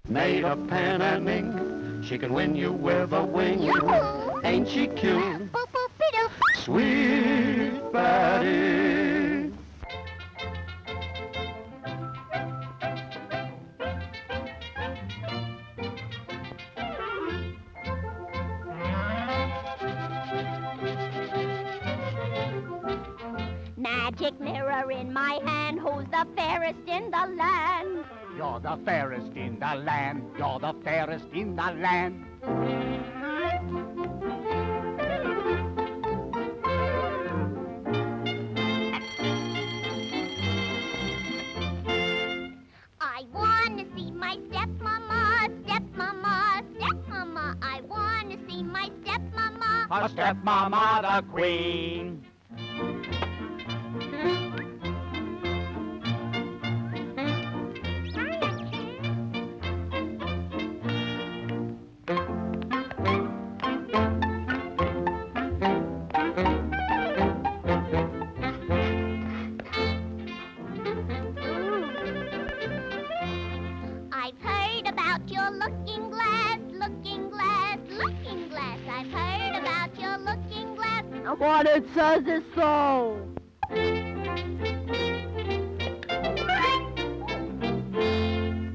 Made of pen and ink, she can win you with a wing. Yoo-hoo! Ain't she cute? Boop, boop, be-doo. Sweet Betty. Magic mirror in my hand, who's the fairest in the land? You're the fairest in the land. You're the fairest in the land. I want to see my stepmama, stepmama, stepmama. I want to see my stepmama. Her stepmama, the queen. I've heard about your looking glass, looking glass, looking glass. I've heard about your looking glass. And what it says is so.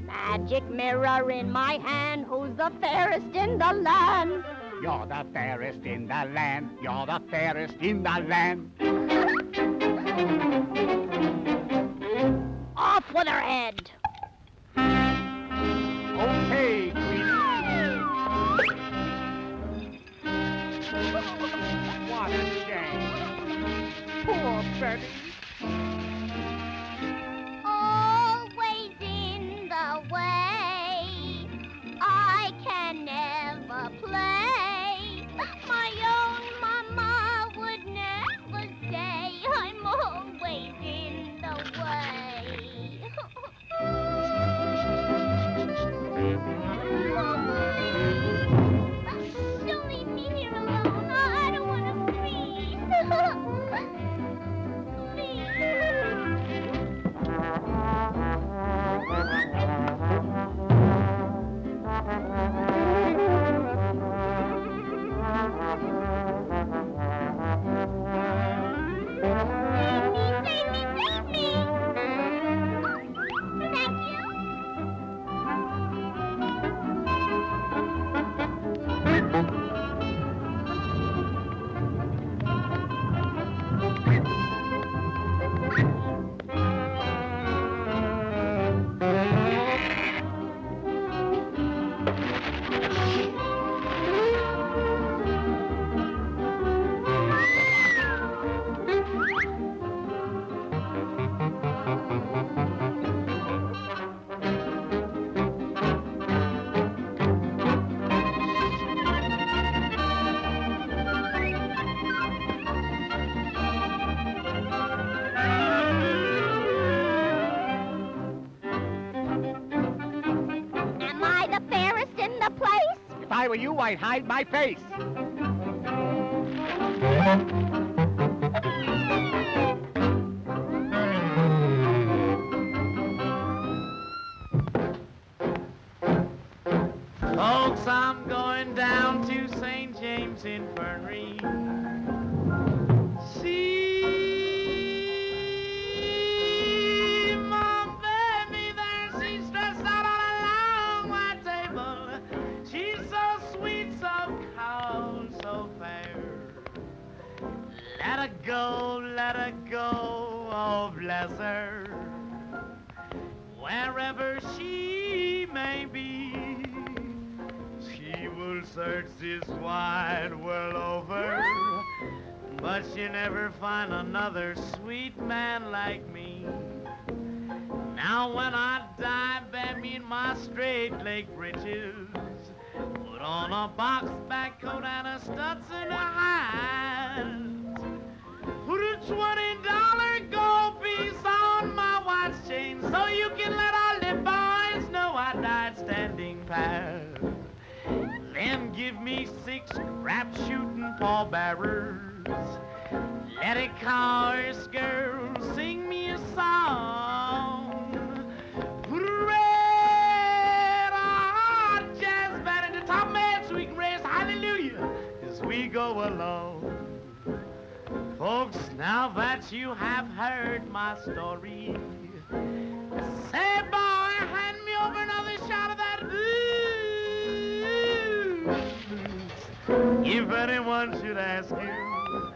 Magic mirror in my hand, who's the fairest in the land? You're the fairest in the land. You're the fairest in the land. Off with her head. Okay, queen. What a shame. Poor Betty. Always in the way. I can never play. My own mama would never say I'm always in the way. Don't leave me here alone. I don't want to freeze. Save me, save me! Thank you. Am I the fairest in the place? If I were you, I'd hide my face. Folks, I'm going down to St. James Infirmary. See my baby there, she's stretched out on a long white table. She's so sweet, so cold, so fair. Let her go, oh bless her. Wherever she may be, she will search this wide world over, but she'll never find another sweet man like me. Now when I die, bury me in my straight leg breeches, put on a box back coat and a Stetson hat, put a $20 gold piece on my watch chain so you can let all the boys know I died standing pat. Then give me 6 crap-shooting pallbearers. Let a chorus girl sing me a song. Put a red go alone. Folks, now that you have heard my story, say, boy, hand me over another shot of that blues. If anyone should ask you,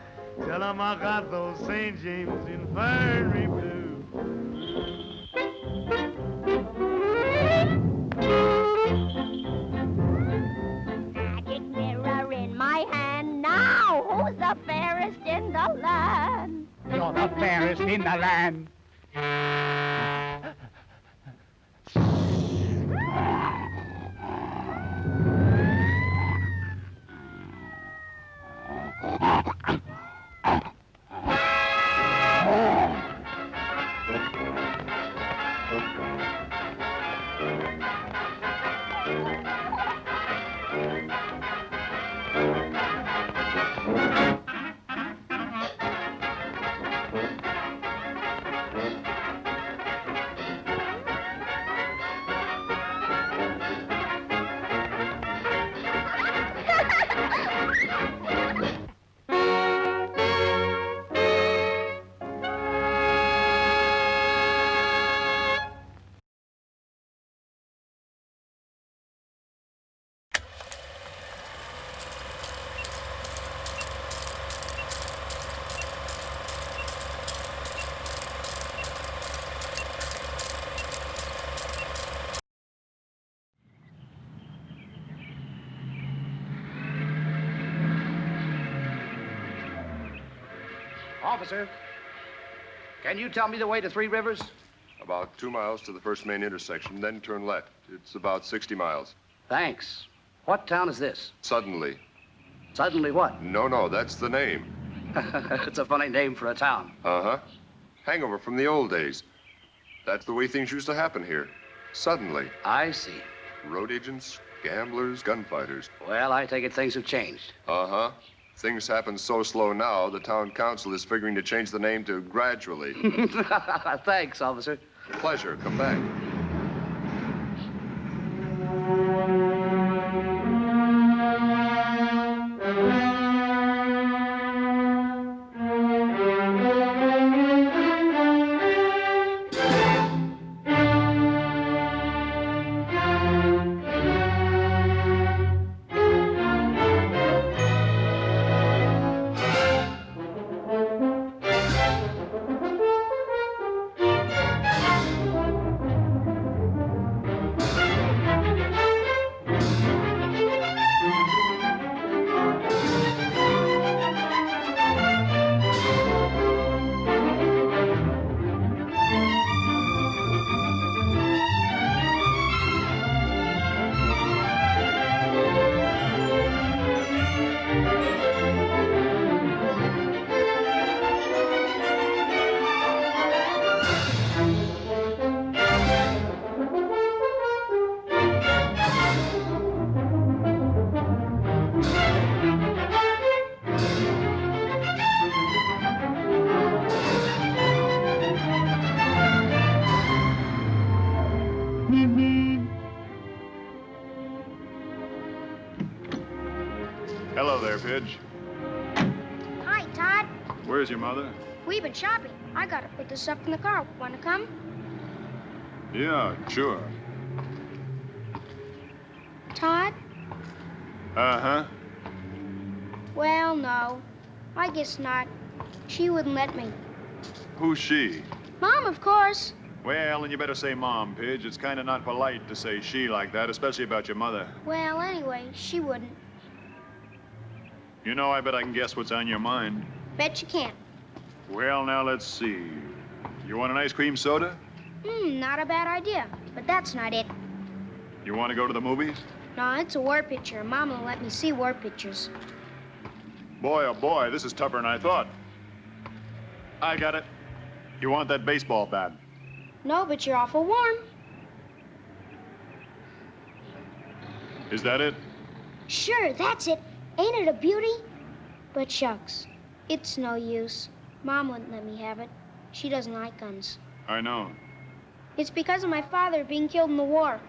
tell them I got those St. James Infirmary blues. Magic mirror in my hand now. Who's the fairest in the land? You're the fairest in the land. Officer, can you tell me the way to Three Rivers? About 2 miles to the first main intersection, then turn left. It's about 60 miles. Thanks. What town is this? Suddenly. Suddenly what? No, that's the name. It's a funny name for a town. Uh-huh. Hangover from the old days. That's the way things used to happen here. Suddenly. I see. Road agents, gamblers, gunfighters. Well, I take it things have changed. Uh-huh. Things happen so slow now, the town council is figuring to change the name to Gradually. Thanks, officer. Pleasure. Come back. Hello there, Pidge. Hi, Todd. Where's your mother? We've been shopping. I gotta put this up in the car. Want to come? Yeah, sure. Todd? Uh-huh. Well, no. I guess not. She wouldn't let me. Who's she? Mom, of course. Well, then you better say Mom, Pidge. It's kind of not polite to say she like that, especially about your mother. Well, anyway, she wouldn't. You know, I bet I can guess what's on your mind. Bet you can. Well, now, let's see. You want an ice cream soda? Not a bad idea. But that's not it. You want to go to the movies? No, it's a war picture. Mom won't let me see war pictures. Boy, oh boy, this is tougher than I thought. I got it. You want that baseball bat? No, but you're awful warm. Is that it? Sure, that's it. Ain't it a beauty? But shucks, it's no use. Mom wouldn't let me have it. She doesn't like guns. I know. It's because of my father being killed in the war.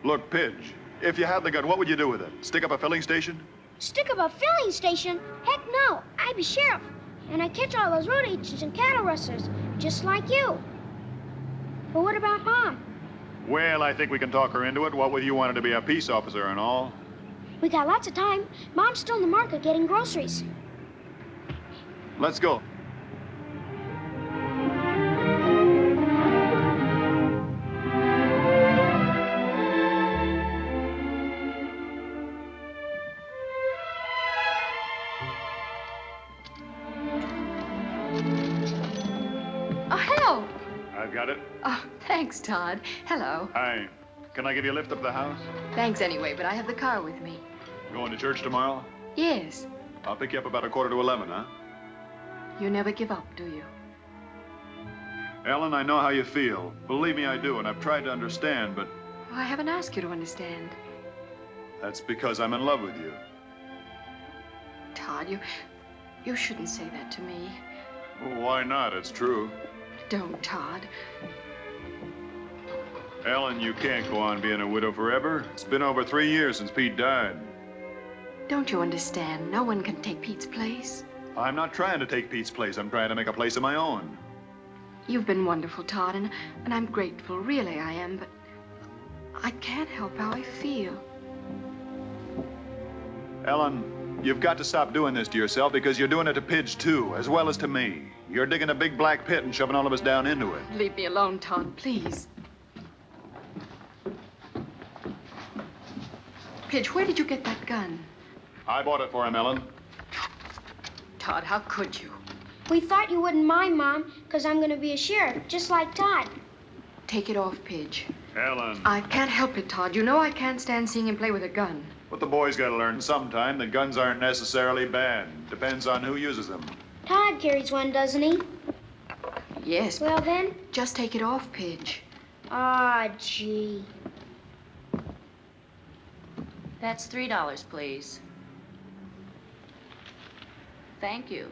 Look, Pidge, if you had the gun, what would you do with it? Stick up a filling station? Stick up a filling station? Heck no. I'd be sheriff. And I catch all those road agents and cattle rustlers, just like you. But what about Mom? Well, I think we can talk her into it, what with you wanting to be a peace officer and all. We got lots of time. Mom's still in the market getting groceries. Let's go. Oh, hello. I've got it. Oh, thanks, Todd. Hello. Hi. Can I give you a lift up the house? Thanks anyway, but I have the car with me. Going to church tomorrow? Yes. I'll pick you up about 11:15, huh? You never give up, do you? Ellen, I know how you feel. Believe me, I do, and I've tried to understand, but I haven't asked you to understand. that's because I'm in love with you. Todd, you shouldn't say that to me. Well, why not? It's true. Don't, Todd. Ellen, you can't go on being a widow forever. It's been over 3 years since Pete died. Don't you understand? No one can take Pete's place. I'm not trying to take Pete's place. I'm trying to make a place of my own. You've been wonderful, Todd, and I'm grateful. Really, I am, but I can't help how I feel. Ellen, you've got to stop doing this to yourself because you're doing it to Pidge, too, as well as to me. You're digging a big black pit and shoving all of us down into it. Leave me alone, Todd, please. Pidge, where did you get that gun? I bought it for him, Ellen. Todd, how could you? We thought you wouldn't mind, Mom, because I'm going to be a sheriff, just like Todd. Take it off, Pidge. Ellen. I can't help it, Todd. You know I can't stand seeing him play with a gun. But the boys got to learn sometime that guns aren't necessarily bad. Depends on who uses them. Todd carries one, doesn't he? Yes. Well, then. Just take it off, Pidge. Ah, gee. That's $3, please. Thank you.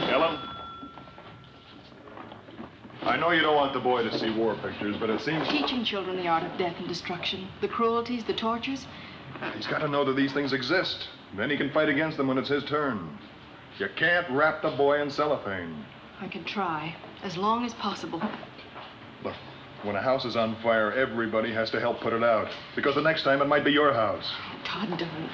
Ellen? I know you don't want the boy to see war pictures, but it seems... Teaching children the art of death and destruction, the cruelties, the tortures. He's got to know that these things exist. Then he can fight against them when it's his turn. You can't wrap the boy in cellophane. I can try, as long as possible. Look, when a house is on fire, everybody has to help put it out. Because the next time it might be your house. Todd, don't.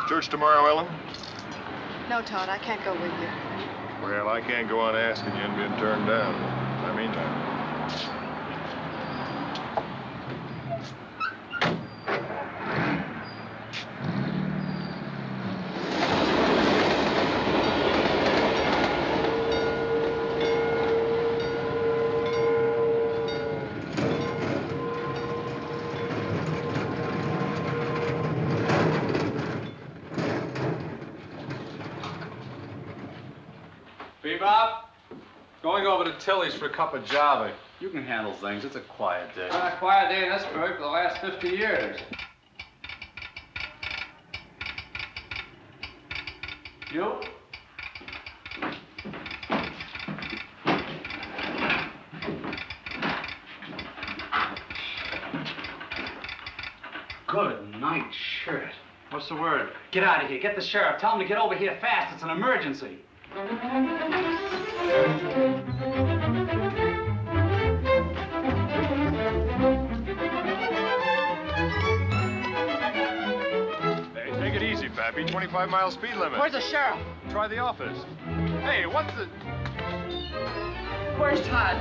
Church tomorrow, Ellen? No, Todd, I can't go with you. Well, I can't go on asking you and being turned down. In the meantime. Bebop, going over to Tilly's for a cup of Java. You can handle things. It's a quiet day. It's been a quiet day in this burg for the last 50 years. You? Good night, shirt. What's the word? Get out of here. Get the sheriff. Tell him to get over here fast. It's an emergency. Hey, take it easy, Pappy. 25-mile speed limit. Where's the sheriff? Try the office. Hey, what's the... Where's Todd?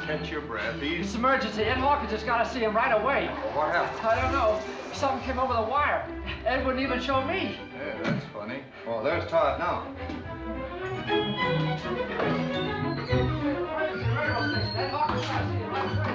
Catch your breath. It's emergency. Ed Hawkins just got to see him right away. What happened? I don't know. Something came over the wire. Ed wouldn't even show me. Yeah, that's funny. Well, there's Todd now. Ed Hawkins got to see him right away.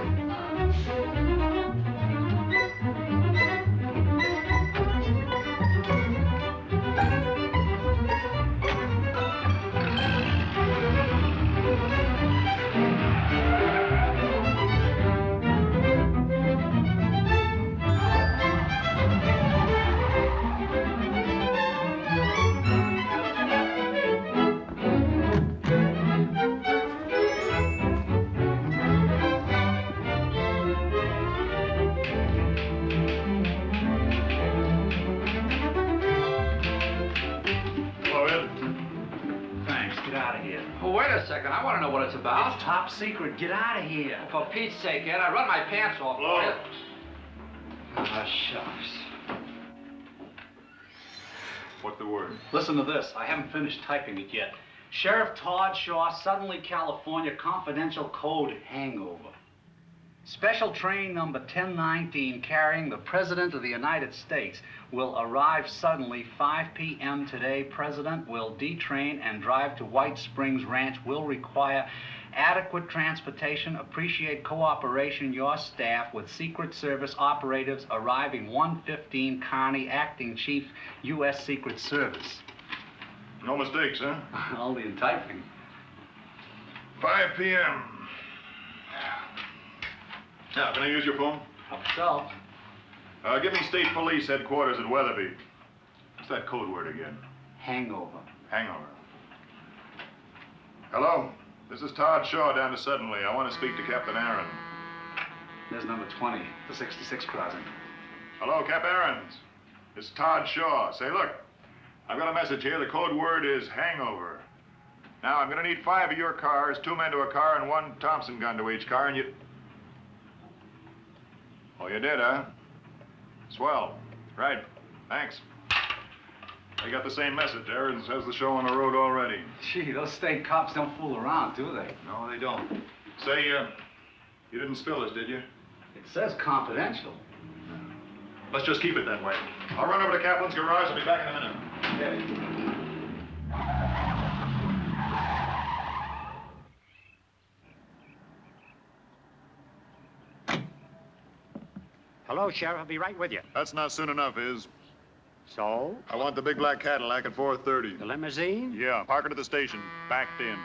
second. I want to know what it's about. It's top secret. Get out of here. For Pete's sake, Ed, I'd run my pants off for you. Ah, shucks. What the word? Listen to this. I haven't finished typing it yet. Sheriff Todd Shaw, Suddenly, California, confidential code hangover. Special train number 1019 carrying the President of the United States will arrive suddenly 5 p.m. today. President will detrain and drive to White Springs Ranch. Will require adequate transportation. Appreciate cooperation. Your staff with Secret Service operatives arriving 115 Kearney, Acting Chief, U.S. Secret Service. No mistakes, huh? Only in typing. 5 p.m. Now, can I use your phone? So? Give me State Police Headquarters at Weatherby. What's that code word again? Hangover. Hangover. Hello? This is Todd Shaw down to Suddenly. I want to speak to Captain Aaron. There's number 20, the 66 crossing. Hello, Cap Aarons. It's Todd Shaw. Say, look, I've got a message here. The code word is hangover. Now, I'm going to need 5 of your cars, 2 men to a car, and 1 Thompson gun to each car, and you... Oh, you did, huh? Swell. Right. Thanks. They got the same message. Aarons has the show on the road already. Gee, those state cops don't fool around, do they? No, they don't. Say, you didn't spill this, did you? It says confidential. Let's just keep it that way. I'll run over to Kaplan's garage. I'll be back in a minute. Okay. Hello, Sheriff. I'll be right with you. That's not soon enough, Is. So? I want the big black Cadillac at 4:30. The limousine? Yeah, park it at the station. Backed in.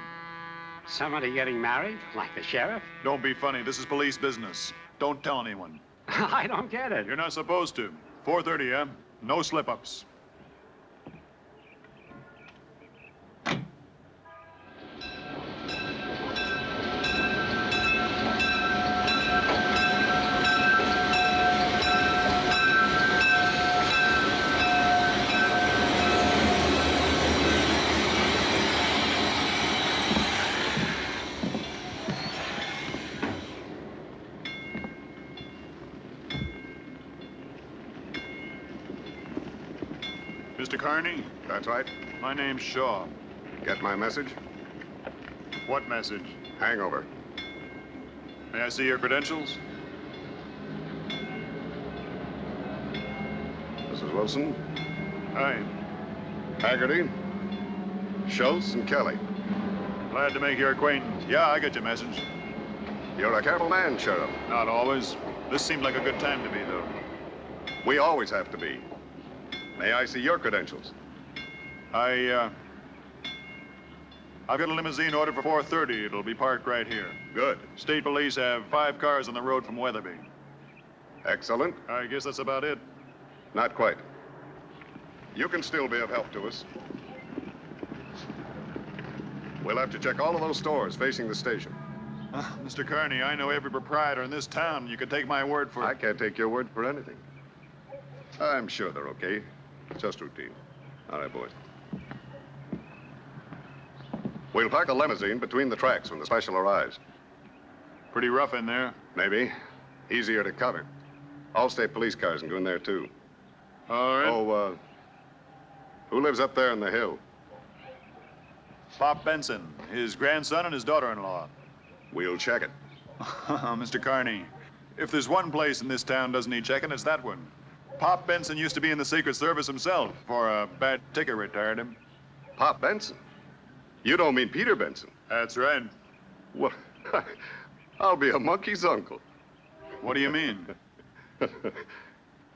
Somebody getting married? Like the sheriff? Don't be funny. This is police business. Don't tell anyone. I don't get it. You're not supposed to. 4:30, yeah? No slip-ups. Mr. Kearney? That's right. My name's Shaw. Get my message? What message? Hangover. May I see your credentials? Mrs. Wilson? Hi. Haggerty? Schultz and Kelly. Glad to make your acquaintance. Yeah, I got your message. You're a careful man, Sheriff. Not always. This seemed like a good time to be, though. We always have to be. May I see your credentials? I've got a limousine ordered for 4:30. It'll be parked right here. Good. State Police have 5 cars on the road from Weatherby. Excellent. I guess that's about it. Not quite. You can still be of help to us. We'll have to check all of those stores facing the station. Mr. Kearney, I know every proprietor in this town. You can take my word for it. I can't take your word for anything. I'm sure they're okay. Just routine. All right, boys. We'll park the limousine between the tracks when the special arrives. Pretty rough in there. Maybe. Easier to cover. All state police cars can go in there, too. All right. Oh, who lives up there in the hill? Pop Benson, his grandson and his daughter-in-law. We'll check it. Mr. Kearney, if there's one place in this town doesn't need checking, it's that one. Pop Benson used to be in the Secret Service himself. For a bad ticket retired him. Pop Benson? You don't mean Peter Benson? That's right. Well, I'll be a monkey's uncle. What do you mean?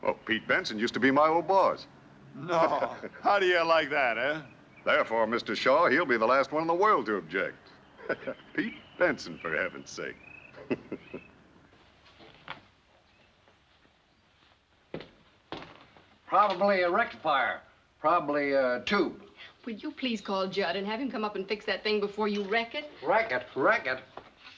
Well, Pete Benson used to be my old boss. No. How do you like that, eh? Therefore, Mr. Shaw, he'll be the last one in the world to object. Pete Benson, for heaven's sake. Probably a rectifier. Probably a tube. Would you please call Judd and have him come up and fix that thing before you wreck it? Wreck it? Wreck it?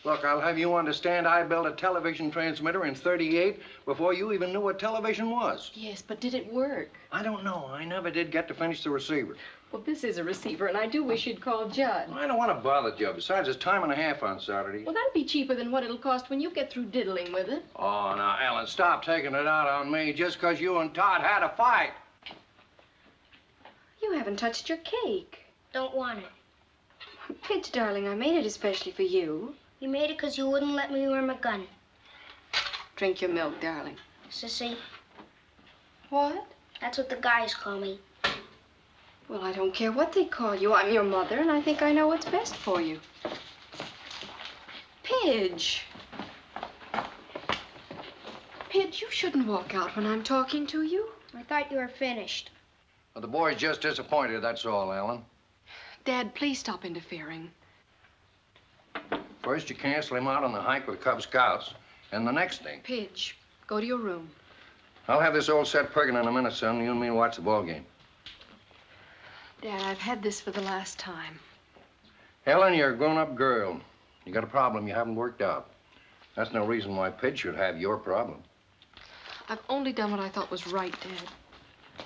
Look, I'll have you understand I built a television transmitter in '38 before you even knew what television was. Yes, but did it work? I don't know. I never did get to finish the receiver. Well, this is a receiver, and I do wish you'd call Judd. I don't want to bother Joe. Besides, it's time and a half on Saturday. Well, that'd be cheaper than what it'll cost when you get through diddling with it. Oh, now, Ellen, stop taking it out on me just 'cause you and Todd had a fight. You haven't touched your cake. Don't want it. Pidge, darling, I made it especially for you. You made it 'cause you wouldn't let me wear my gun. Drink your milk, darling. Sissy. What? That's what the guys call me. Well, I don't care what they call you. I'm your mother, and I think I know what's best for you. Pidge. Pidge, you shouldn't walk out when I'm talking to you. I thought you were finished. Well, the boy's just disappointed, that's all, Ellen. Dad, please stop interfering. First, you cancel him out on the hike with Cub Scouts, and the next thing... Pidge, go to your room. I'll have this old set perking in a minute, son. You and me watch the ball game. Dad, I've had this for the last time. Ellen, you're a grown-up girl. You got a problem you haven't worked out. That's no reason why Pidge should have your problem. I've only done what I thought was right, Dad.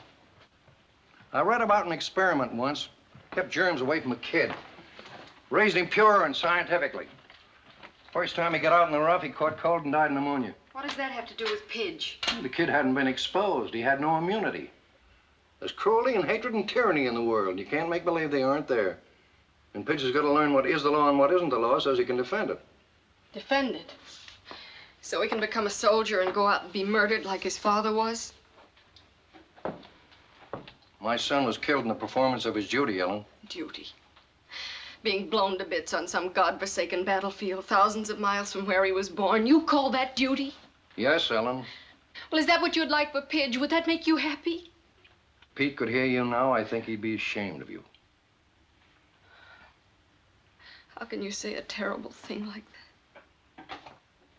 I read about an experiment once. Kept germs away from a kid. Raised him pure and scientifically. First time he got out in the rough, he caught cold and died of pneumonia. What does that have to do with Pidge? The kid hadn't been exposed. He had no immunity. There's cruelty and hatred and tyranny in the world. You can't make believe they aren't there. And Pidge has got to learn what is the law and what isn't the law so he can defend it. Defend it? So he can become a soldier and go out and be murdered like his father was? My son was killed in the performance of his duty, Ellen. Duty. Being blown to bits on some godforsaken battlefield thousands of miles from where he was born. You call that duty? Yes, Ellen. Well, is that what you'd like for Pidge? Would that make you happy? Pete could hear you now, I think he'd be ashamed of you. How can you say a terrible thing like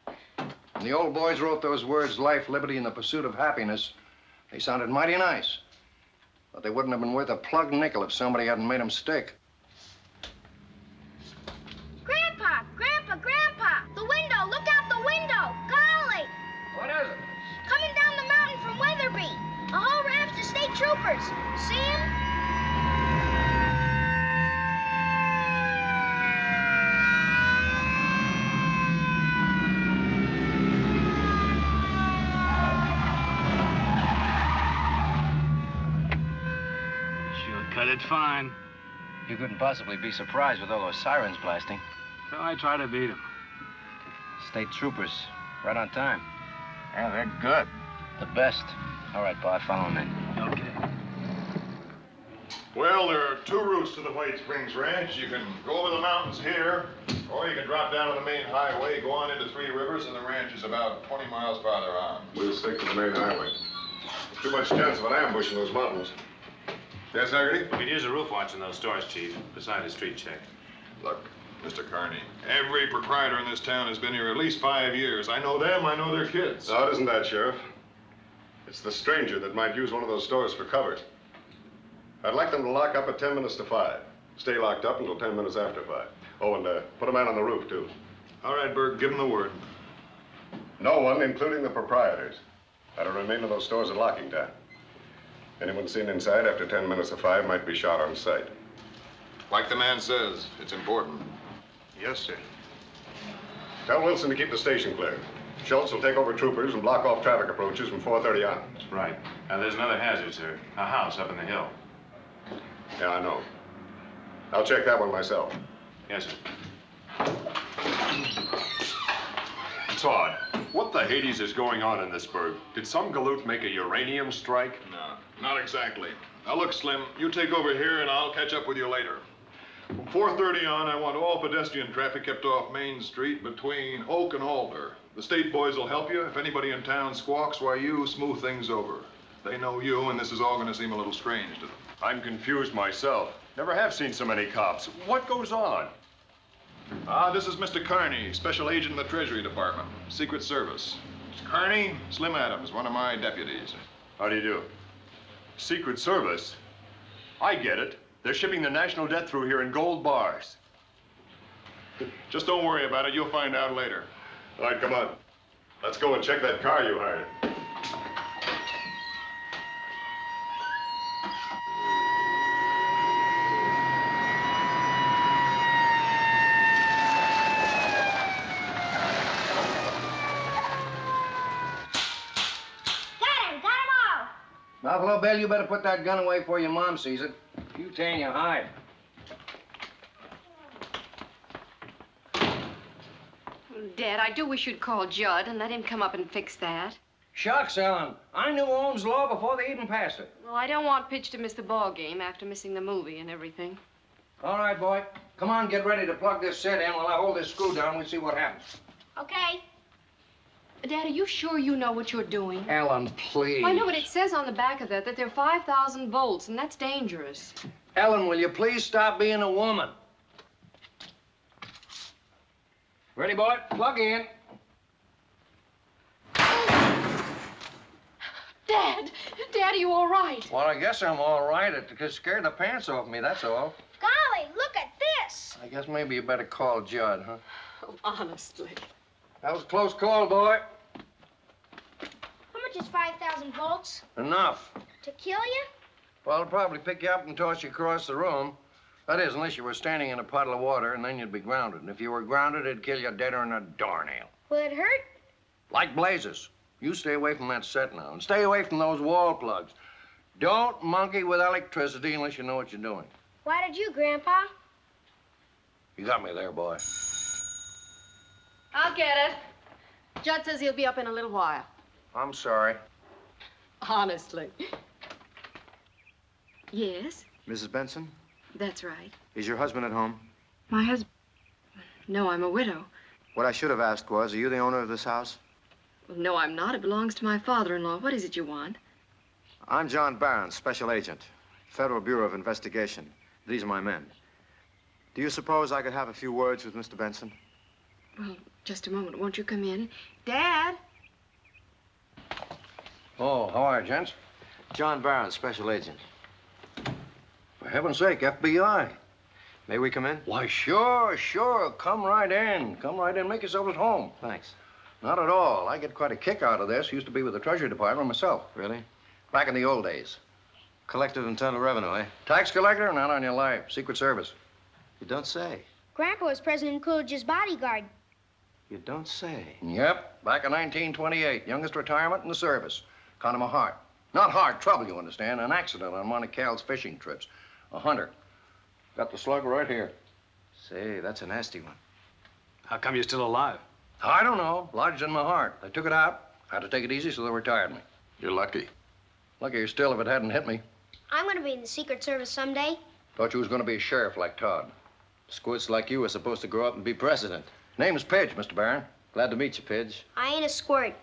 that? When the old boys wrote those words, life, liberty, and the pursuit of happiness, they sounded mighty nice. But they wouldn't have been worth a plug nickel if somebody hadn't made them stick. Grandpa! Grandpa! Grandpa! The window! Look out the window! Golly! What is it? Coming down the mountain from Weatherby. A whole raft of state troopers. See 'em? Sure cut it fine. You couldn't possibly be surprised with all those sirens blasting. So I try to beat him. State troopers, right on time. Yeah, they're good. The best. All right, Bob, follow me. Okay. Well, there are two routes to the White Springs Ranch. You can go over the mountains here, or you can drop down to the main highway, go on into Three Rivers, and the ranch is about 20 miles farther on. We'll stick to the main highway. There's too much chance of an ambush in those mountains. Yes, Haggerty? We could use a roof watch in those stores, Chief, beside a street check. Look, Mr. Carney, every proprietor in this town has been here at least 5 years. I know them, I know their kids. No, it isn't that, Sheriff. It's the stranger that might use one of those stores for cover. I'd like them to lock up at 10 minutes to 5. Stay locked up until 10 minutes after 5. Oh, and put a man on the roof, too. All right, Berg, give him the word. No one, including the proprietors, are to remain in those stores at locking time. Anyone seen inside after 10 minutes of 5 might be shot on sight. Like the man says, it's important. Yes, sir. Tell Wilson to keep the station clear. Schultz will take over troopers and block off traffic approaches from 4:30 on. Right. Now, there's another hazard, sir. A house up in the hill. Yeah, I know. I'll check that one myself. Yes, sir. Todd, what the Hades is going on in this burg? Did some galoot make a uranium strike? No, not exactly. Now, look, Slim, you take over here and I'll catch up with you later. From 4:30 on, I want all pedestrian traffic kept off Main Street between Oak and Alder. The state boys will help you. If anybody in town squawks, why, you smooth things over. They know you, and this is all going to seem a little strange to them. I'm confused myself. Never have seen so many cops. What goes on? This is Mr. Carney, Special Agent in the Treasury Department, Secret Service. Mr. Carney, Slim Adams, one of my deputies. How do you do? Secret Service? I get it. They're shipping the national debt through here in gold bars. Just don't worry about it. You'll find out later. All right, come on. Let's go and check that car you hired. Buffalo Bill, you better put that gun away before your mom sees it. You tan your hide. Dad, I do wish you'd call Judd and let him come up and fix that. Shucks, Ellen. I knew Ohm's law before they even passed it. Well, I don't want Pitch to miss the ball game after missing the movie and everything. All right, boy. Come on, get ready to plug this set in while I hold this screw down. We'll see what happens. Okay. Dad, are you sure you know what you're doing? Ellen, please. I know, but it says on the back of that they're 5,000 volts, and that's dangerous. Ellen, will you please stop being a woman? Ready, boy? Plug in. Dad! Dad, are you all right? Well, I guess I'm all right. It just scared the pants off me, that's all. Golly, look at this. I guess maybe you better call Judd, huh? Oh, honestly. That was a close call, boy. How much is 5,000 volts? Enough. To kill you? Well, it'll probably pick you up and toss you across the room. That is, unless you were standing in a puddle of water, and then you'd be grounded. And if you were grounded, it'd kill you deader than a doornail. Will it hurt? Like blazes. You stay away from that set now, and stay away from those wall plugs. Don't monkey with electricity unless you know what you're doing. Why did you, Grandpa? You got me there, boy. I'll get it. Judd says he'll be up in a little while. I'm sorry. Honestly. Yes, Mrs. Benson, that's right. is your husband at home? My husband? No, I'm a widow. What I should have asked was, are you the owner of this house? Well, no, I'm not. It belongs to my father-in-law. What is it you want? I'm John Barron, Special Agent, Federal Bureau of Investigation. These are my men. Do you suppose I could have a few words with Mr. Benson? Well, just a moment. Won't you come in? Dad? Oh, how are you, gents? John Barron, Special Agent. For heaven's sake, FBI. May we come in? Why, sure. Come right in. Come right in. Make yourself at home. Thanks. Not at all. I get quite a kick out of this. Used to be with the Treasury Department myself. Really? Back in the old days. Collective Internal Revenue, eh? Tax collector? Not on your life. Secret Service. You don't say. Grandpa was President Coolidge's bodyguard. You don't say. Yep. Back in 1928. Youngest retirement in the service. Kind of a heart. Not heart trouble, you understand. An accident on one of Cal's fishing trips. A hunter. Got the slug right here. Say, that's a nasty one. How come you're still alive? I don't know. Lodged in my heart. They took it out. Had to take it easy, so they retired me. You're lucky. Luckier still if it hadn't hit me. I'm going to be in the Secret Service someday. Thought you was going to be a sheriff like Todd. Squirts like you are supposed to grow up and be president. Name's Pidge, Mr. Barron. Glad to meet you, Pidge. I ain't a squirt.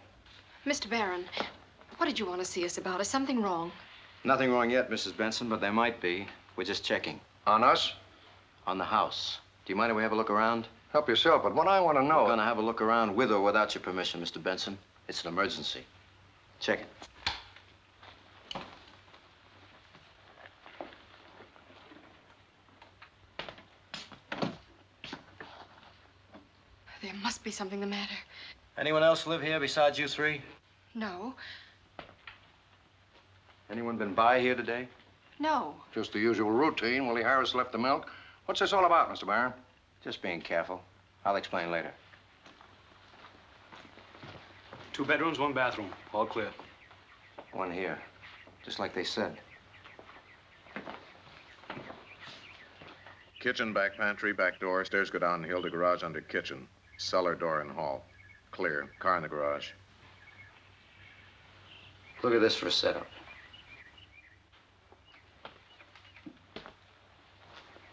Mr. Barron, what did you want to see us about? Is something wrong? Nothing wrong yet, Mrs. Benson, but there might be. We're just checking. On us? On the house. Do you mind if we have a look around? Help yourself, but what I want to know... We're going to have a look around with or without your permission, Mr. Benson. It's an emergency. Check it. There must be something the matter. Anyone else live here besides you three? No. Anyone been by here today? No. Just the usual routine. Willie Harris left the milk. What's this all about, Mr. Barron? Just being careful. I'll explain later. 2 bedrooms, 1 bathroom. All clear. One here. Just like they said. Kitchen, back pantry, back door. Stairs go downhill to garage under kitchen. Cellar door in hall. Clear. Car in the garage. Look at this for a setup.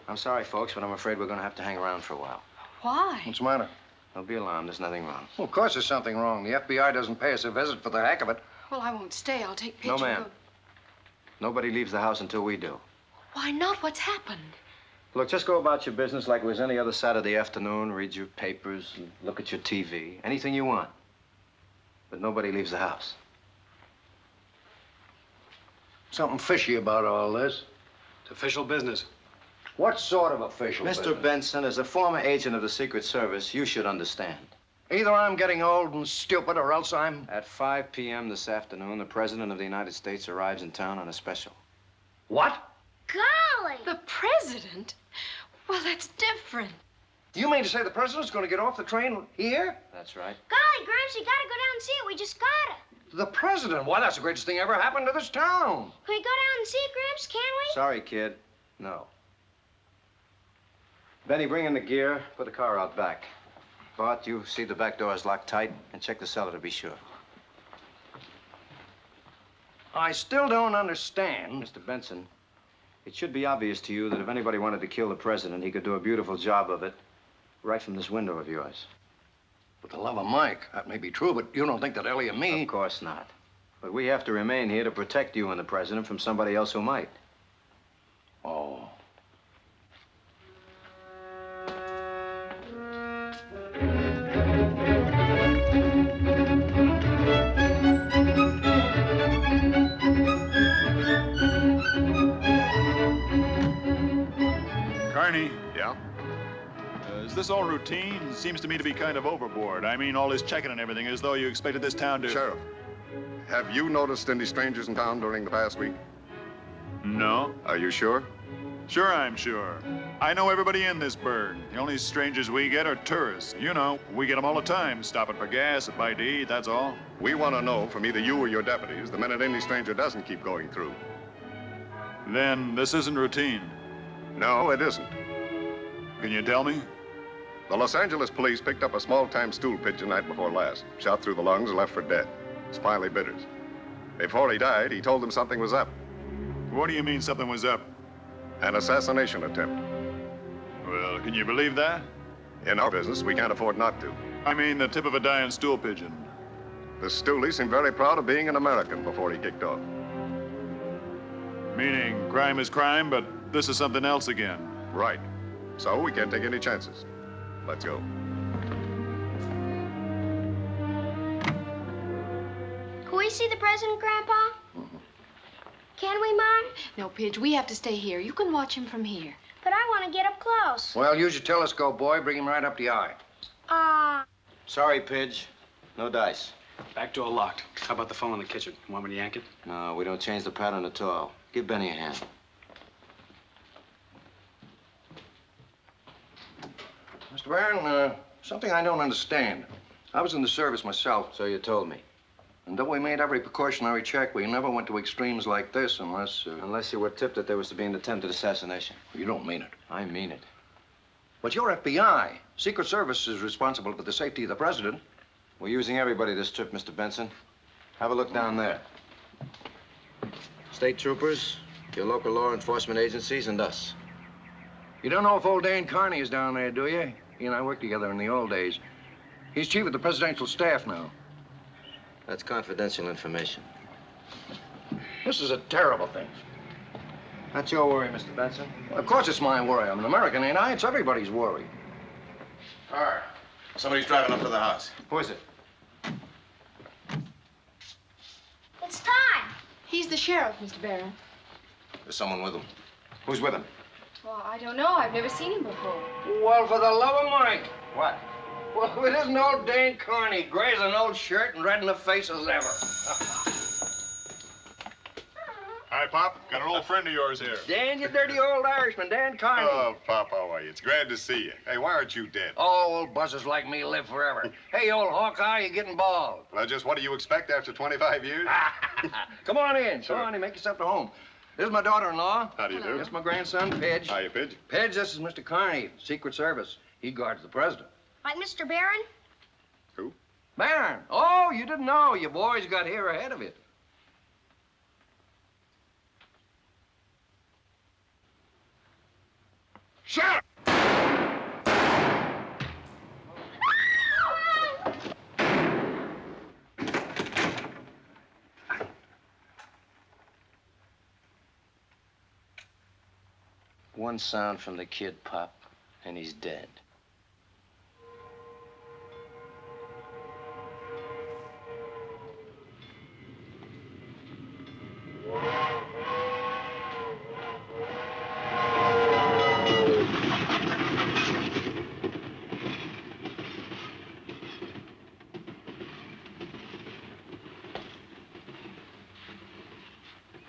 I'm sorry, folks, but I'm afraid we're going to have to hang around for a while. Why? What's the matter? Don't be alarmed. There's nothing wrong. Well, of course there's something wrong. The FBI doesn't pay us a visit for the heck of it. Well, I won't stay. I'll take No, pictures. ma'am. Nobody leaves the house until we do. Why not? What's happened? Look, just go about your business like it was any other Saturday afternoon. Read your papers, and look at your TV. Anything you want. But nobody leaves the house. Something fishy about all this. It's official business. What sort of official Mr. business? Benson, as a former agent of the Secret Service, you should understand. Either I'm getting old and stupid, or else I'm... At 5 p.m. this afternoon, the President of the United States arrives in town on a special. What? Golly! The President? Well, that's different. You mean to say the President's going to get off the train here? That's right. Golly, Gramps, you gotta go down and see it. We just gotta. The president? Why, that's the greatest thing ever happened to this town. Can we go down and see it, Gramps? Can we? Sorry, kid. No. Benny, bring in the gear. Put the car out back. Bart, you see the back door is locked tight, and check the cellar to be sure. I still don't understand. Mr. Benson, it should be obvious to you that if anybody wanted to kill the president, he could do a beautiful job of it right from this window of yours. With the love of Mike, that may be true, but you don't think that Ellie and me... Of course not. But we have to remain here to protect you and the president from somebody else who might. Oh. Carney. Yeah? Is this all routine? Seems to me to be kind of overboard. I mean, all this checking and everything, as though you expected this town to... Sheriff, have you noticed any strangers in town during the past week? No. Are you sure? Sure, I'm sure. I know everybody in this burg. The only strangers we get are tourists. You know, we get them all the time, stopping for gas, a bite to eat, that's all. We want to know from either you or your deputies the minute any stranger doesn't keep going through. Then this isn't routine. No, it isn't. Can you tell me? The Los Angeles police picked up a small-time stool pigeon night before last. Shot through the lungs and left for dead. Smiley Bitters. Before he died, he told them something was up. What do you mean something was up? An assassination attempt. Well, can you believe that? In our business, we can't afford not to. I mean the tip of a dying stool pigeon. The stoolie seemed very proud of being an American before he kicked off. Meaning crime is crime, but this is something else again. Right. So we can't take any chances. Let's go. Can we see the president, Grandpa? Can we, Mom? No, Pidge, we have to stay here. You can watch him from here. But I want to get up close. Well, use your telescope, boy. Bring him right up the eye. Sorry, Pidge. No dice. Back door locked. How about the phone in the kitchen? Want me to yank it? No, we don't change the pattern at all. Give Benny a hand. Mr. Barron, something I don't understand. I was in the service myself. So you told me. And though we made every precautionary check, we never went to extremes like this unless... Unless you were tipped that there was to be an attempted assassination. You don't mean it. I mean it. But you're FBI. Secret Service is responsible for the safety of the president. We're using everybody this trip, Mr. Benson. Have a look down there. State troopers, your local law enforcement agencies, and us. You don't know if old Dan Carney is down there, do you? He and I worked together in the old days. He's chief of the presidential staff now. That's confidential information. This is a terrible thing. Not your worry, Mr. Benson. Well, of course it's my worry. I'm an American, ain't I? It's everybody's worry. Car. Somebody's driving up to the house. Who is it? It's time. He's the sheriff, Mr. Barron. There's someone with him. Who's with him? Well, I don't know. I've never seen him before. Well, for the love of Mike. What? Well, it isn't old Dan Carney, gray as an old shirt and red in the face as ever. Hi, Pop. Got an old friend of yours here. Dan, you dirty old Irishman, Dan Carney. Oh, Pop, how are you? It's glad to see you. Hey, why aren't you dead? Oh, old buzzers like me live forever. Hey, old Hawkeye, you're getting bald. Well, just what do you expect after 25 years? Come on in. Sure. Come on in. Make yourself at home. This is my daughter-in-law. How do you do? This is my grandson, Pidge. Hiya, Pidge. Pidge, this is Mr. Carney, Secret Service. He guards the president. Like Mr. Barron? Who? Barron. Oh, you didn't know. You boys got here ahead of it. Shut up! One sound from the kid, Pop, and he's dead.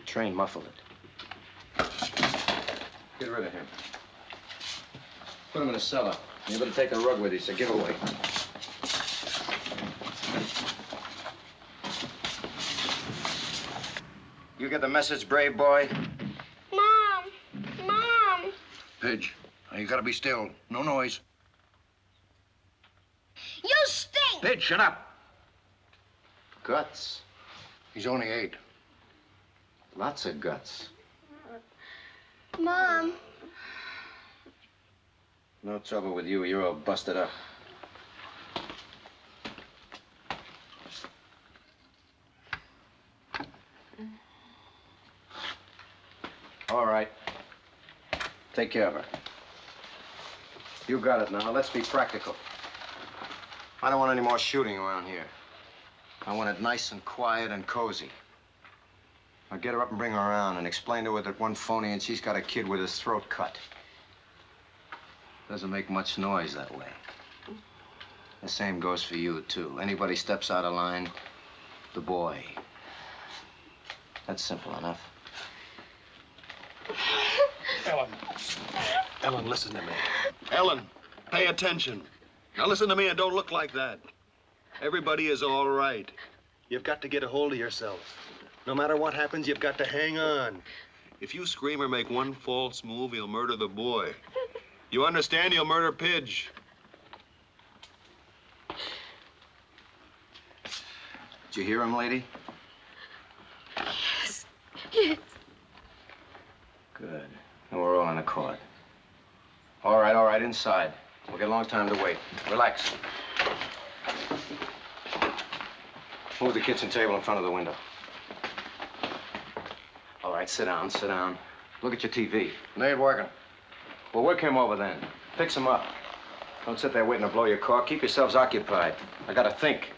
Train muffled it. Get rid of him. Put him in a cellar. You better take a rug with you, so give away. You get the message, brave boy? Mom! Mom! Pidge, now you gotta be still. No noise. You stink! Pidge, shut up. Guts. He's only 8. Lots of guts. Mom. No trouble with you. You're all busted up. All right. Take care of her. You got it now. Let's be practical. I don't want any more shooting around here. I want it nice and quiet and cozy. I'll get her up and bring her around and explain to her that one phony and she's got a kid with his throat cut. Doesn't make much noise that way. The same goes for you, too. Anybody steps out of line, the boy. That's simple enough. Ellen, listen to me. Ellen, pay attention. Now listen to me and don't look like that. Everybody is all right. You've got to get a hold of yourself. No matter what happens, you've got to hang on. If you scream or make one false move, he'll murder the boy. You understand? He'll murder Pidge. Did you hear him, lady? Yes. Yes. Good. And we're all in accord. All right, inside. We'll get a long time to wait. Relax. Move the kitchen table in front of the window. All right, sit down, sit down. Look at your TV. It ain't working. Well, work him over then. Fix him up. Don't sit there waiting to blow your cork. Keep yourselves occupied. I gotta think.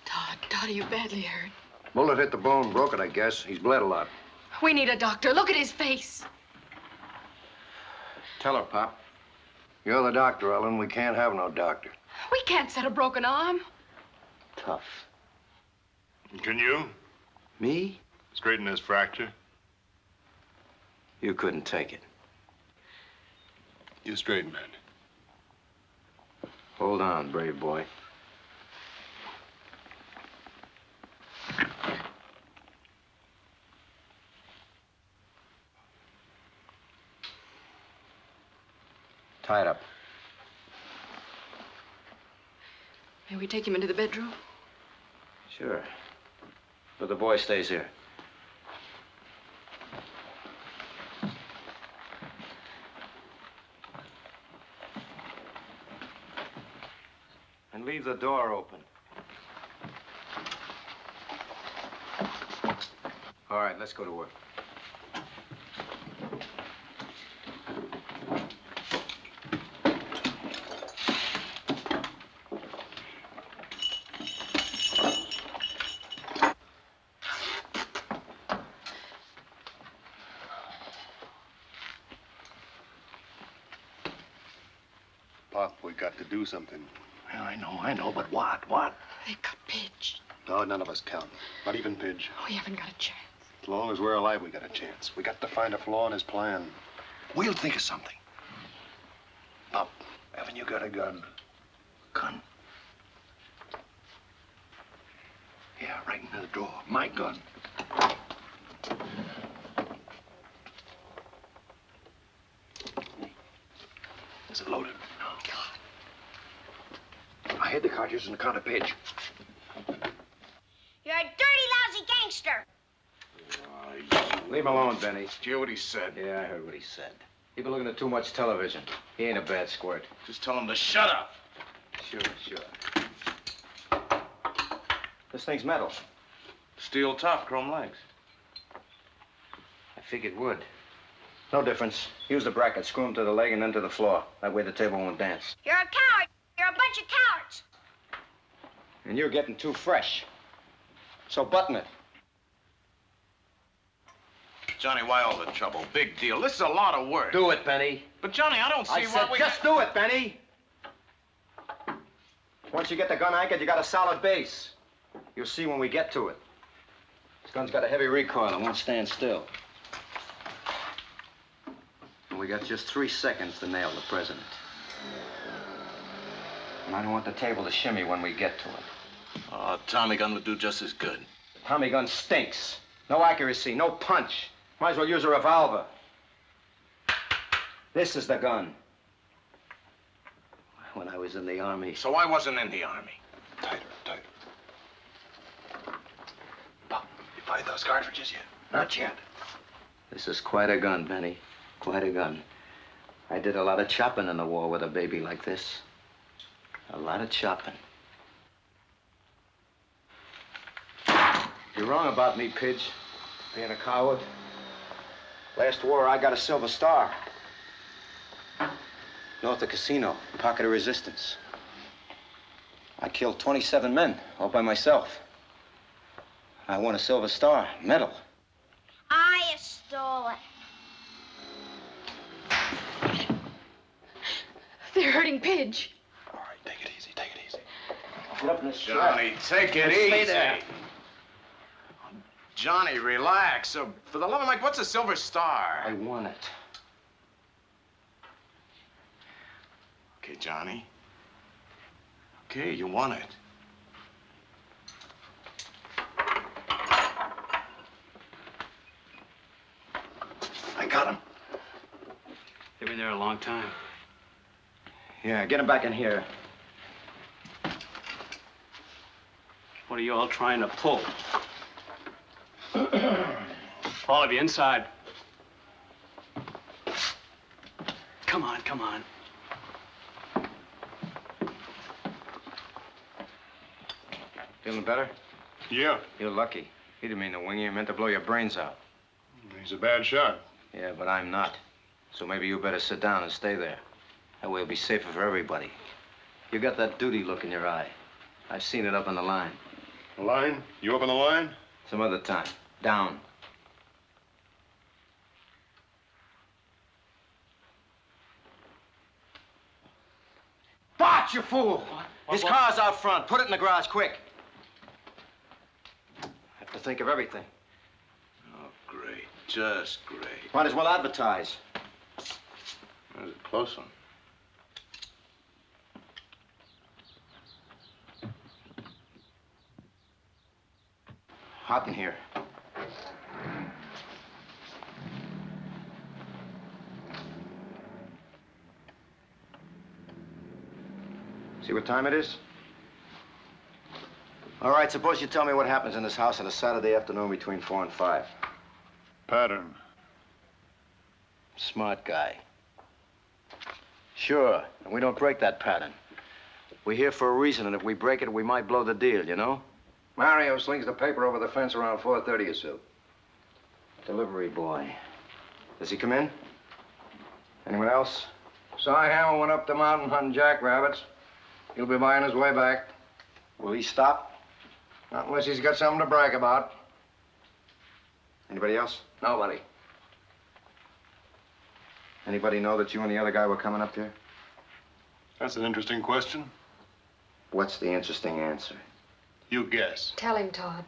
Todd, are you badly hurt? Bullet hit the bone, broke it, I guess. He's bled a lot. We need a doctor. Look at his face. Tell her, Pop. You're the doctor, Ellen. We can't have no doctor. We can't set a broken arm. Tough. Can you? Me? Straighten this fracture. You couldn't take it. You straighten it. Hold on, brave boy. Tie it up. May we take him into the bedroom? Sure. But the boy stays here. And leave the door open. All right, let's go to work. Pop, we got to do something. Yeah, I know, but what? What? They've got Pidge. No, none of us count. Not even Pidge. We haven't got a chance. As long as we're alive, we got a chance. We got to find a flaw in his plan. We'll think of something. Pop, haven't you got a gun? Gun? Yeah, right into the drawer. My gun. Is it loaded? No. I hid the cartridges in the counter page. You're a dirty, lousy gangster. Leave him alone, Benny. Did you hear what he said? Yeah, I heard what he said. You've been looking at too much television. He ain't a bad squirt. Just tell him to shut up. Sure. This thing's metal. Steel top, chrome legs. I figured wood. No difference. Use the bracket, screw him to the leg and then to the floor. That way the table won't dance. You're a coward. You're a bunch of cowards. And you're getting too fresh. So button it. Johnny, why all the trouble? Big deal. This is a lot of work. Do it, Benny. But, Johnny, I don't see I said just do it, Benny. Once you get the gun anchored, you got a solid base. You'll see when we get to it. This gun's got a heavy recoil. It won't stand still. When we got just 3 seconds to nail the president. And I don't want the table to shimmy when we get to it. Oh, Tommy gun would do just as good. Tommy gun stinks. No accuracy, no punch. Might as well use a revolver. This is the gun. When I was in the Army. So I wasn't in the Army. Tighter, tighter. Pop, you find those cartridges yet? Not yet. This is quite a gun, Benny. Quite a gun. I did a lot of chopping in the war with a baby like this. A lot of chopping. You're wrong about me, Pidge. Being a coward. Last war, I got a Silver Star. North of Casino, pocket of resistance. I killed 27 men, all by myself. I won a Silver Star, medal. I stole it. They're hurting Pidge. All right, take it easy, take it easy. Get up in this Johnny, take it Stay easy. there. Johnny, relax. For the love of Mike, what's a Silver Star? I won it. Okay, Johnny. Okay, you won it. I got him. They've been there a long time. Yeah, get him back in here. What are you all trying to pull? All of you inside. Come on, come on. Feeling better? Yeah. You're lucky. He didn't mean to wing you. He meant to blow your brains out. He's a bad shot. Yeah, but I'm not. So maybe you better sit down and stay there. That way it'll be safer for everybody. You got that duty look in your eye. I've seen it up on the line. The line? You up on the line? Some other time. Down. Bart, you fool! His car's out front. Put it in the garage, quick. I have to think of everything. Oh, great. Just great. Might as well advertise. That was a close one. Hot in here. See what time it is? All right, suppose you tell me what happens in this house on a Saturday afternoon between 4 and 5. Pattern. Smart guy. Sure, and we don't break that pattern. We're here for a reason, and if we break it, we might blow the deal, you know? Mario slings the paper over the fence around 4:30 or so. Delivery boy. Does he come in? Anyone else? Cy Hamill went up the mountain hunting jackrabbits. He'll be by on his way back. Will he stop? Not unless he's got something to brag about. Anybody else? Nobody. Anybody know that you and the other guy were coming up here? That's an interesting question. What's the interesting answer? You guess. Tell him, Todd.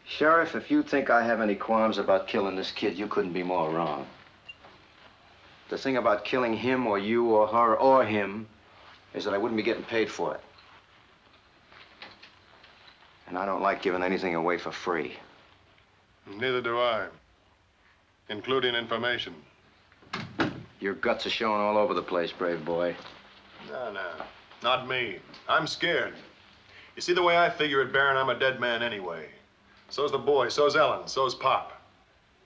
Sheriff, if you think I have any qualms about killing this kid, you couldn't be more wrong. The thing about killing him or you or her or him is that I wouldn't be getting paid for it. And I don't like giving anything away for free. Neither do I. Including information. Your guts are showing all over the place, brave boy. No, not me. I'm scared. You see, the way I figure it, Baron, I'm a dead man anyway. So's the boy, so's Ellen, so's Pop.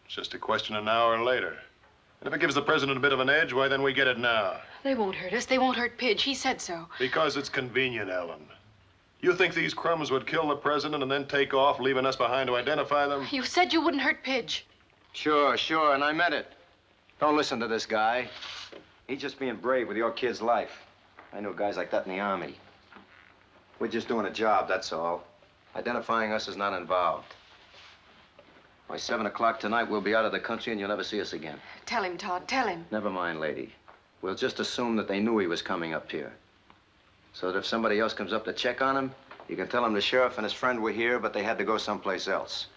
It's just a question of an hour later. And if it gives the president a bit of an edge, why, then we get it now. They won't hurt us. They won't hurt Pidge. He said so. Because it's convenient, Ellen. You think these crumbs would kill the president and then take off, leaving us behind to identify them? You said you wouldn't hurt Pidge. Sure, and I meant it. Don't listen to this guy. He's just being brave with your kid's life. I know guys like that in the Army. We're just doing a job, that's all. Identifying us is not involved. By 7 o'clock tonight, we'll be out of the country and you'll never see us again. Tell him, Todd. Tell him. Never mind, lady. We'll just assume that they knew he was coming up here. So that if somebody else comes up to check on him, you can tell him the sheriff and his friend were here, but they had to go someplace else.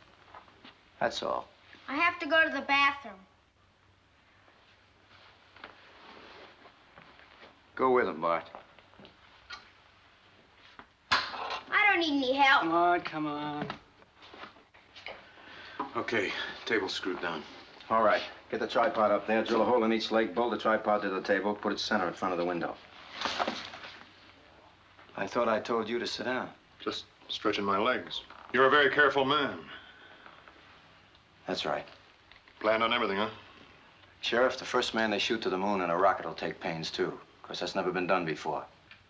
That's all. I have to go to the bathroom. Go with him, Bart. I don't need any help. Come on, come on. Okay, table screwed down. All right, get the tripod up there, drill a hole in each leg, bolt the tripod to the table, put it center in front of the window. I thought I told you to sit down. Just stretching my legs. You're a very careful man. That's right. Planned on everything, huh? Sheriff, the first man they shoot to the moon in a rocket will take pains, too. Of course, that's never been done before.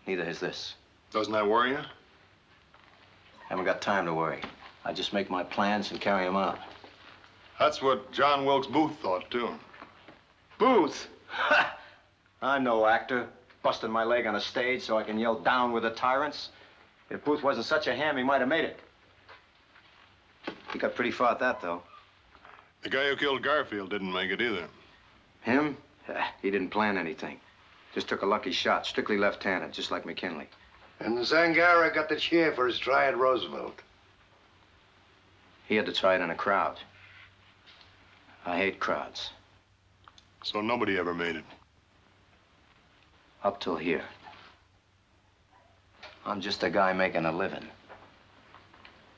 Neither has this. Doesn't that worry you? Haven't got time to worry. I just make my plans and carry them out. That's what John Wilkes Booth thought, too. Booth? Ha! I'm no actor. Busting my leg on a stage so I can yell down with the tyrants. If Booth wasn't such a ham, he might have made it. He got pretty far at that, though. The guy who killed Garfield didn't make it either. Him? He didn't plan anything. Just took a lucky shot, strictly left-handed, just like McKinley. And Zangara got the cheer for his try at Roosevelt. He had to try it in a crowd. I hate crowds. So nobody ever made it. Up till here. I'm just a guy making a living.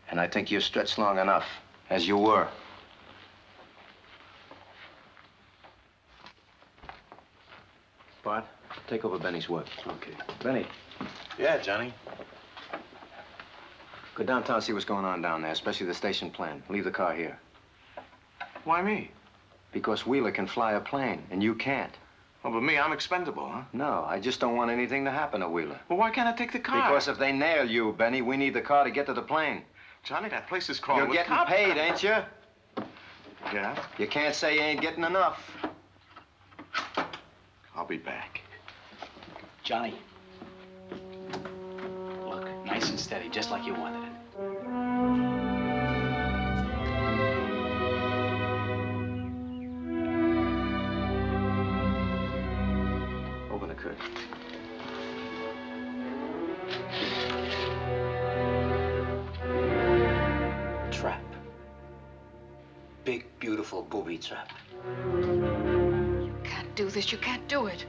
And I think you're stretched long enough, as you were. Bart, take over Benny's work. Okay. Benny. Yeah, Johnny. Go downtown, see what's going on down there, especially the station plan. Leave the car here. Why me? Because Wheeler can fly a plane, and you can't. Oh, but me, I'm expendable, huh? No, I just don't want anything to happen to Wheeler. Well, why can't I take the car? Because if they nail you, Benny, we need the car to get to the plane. Johnny, that place is crawling You're with getting cops. paid, ain't you? Yeah? You can't say you ain't getting enough. I'll be back. Johnny. Look, nice and steady, just like you wanted it. Open the curtain. Trap. Big, beautiful booby trap. You can't do this. You can't do it.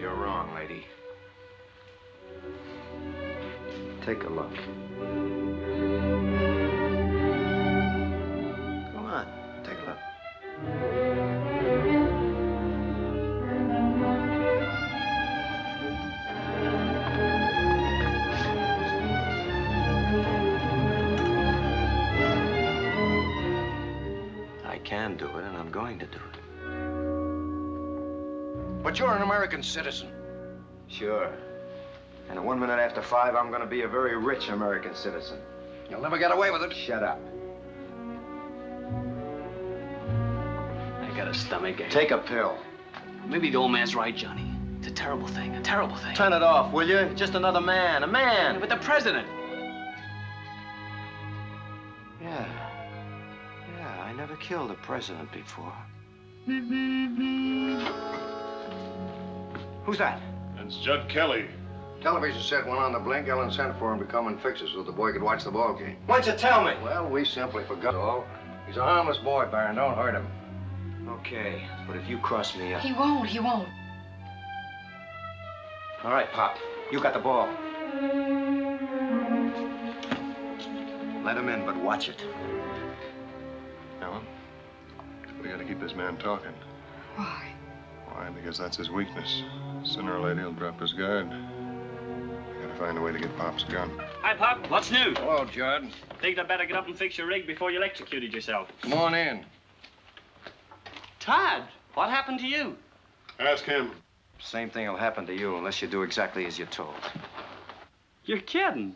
You're wrong, lady. Take a look. Go on, take a look. I can do it, and I'm going to do it. But you're an American citizen. Sure. And at 1 minute after 5, I'm going to be a very rich American citizen. You'll never get away with it. Shut up. I got a stomach ache. Take a pill. Maybe the old man's right, Johnny. It's a terrible thing, a terrible thing. Turn it off, will you? Just another man, a man. Yeah, but the president. Yeah. Yeah, I never killed a president before. Who's that? It's Judd Kelly. Television set went on the blink. Ellen sent for him to come and fix it so the boy could watch the ball game. Why'd you tell me? Well, we simply forgot all. He's a harmless boy, Baron. Don't hurt him. Okay, but if you cross me up... He won't. He won't. All right, Pop. You got the ball. Let him in, but watch it. Ellen, we gotta keep this man talking. Why? Why? Because that's his weakness. Sooner or later, he'll drop his guard. We gotta find a way to get Pop's gun. Hi, Pop. What's new? Hello, Judd. Think I'd better get up and fix your rig before you electrocuted yourself. Come on in. Todd, what happened to you? Ask him. Same thing will happen to you unless you do exactly as you're told. You're kidding.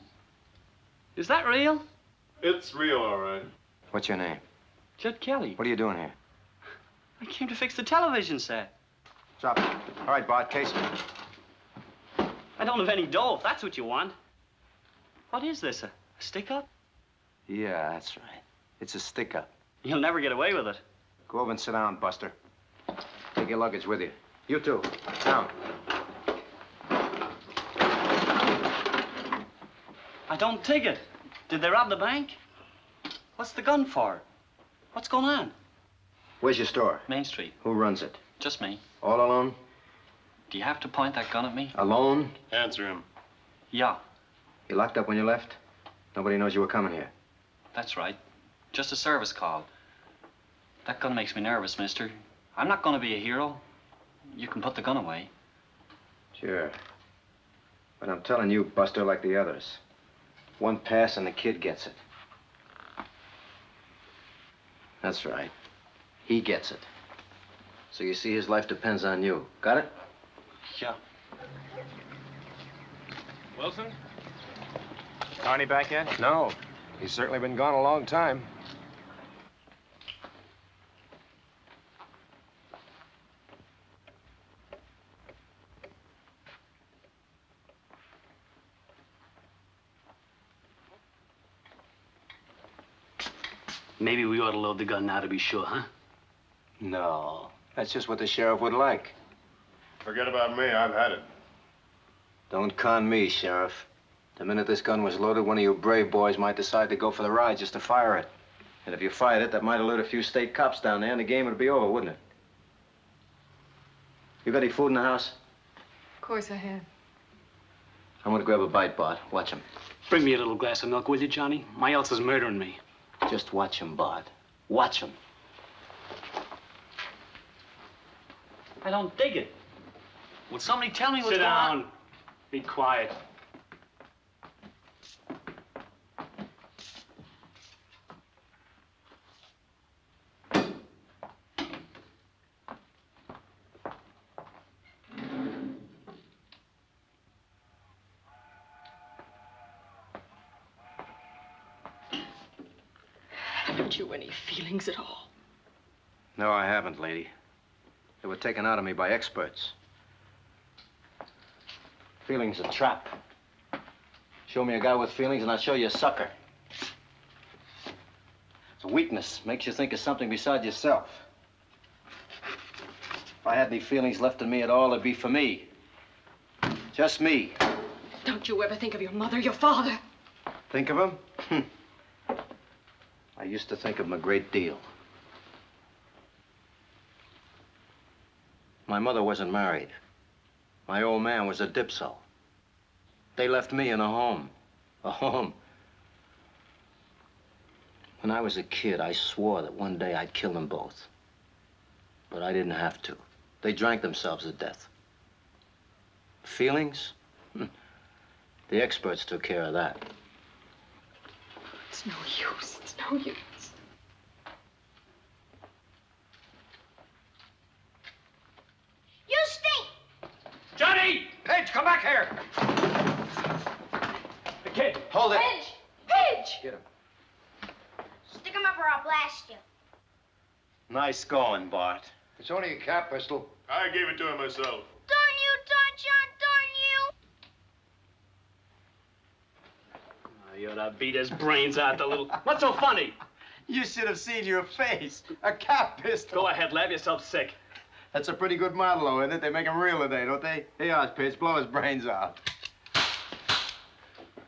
Is that real? It's real, all right. What's your name? Judd Kelly. What are you doing here? I came to fix the television set. Drop it. All right, Bart, case me. I don't have any dough, if that's what you want. What is this, a stick-up? Yeah, that's right. It's a stick-up. You'll never get away with it. Go over and sit down, Buster. Take your luggage with you. You too. Down. I don't take it. Did they rob the bank? What's the gun for? What's going on? Where's your store? Main Street. Who runs it? Just me. All alone? Do you have to point that gun at me? Alone? Answer him. Yeah, You locked up when you left? Nobody knows you were coming here. that's right. Just a service call. That gun makes me nervous, mister. I'm not going to be a hero. You can put the gun away. Sure. But I'm telling you, Buster, like the others. One pass and the kid gets it. That's right. He gets it. So you see, his life depends on you. Got it? Yeah. Wilson? Carney back yet? No. He's certainly been gone a long time. Maybe we ought to load the gun now to be sure, huh? No. That's just what the sheriff would like. Forget about me. I've had it. Don't con me, Sheriff. The minute this gun was loaded, one of you brave boys might decide to go for the ride just to fire it. And if you fired it, that might alert a few state cops down there, and the game would be over, wouldn't it? You got any food in the house? Of course I have. I'm gonna grab a bite, Bart. Watch him. Bring me a little glass of milk, will you, Johnny? My else is murdering me. Just watch him, Bart. Watch him. I don't dig it. Will somebody tell me what's Sit going on? down. Be quiet. Haven't you any feelings at all? No, I haven't, lady. They were taken out of me by experts. Feelings a trap. Show me a guy with feelings and I'll show you a sucker. It's a weakness. Makes you think of something beside yourself. If I had any feelings left in me at all, it'd be for me. Just me. Don't you ever think of your mother, your father? Think of him? I used to think of him a great deal. My mother wasn't married. My old man was a dipso. They left me in a home. A home. When I was a kid, I swore that one day I'd kill them both. But I didn't have to. They drank themselves to death. Feelings? The experts took care of that. It's no use. It's no use. You stink! Johnny! Pidge, come back here! The kid. Hold it. Pidge! Pidge! Get him. Stick him up or I'll blast you. Nice going, Bart. It's only a cap pistol. I gave it to him myself. Darn you, Don John, darn you! You ought to beat his brains out, the little... What's so funny? You should have seen your face. A cap pistol. Go ahead, lab yourself sick. That's a pretty good model, though, isn't it? They make them real today, don't they? Here, Pitch, blow his brains out. A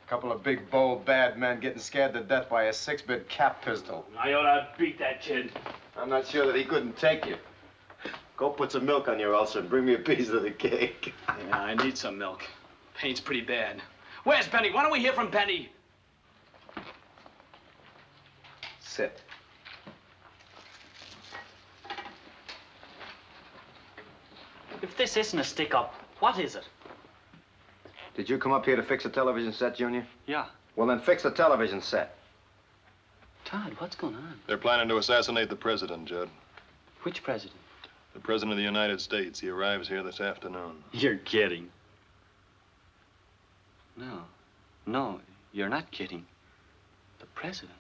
couple of big, bold, bad men getting scared to death by a 6-bit cap pistol. I ought to beat that kid. I'm not sure that he couldn't take you. Go put some milk on your ulcer and bring me a piece of the cake. Yeah, I need some milk. Pain's pretty bad. Where's Penny? Why don't we hear from Penny? Sit. If this isn't a stick-up, what is it? Did you come up here to fix a television set, Junior? Yeah. Well, then fix the television set. Todd, what's going on? They're planning to assassinate the president, Judd. Which president? The president of the United States. He arrives here this afternoon. You're kidding. No. No, you're not kidding. The president?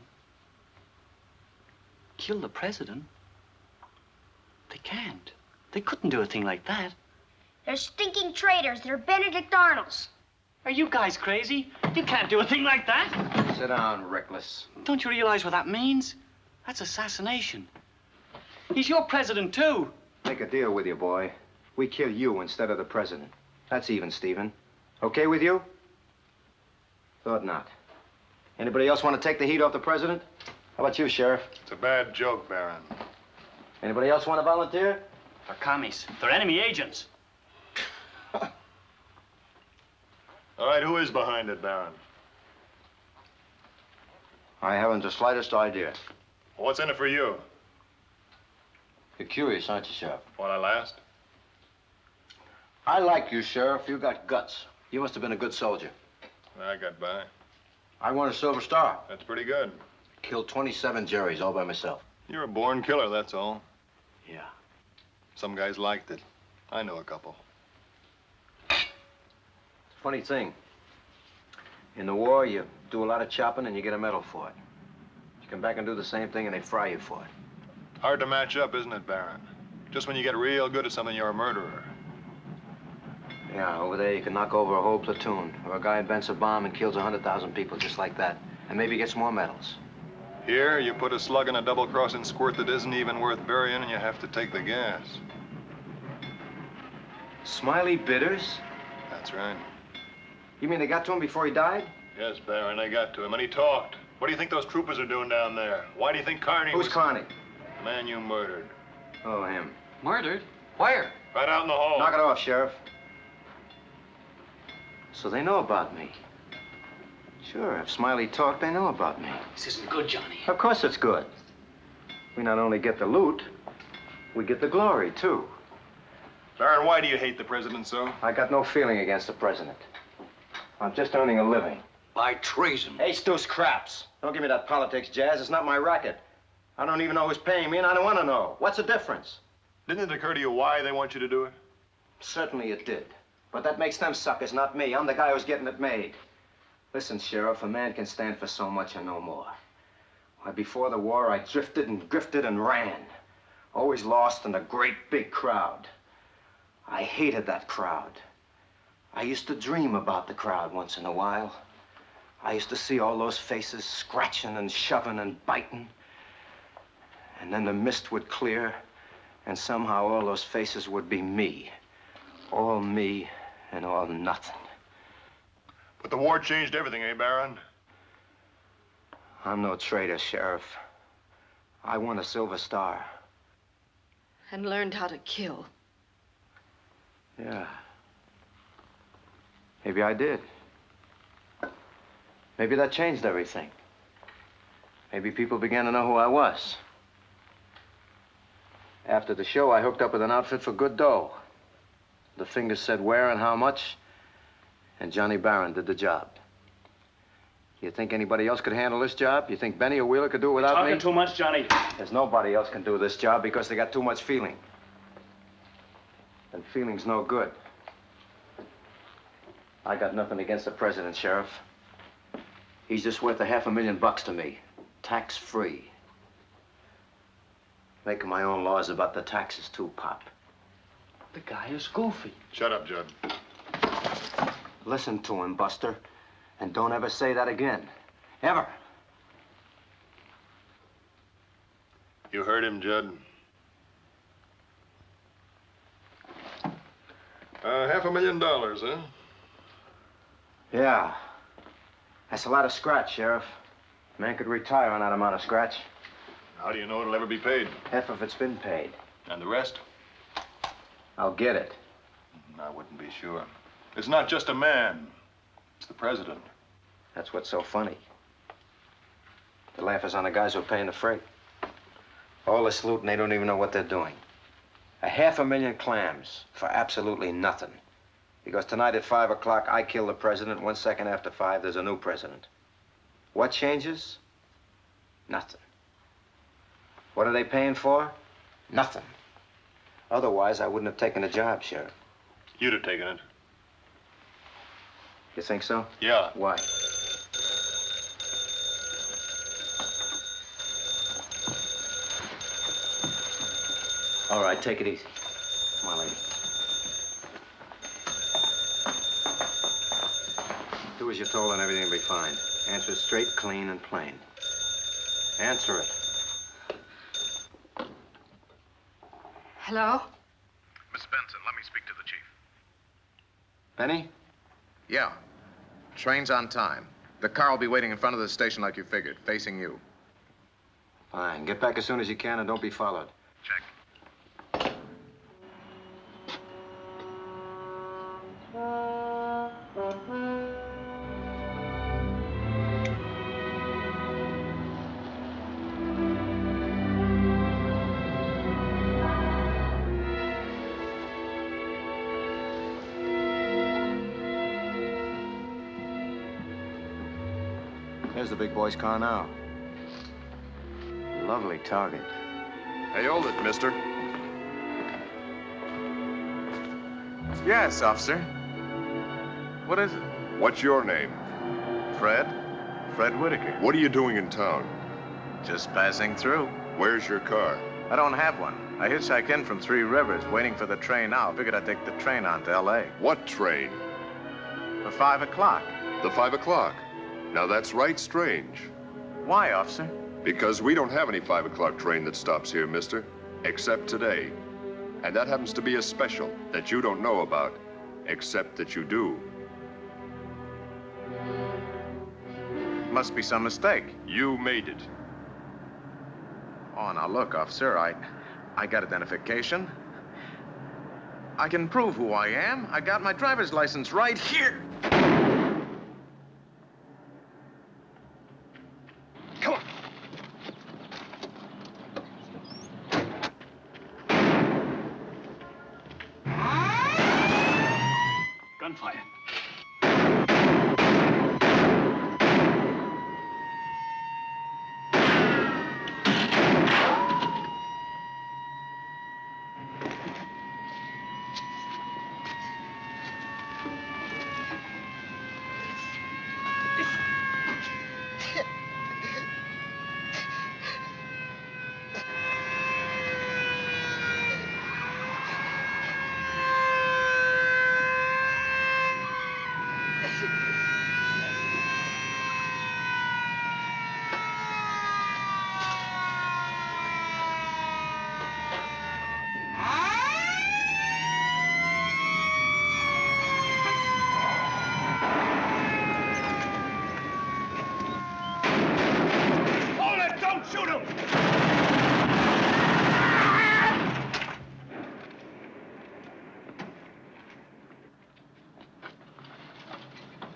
Kill the president? They can't. They couldn't do a thing like that. They're stinking traitors. They're Benedict Arnolds. Are you guys crazy? You can't do a thing like that. Sit down, reckless. Don't you realize what that means? That's assassination. He's your president, too. Make a deal with you, boy. We kill you instead of the president. That's even, Stephen. Okay with you? Thought not. Anybody else want to take the heat off the president? How about you, Sheriff? It's a bad joke, Baron. Anybody else want to volunteer? They're commies. They're enemy agents. All right, who is behind it, Baron? I haven't the slightest idea. What's in it for you? You're curious, aren't you, Sheriff? Want I last? I like you, Sheriff. You got guts. You must have been a good soldier. I got by. I won a Silver Star. That's pretty good. Killed 27 Jerrys all by myself. You're a born killer, that's all. Yeah. Some guys liked it. I know a couple. It's a funny thing. In the war, you do a lot of chopping and you get a medal for it. You come back and do the same thing and they fry you for it. Hard to match up, isn't it, Baron? Just when you get real good at something, you're a murderer. Yeah, over there you can knock over a whole platoon. Or a guy invents a bomb and kills 100,000 people just like that. And maybe gets more medals. Here, you put a slug in a double-crossing squirt that isn't even worth burying and you have to take the gas. Smiley Bitters? That's right. You mean they got to him before he died? Yes, Baron, they got to him, and he talked. What do you think those troopers are doing down there? Why do you think Carney Who's Carney? The man you murdered. Oh, him. Murdered? Where? Right out in the hall. Knock it off, Sheriff. So they know about me. Sure, if Smiley talked, they know about me. This isn't good, Johnny. Of course it's good. We not only get the loot, we get the glory, too. Baron, why do you hate the president so? I got no feeling against the president. I'm just earning a living. By treason. Hey, Stu's craps. Don't give me that politics jazz. It's not my racket. I don't even know who's paying me, and I don't want to know. What's the difference? Didn't it occur to you why they want you to do it? Certainly it did. But that makes them suckers, not me. I'm the guy who's getting it made. Listen, Sheriff, a man can stand for so much and no more. Why, before the war, I drifted and grifted and ran. Always lost in a great big crowd. I hated that crowd. I used to dream about the crowd once in a while. I used to see all those faces scratching and shoving and biting. And then the mist would clear, and somehow all those faces would be me. All me and all nothing. But the war changed everything, eh, Baron? I'm no traitor, Sheriff. I won a Silver Star. And learned how to kill. Yeah. Maybe I did. Maybe that changed everything. Maybe people began to know who I was. After the show, I hooked up with an outfit for good dough. The fingers said where and how much, and Johnny Barron did the job. You think anybody else could handle this job? You think Benny or Wheeler could do it without me? Talking too much, Johnny. There's nobody else can do this job because they got too much feeling. And feeling's no good. I got nothing against the president, Sheriff. He's just worth $500,000 to me, tax-free. Making my own laws about the taxes, too, Pop. The guy is goofy. Shut up, Judd. Listen to him, Buster, and don't ever say that again. Ever. You heard him, Judd. $500,000, huh? Yeah. That's a lot of scratch, Sheriff. A man could retire on that amount of scratch. How do you know it'll ever be paid? Half of it's been paid. And the rest? I'll get it. I wouldn't be sure. It's not just a man. It's the president. That's what's so funny. The laugh is on the guys who are paying the freight. All this loot and they don't even know what they're doing. 500,000 clams for absolutely nothing. Because tonight at 5 o'clock, I kill the president. 1 second after 5, there's a new president. What changes? Nothing. What are they paying for? Nothing. Otherwise, I wouldn't have taken the job, Sheriff. You'd have taken it. You think so? Yeah. Why? All right, take it easy. Come on, lady. Do as you're told and everything will be fine. Answer straight, clean, and plain. Answer it. Hello? Miss Benson, let me speak to the chief. Benny? Yeah. Train's on time. The car will be waiting in front of the station like you figured, facing you. Fine. Get back as soon as you can and don't be followed. Check. There's the big boy's car now. Lovely target. Hey, hold it, mister. Yes, officer. What is it? What's your name? Fred. Fred Whitaker. What are you doing in town? Just passing through. Where's your car? I don't have one. I hitchhiked in from 3 Rivers, waiting for the train now. Figured I'd take the train on to L.A. What train? For 5 o'clock. The 5 o'clock. Now that's right strange. Why, officer? Because we don't have any 5 o'clock train that stops here, mister. Except today. And that happens to be a special that you don't know about. Except that you do. Must be some mistake. You made it. Oh, now look, officer, I got identification. I can prove who I am. I got my driver's license right here. Come on. Gunfire.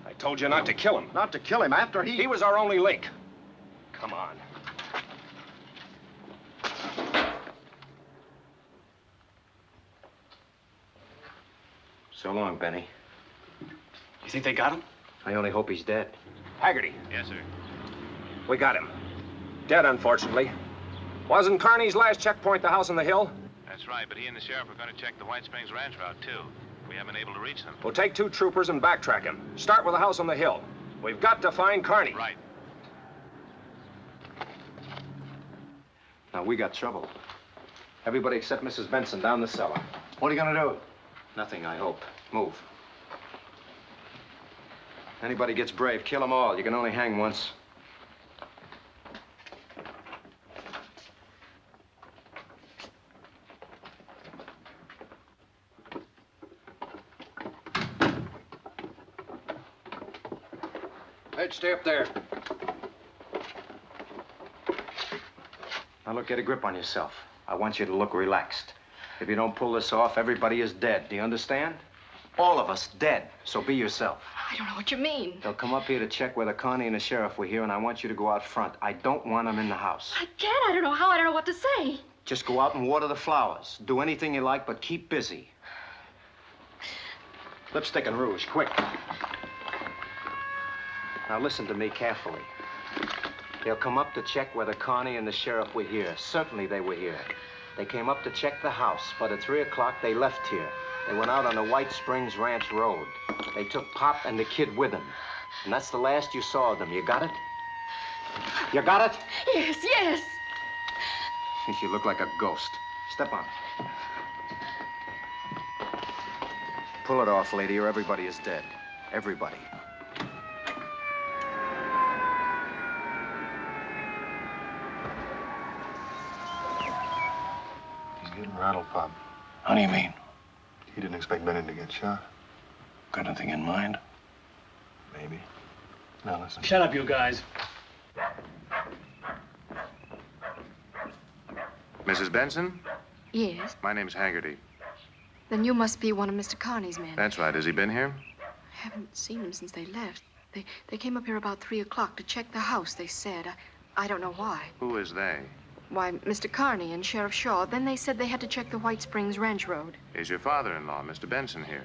I told you not to kill him. Not to kill him after He was our only link. Come on. So long, Benny. You think they got him? I only hope he's dead. Haggerty. Yes, sir. We got him. Dead, unfortunately. Wasn't Carney's last checkpoint the house on the hill? That's right, but he and the sheriff are going to check the White Springs Ranch route, too. We haven't been able to reach them. We'll take 2 troopers and backtrack him. Start with the house on the hill. We've got to find Carney. Right. Now, we got trouble. Everybody except Mrs. Benson down the cellar. What are you gonna do? Nothing, I hope. Move. Anybody gets brave, kill them all. You can only hang once. Ed, stay up there. Now, look, get a grip on yourself. I want you to look relaxed. If you don't pull this off, everybody is dead. Do you understand? All of us dead. So be yourself. I don't know what you mean. They'll come up here to check whether Connie and the sheriff were here, and I want you to go out front. I don't want them in the house. I can't. I don't know how. I don't know what to say. Just go out and water the flowers. Do anything you like, but keep busy. Lipstick and rouge, quick. Now listen to me carefully. They'll come up to check whether Connie and the sheriff were here. Certainly they were here. They came up to check the house, but at 3 o'clock they left here. They went out on the White Springs Ranch Road. They took Pop and the kid with them. And that's the last you saw of them. You got it? You got it? Yes, yes. You look like a ghost. Step on it. Pull it off, lady, or everybody is dead. Everybody. He's getting rattled, Pop. How do you mean? He didn't expect Benny to get shot. Got anything in mind? Maybe. Now listen. Shut up, you guys. Mrs. Benson? Yes? My name's Haggerty. Then you must be one of Mr. Carney's men. That's right. Has he been here? I haven't seen him since they left. They came up here about 3 o'clock to check the house, they said. I don't know why. Who is they? Why, Mr. Carney and Sheriff Shaw. Then they said they had to check the White Springs Ranch Road. Is your father-in-law, Mr. Benson, here?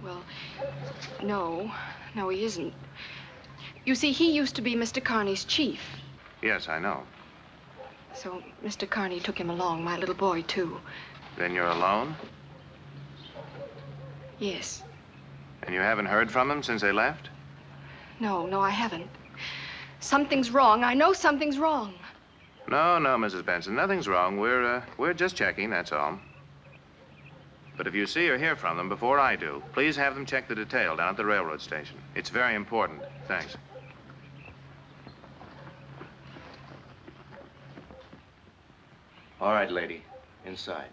Well, no. No, he isn't. You see, he used to be Mr. Carney's chief. Yes, I know. So Mr. Carney took him along, my little boy, too. Then you're alone? Yes. And you haven't heard from them since they left? No, I haven't. Something's wrong. I know something's wrong. No, Mrs. Benson, nothing's wrong. We're just checking, that's all. But if you see or hear from them before I do, please have them check the detail down at the railroad station. It's very important. Thanks. All right, lady. Inside.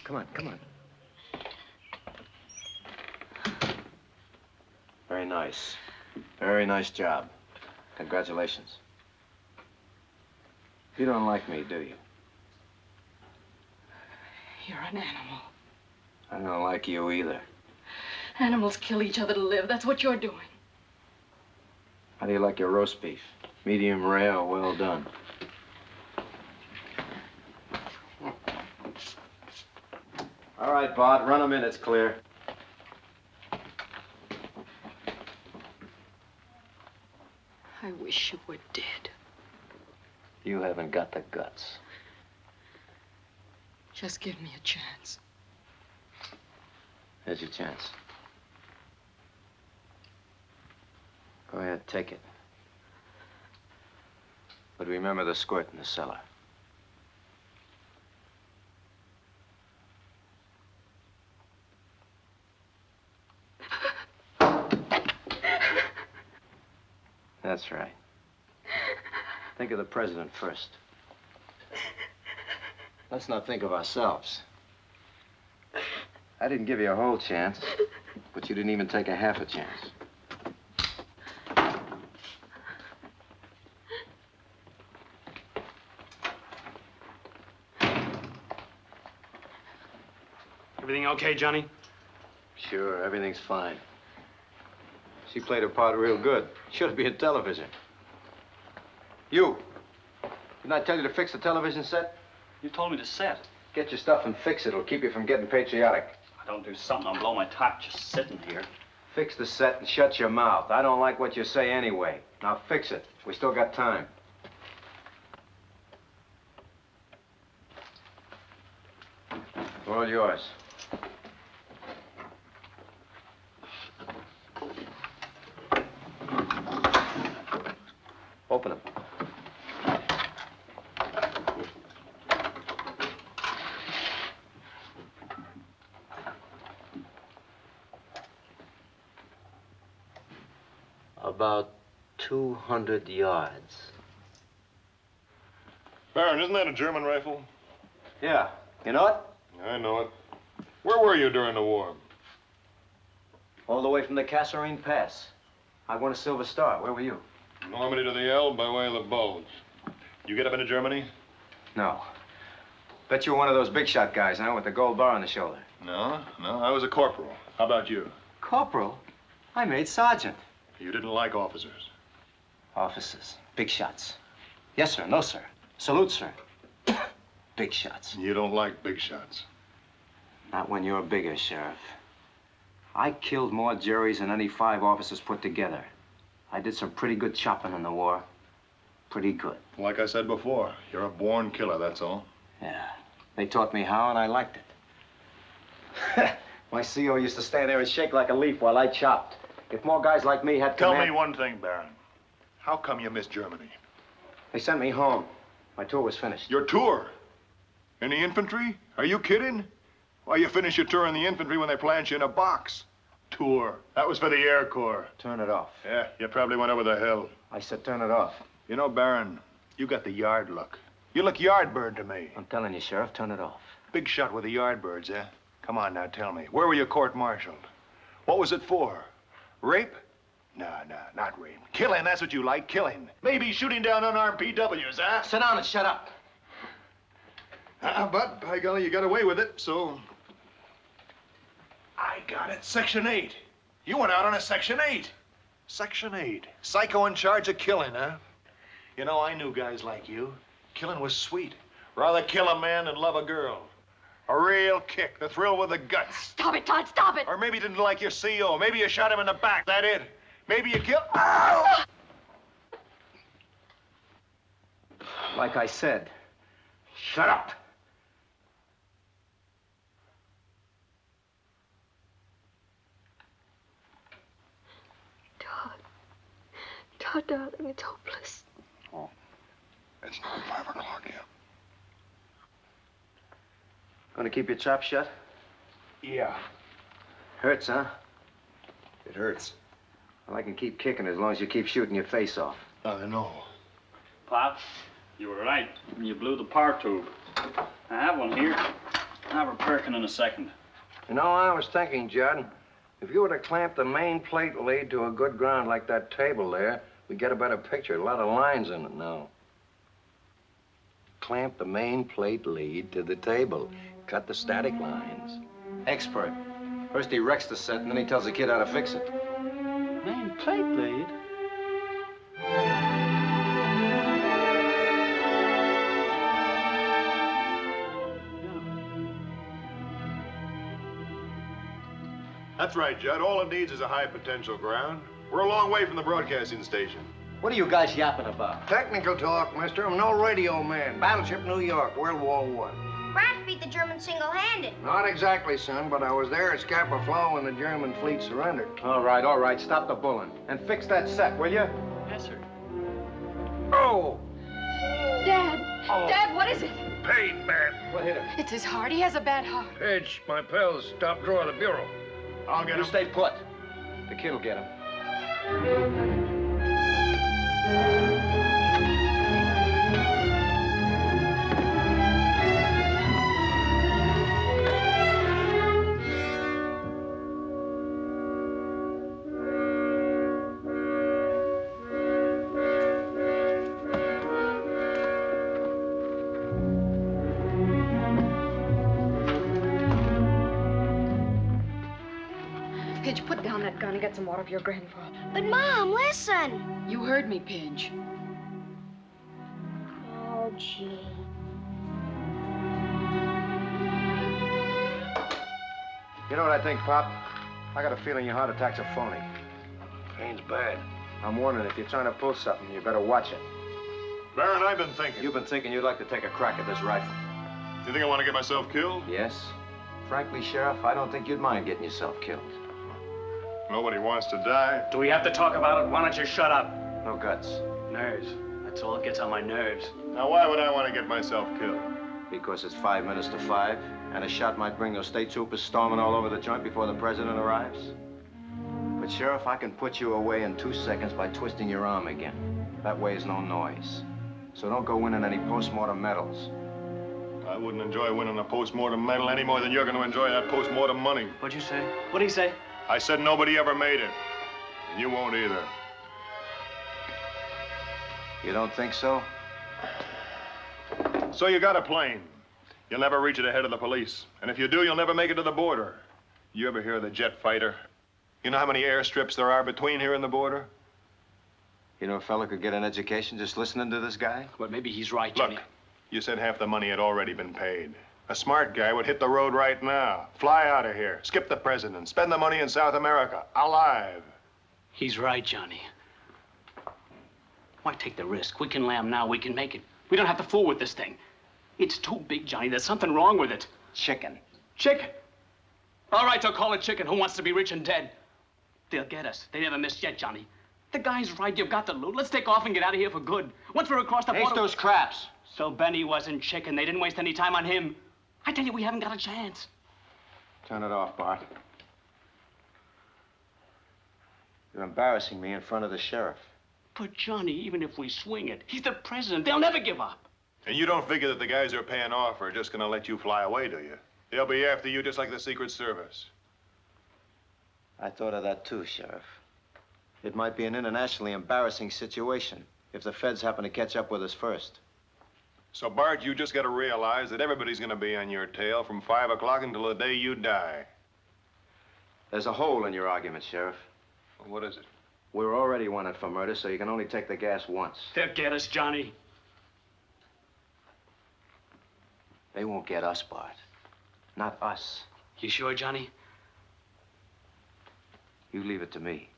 Come on, come on. Very nice. Very nice job. Congratulations. You don't like me, do you? You're an animal. I don't like you either. Animals kill each other to live. That's what you're doing. How do you like your roast beef? Medium rare or well done? All right, Bart, run them in. It's clear. I wish you were dead. You haven't got the guts. Just give me a chance. Here's your chance. Go ahead, take it. But remember the squirt in the cellar. That's right. Think of the president first. Let's not think of ourselves. I didn't give you a whole chance, but you didn't even take a half a chance. Everything okay, Johnny? Sure, everything's fine. She played her part real good. Should be in television. You! Didn't I tell you to fix the television set? You told me to set. Get your stuff and fix it. It'll keep you from getting patriotic. I don't do something, I'll blow my top just sitting here. Fix the set and shut your mouth. I don't like what you say anyway. Now fix it. We still got time. They're all yours. Open them. About 200 yards. Baron, isn't that a German rifle? Yeah. You know it? I know it. Where were you during the war? All the way from the Kasserine Pass. I won a Silver Star. Where were you? Normandy to the Elbe by way of the Bulge. You get up into Germany? No. Bet you were one of those big shot guys, huh? With the gold bar on the shoulder. No, I was a corporal. How about you? Corporal? I made sergeant. You didn't like officers? Officers. Big shots. Yes, sir. No, sir. Salute, sir. Big shots. You don't like big shots? Not when you're bigger, Sheriff. I killed more Jerrys than any 5 officers put together. I did some pretty good chopping in the war. Pretty good. Like I said before, you're a born killer, that's all. Yeah. They taught me how, and I liked it. My CO used to stand there and shake like a leaf while I chopped. If more guys like me had Tell me one thing, Baron. How come you missed Germany? They sent me home. My tour was finished. Your tour? In the infantry? Are you kidding? Why, you finish your tour in the infantry when they plant you in a box. Tour. That was for the Air Corps. Turn it off. Yeah, you probably went over the hill. I said turn it off. You know, Baron, you got the yard look. You look yardbird to me. I'm telling you, Sheriff, turn it off. Big shot with the yardbirds, eh? Come on now, tell me. Where were you court-martialed? What was it for? Rape? No, not rape. Killing, that's what you like, killing. Maybe shooting down unarmed PWs, huh? Sit down and shut up. But, by golly, you got away with it, so... I got it. Section 8. You went out on a Section 8. Section 8. Psycho in charge of killing, huh? You know, I knew guys like you. Killing was sweet. Rather kill a man than love a girl. A real kick, the thrill with the guts. Stop it, Todd, stop it! Or maybe you didn't like your CO. Maybe you shot him in the back, that it? Maybe you killed... Ow! Like I said, shut up. Todd, darling, it's hopeless. Oh, it's not 5 o'clock yet. Gonna keep your chop shut? Yeah. Hurts, huh? It hurts. Well, I can keep kicking as long as you keep shooting your face off. I know. Pop, you were right. You blew the power tube. I have one here. I'll have her perking in a second. You know, I was thinking, Judd, if you were to clamp the main plate lead to a good ground like that table there, we'd get a better picture. A lot of lines in it now. Clamp the main plate lead to the table. Cut the static lines. Expert. First he wrecks the set, and then he tells the kid how to fix it. Main plate lead? That's right, Judd. All it needs is a high potential ground. We're a long way from the broadcasting station. What are you guys yapping about? Technical talk, mister. I'm no radio man. Battleship New York, World War I. France beat the Germans single-handed. Not exactly, son, but I was there at Scapa Flow when the German fleet surrendered. All right. Stop the bulling. And fix that set, will you? Yes, sir. Oh! Dad! Oh. Dad, what is it? Pain, man. What hit him? It's his heart. He has a bad heart. Page, my pals, top drawer of the bureau. I'll get him. You stay put. The kid'll get him. Pidge, put down that gun and get some water for your grandfather. But, Mom, listen. You heard me, Pidge. Oh, gee. You know what I think, Pop? I got a feeling your heart attack's a phony. Pain's bad. I'm warning, if you're trying to pull something, you better watch it. Baron, I've been thinking. You've been thinking you'd like to take a crack at this rifle. You think I want to get myself killed? Yes. Frankly, Sheriff, I don't think you'd mind getting yourself killed. Nobody wants to die. Do we have to talk about it? Why don't you shut up? No guts. Nerves. That's all that gets on my nerves. Now, why would I want to get myself killed? Because it's 5 minutes to 5, and a shot might bring those state troopers storming all over the joint before the president arrives. But, Sheriff, I can put you away in 2 seconds by twisting your arm again. That way is no noise. So don't go winning any post-mortem medals. I wouldn't enjoy winning a post-mortem medal any more than you're going to enjoy that post-mortem money. What'd you say? What'd he say? I said nobody ever made it. And you won't either. You don't think so? So you got a plane. You'll never reach it ahead of the police. And if you do, you'll never make it to the border. You ever hear of the jet fighter? You know how many airstrips there are between here and the border? You know a fella could get an education just listening to this guy? Well, maybe he's right, Johnny. Look, you said half the money had already been paid. A smart guy would hit the road right now, fly out of here, skip the president, spend the money in South America, alive. He's right, Johnny. Why take the risk? We can lamb now, we can make it. We don't have to fool with this thing. It's too big, Johnny. There's something wrong with it. Chicken. Chicken? All right, they'll call it chicken. Who wants to be rich and dead? They'll get us. They never missed yet, Johnny. The guy's right. You've got the loot. Let's take off and get out of here for good. Once we're across the border... Ace those craps. So Benny wasn't chicken. They didn't waste any time on him. I tell you, we haven't got a chance. Turn it off, Bart. You're embarrassing me in front of the sheriff. But, Johnny, even if we swing it, he's the president. They'll never give up. And you don't figure that the guys who are paying off are just going to let you fly away, do you? They'll be after you just like the Secret Service. I thought of that too, Sheriff. It might be an internationally embarrassing situation if the feds happen to catch up with us first. So, Bart, you just got to realize that everybody's going to be on your tail from 5 o'clock until the day you die. There's a hole in your argument, Sheriff. Well, what is it? We're already wanted for murder, so you can only take the gas once. They'll get us, Johnny. They won't get us, Bart. not us. You sure, Johnny? You leave it to me.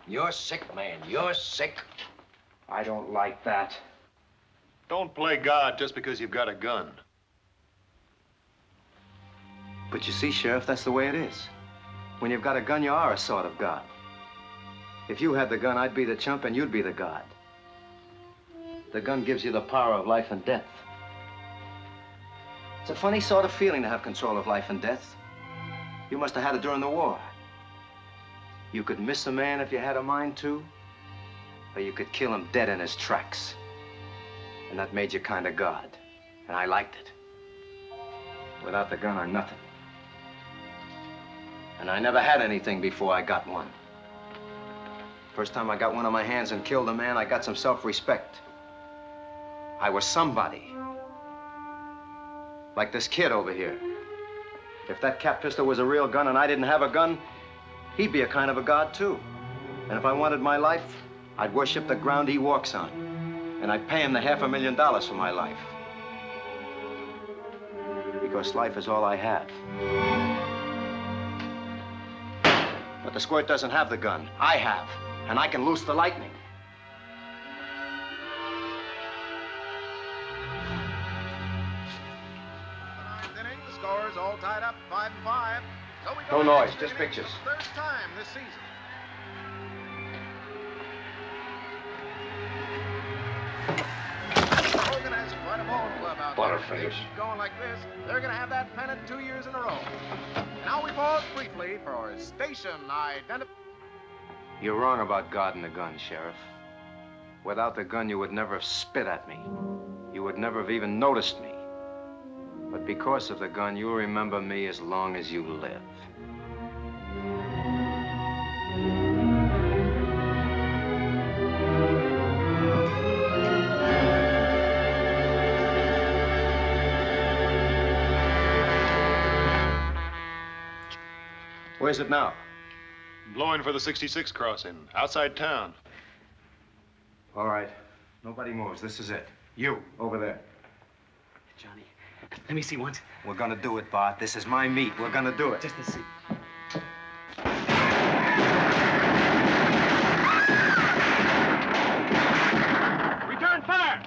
You're sick, man. You're sick. I don't like that. Don't play God just because you've got a gun. But you see, Sheriff, that's the way it is. When you've got a gun, you are a sort of God. If you had the gun, I'd be the chump and you'd be the God. The gun gives you the power of life and death. It's a funny sort of feeling to have control of life and death. You must have had it during the war. You could miss a man if you had a mind to, or you could kill him dead in his tracks. And that made you kind of God. And I liked it. Without the gun, I'm nothing. And I never had anything before I got one. First time I got one on my hands and killed a man, I got some self-respect. I was somebody. Like this kid over here. If that cap pistol was a real gun and I didn't have a gun, he'd be a kind of a god, too. And if I wanted my life, I'd worship the ground he walks on. And I'd pay him the $500,000 for my life. Because life is all I have. But the squirt doesn't have the gun. I have. And I can loose the lightning. The score is all tied up, 5-5. So we No noise, just pictures. Third time this season. Hogan has quite a ball club out there. Butterface. Keep going like this, they're going to have that pennant 2 years in a row. Now we pause briefly for station identification. You're wrong about God and the gun, Sheriff. Without the gun, you would never have spit at me. You would never have even noticed me. But because of the gun, you'll remember me as long as you live. Where's it now? Blowing for the 66 crossing, outside town. All right. Nobody moves. This is it. You, over there. Johnny, let me see once. We're gonna do it, Bart. This is my meat. We're gonna do it. Just to see. Return fire!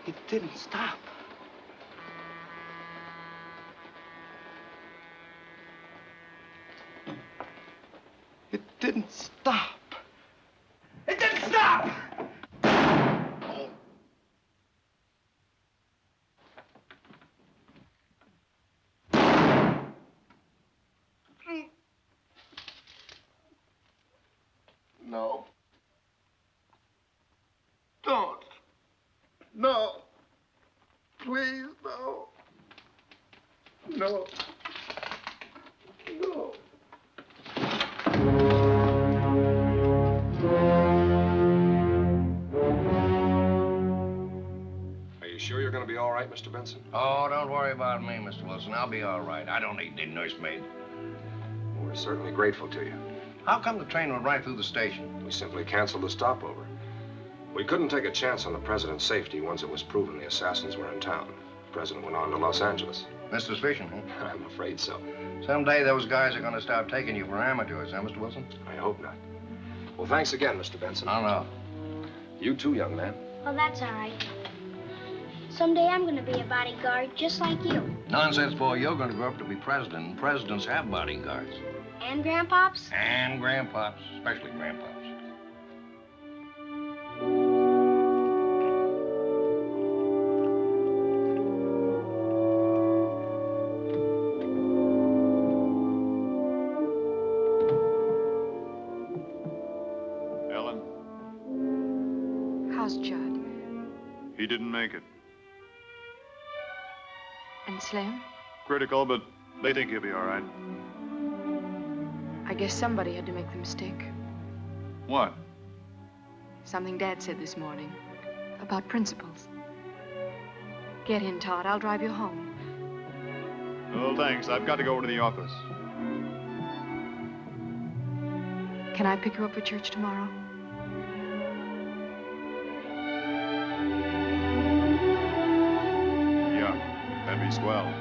It didn't stop. It didn't stop. It didn't stop! No. Don't. No. Please, no. No. No. Are you sure you're going to be all right, Mr. Benson? Oh, don't worry about me, Mr. Wilson. I'll be all right. I don't need any nursemaid. We're certainly grateful to you. How come the train went right through the station? We simply canceled the stopover. We couldn't take a chance on the president's safety once it was proven the assassins were in town. The president went on to Los Angeles. Mr. Fishing, huh? I'm afraid so. Someday those guys are going to start taking you for amateurs, huh, Mr. Wilson? I hope not. Well, thanks again, Mr. Benson. I know. You too, young man. Well, that's all right. Someday I'm going to be a bodyguard just like you. Nonsense, boy. You're going to grow up to be president, and presidents have bodyguards. And grandpops? And grandpops, especially grandpops. Ellen, How's Judd? he didn't make it. And Slim? Critical, but they think he'll be all right. I guess somebody had to make the mistake. What? Something Dad said this morning about principles. Get in, Todd. I'll drive you home. Oh, thanks. I've got to go over to the office. Can I pick you up for church tomorrow? Yeah, that'd be swell.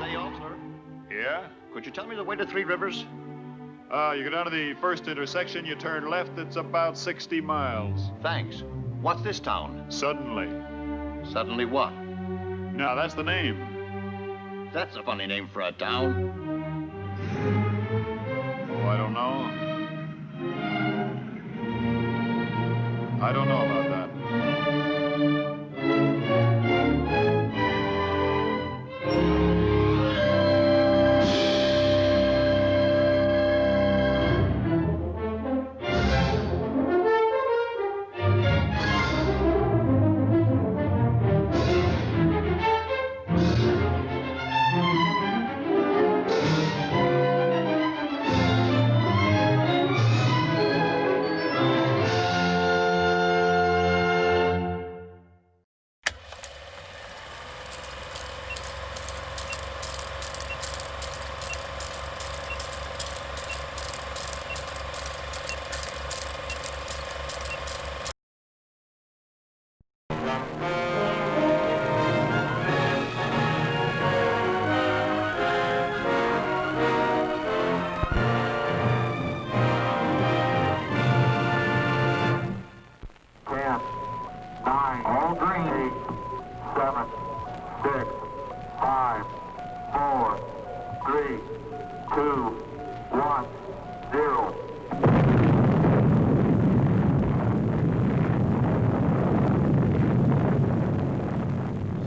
Say, officer, Yeah? could you tell me the way to Three Rivers? You go down to the first intersection, you turn left, it's about 60 miles. Thanks. What's this town? Suddenly. Suddenly what? Now, that's the name. That's a funny name for a town. Oh, I don't know. I don't know about that.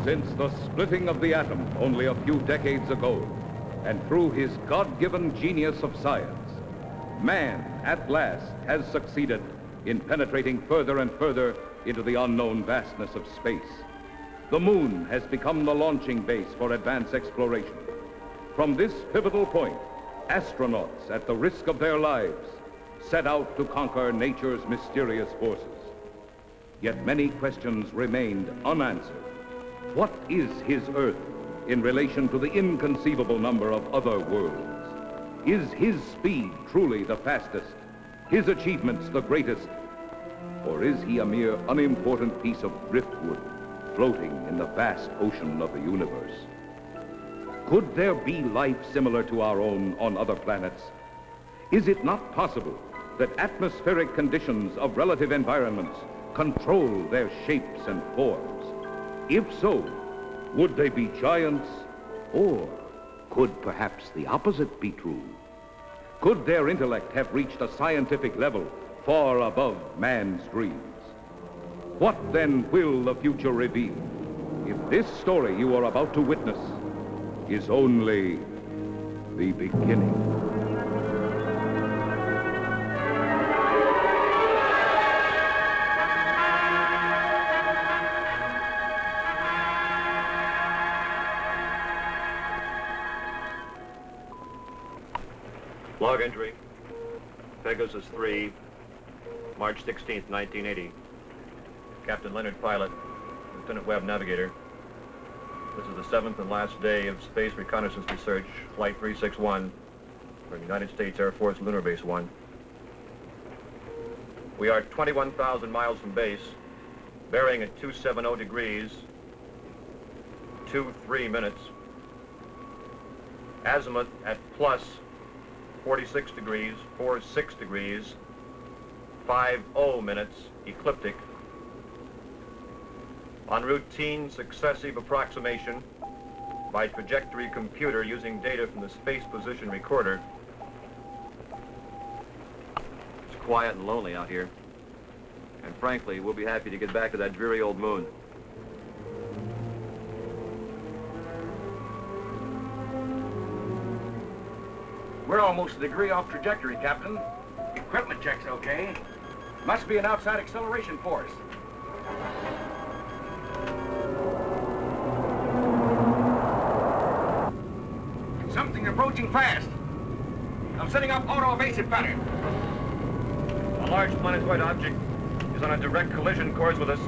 Since the splitting of the atom only a few decades ago, and through his God-given genius of science, man, at last, has succeeded in penetrating further and further into the unknown vastness of space. The moon has become the launching base for advanced exploration. From this pivotal point, astronauts, at the risk of their lives, set out to conquer nature's mysterious forces. Yet many questions remained unanswered. What is his Earth in relation to the inconceivable number of other worlds? Is his speed truly the fastest, his achievements the greatest? Or is he a mere unimportant piece of driftwood floating in the vast ocean of the universe? Could there be life similar to our own on other planets? Is it not possible that atmospheric conditions of relative environments control their shapes and forms? If so, would they be giants, or could perhaps the opposite be true? Could their intellect have reached a scientific level far above man's dreams? What then will the future reveal if this story you are about to witness is only the beginning? Log entry. Pegasus 3, March 16th, 1980. Captain Leonard, pilot. Lieutenant Webb, navigator. This is the 7th and last day of Space Reconnaissance Research, Flight 361, for United States Air Force Lunar Base 1. We are 21,000 miles from base, bearing at 270 degrees, 23 minutes. Azimuth at plus 46 degrees, 46 degrees, 50 minutes, ecliptic. On routine successive approximation by trajectory computer using data from the space position recorder. It's quiet and lonely out here. And frankly, we'll be happy to get back to that dreary old moon. We're almost a degree off trajectory, Captain. Equipment check's okay. Must be an outside acceleration force. Something approaching fast. I'm setting up auto-evasive pattern. A large planetoid object is on a direct collision course with us.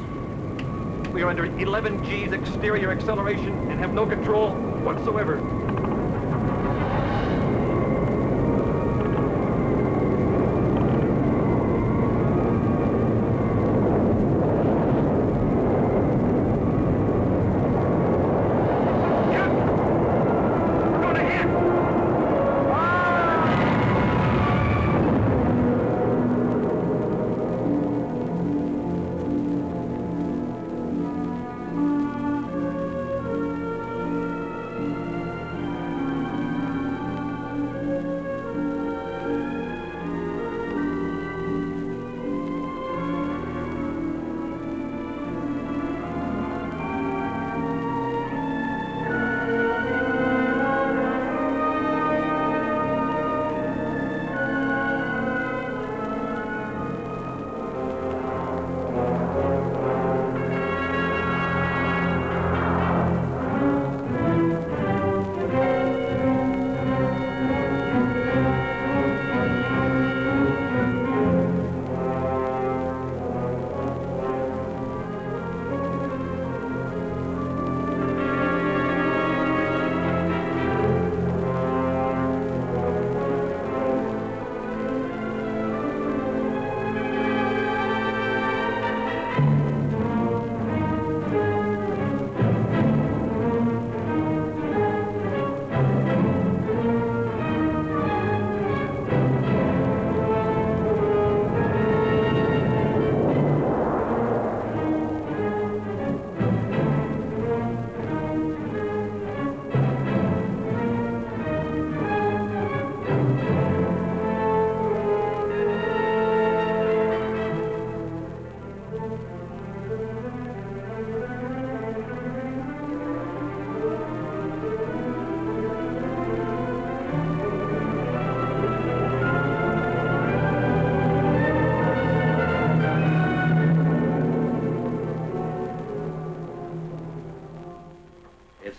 We are under 11 G's exterior acceleration and have no control whatsoever.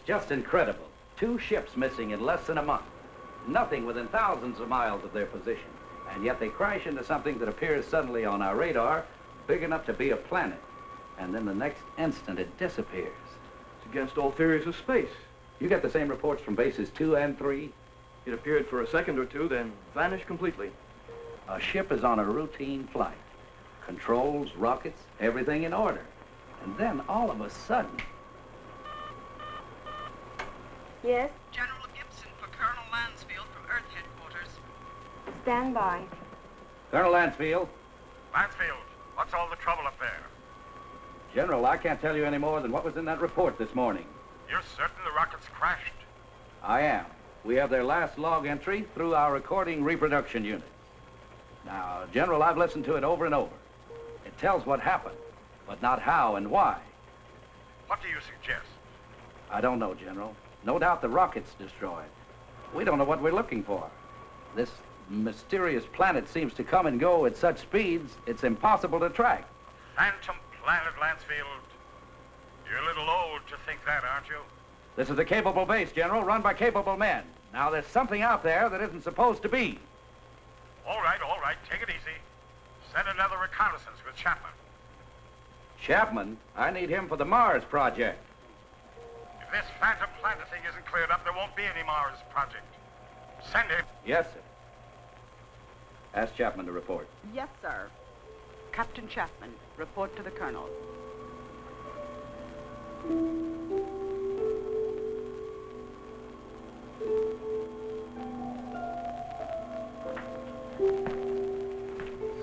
Just incredible. 2 ships missing in less than a month. Nothing within thousands of miles of their position. And yet they crash into something that appears suddenly on our radar, big enough to be a planet. And then the next instant it disappears. It's against all theories of space. You get the same reports from bases 2 and 3? It appeared for a second or two, then vanished completely. A ship is on a routine flight. Controls, rockets, everything in order. And then all of a sudden... Yes? General Gibson for Colonel Lansfield from Earth Headquarters. Stand by. Colonel Lansfield. Lansfield, what's all the trouble up there? General, I can't tell you any more than what was in that report this morning. You're certain the rockets crashed? I am. We have their last log entry through our recording reproduction unit. Now, General, I've listened to it over and over. It tells what happened, but not how and why. What do you suggest? I don't know, General. No doubt the rocket's destroyed. We don't know what we're looking for. This mysterious planet seems to come and go at such speeds, it's impossible to track. Phantom planet, Lansfield. You're a little old to think that, aren't you? This is a capable base, General, run by capable men. Now, there's something out there that isn't supposed to be. right, take it easy. Send another reconnaissance with Chapman. Chapman? I need him for the Mars project. If this phantom planet thing isn't cleared up, there won't be any Mars project. Send him. Yes, sir. Ask Chapman to report. Yes, sir. Captain Chapman, report to the Colonel.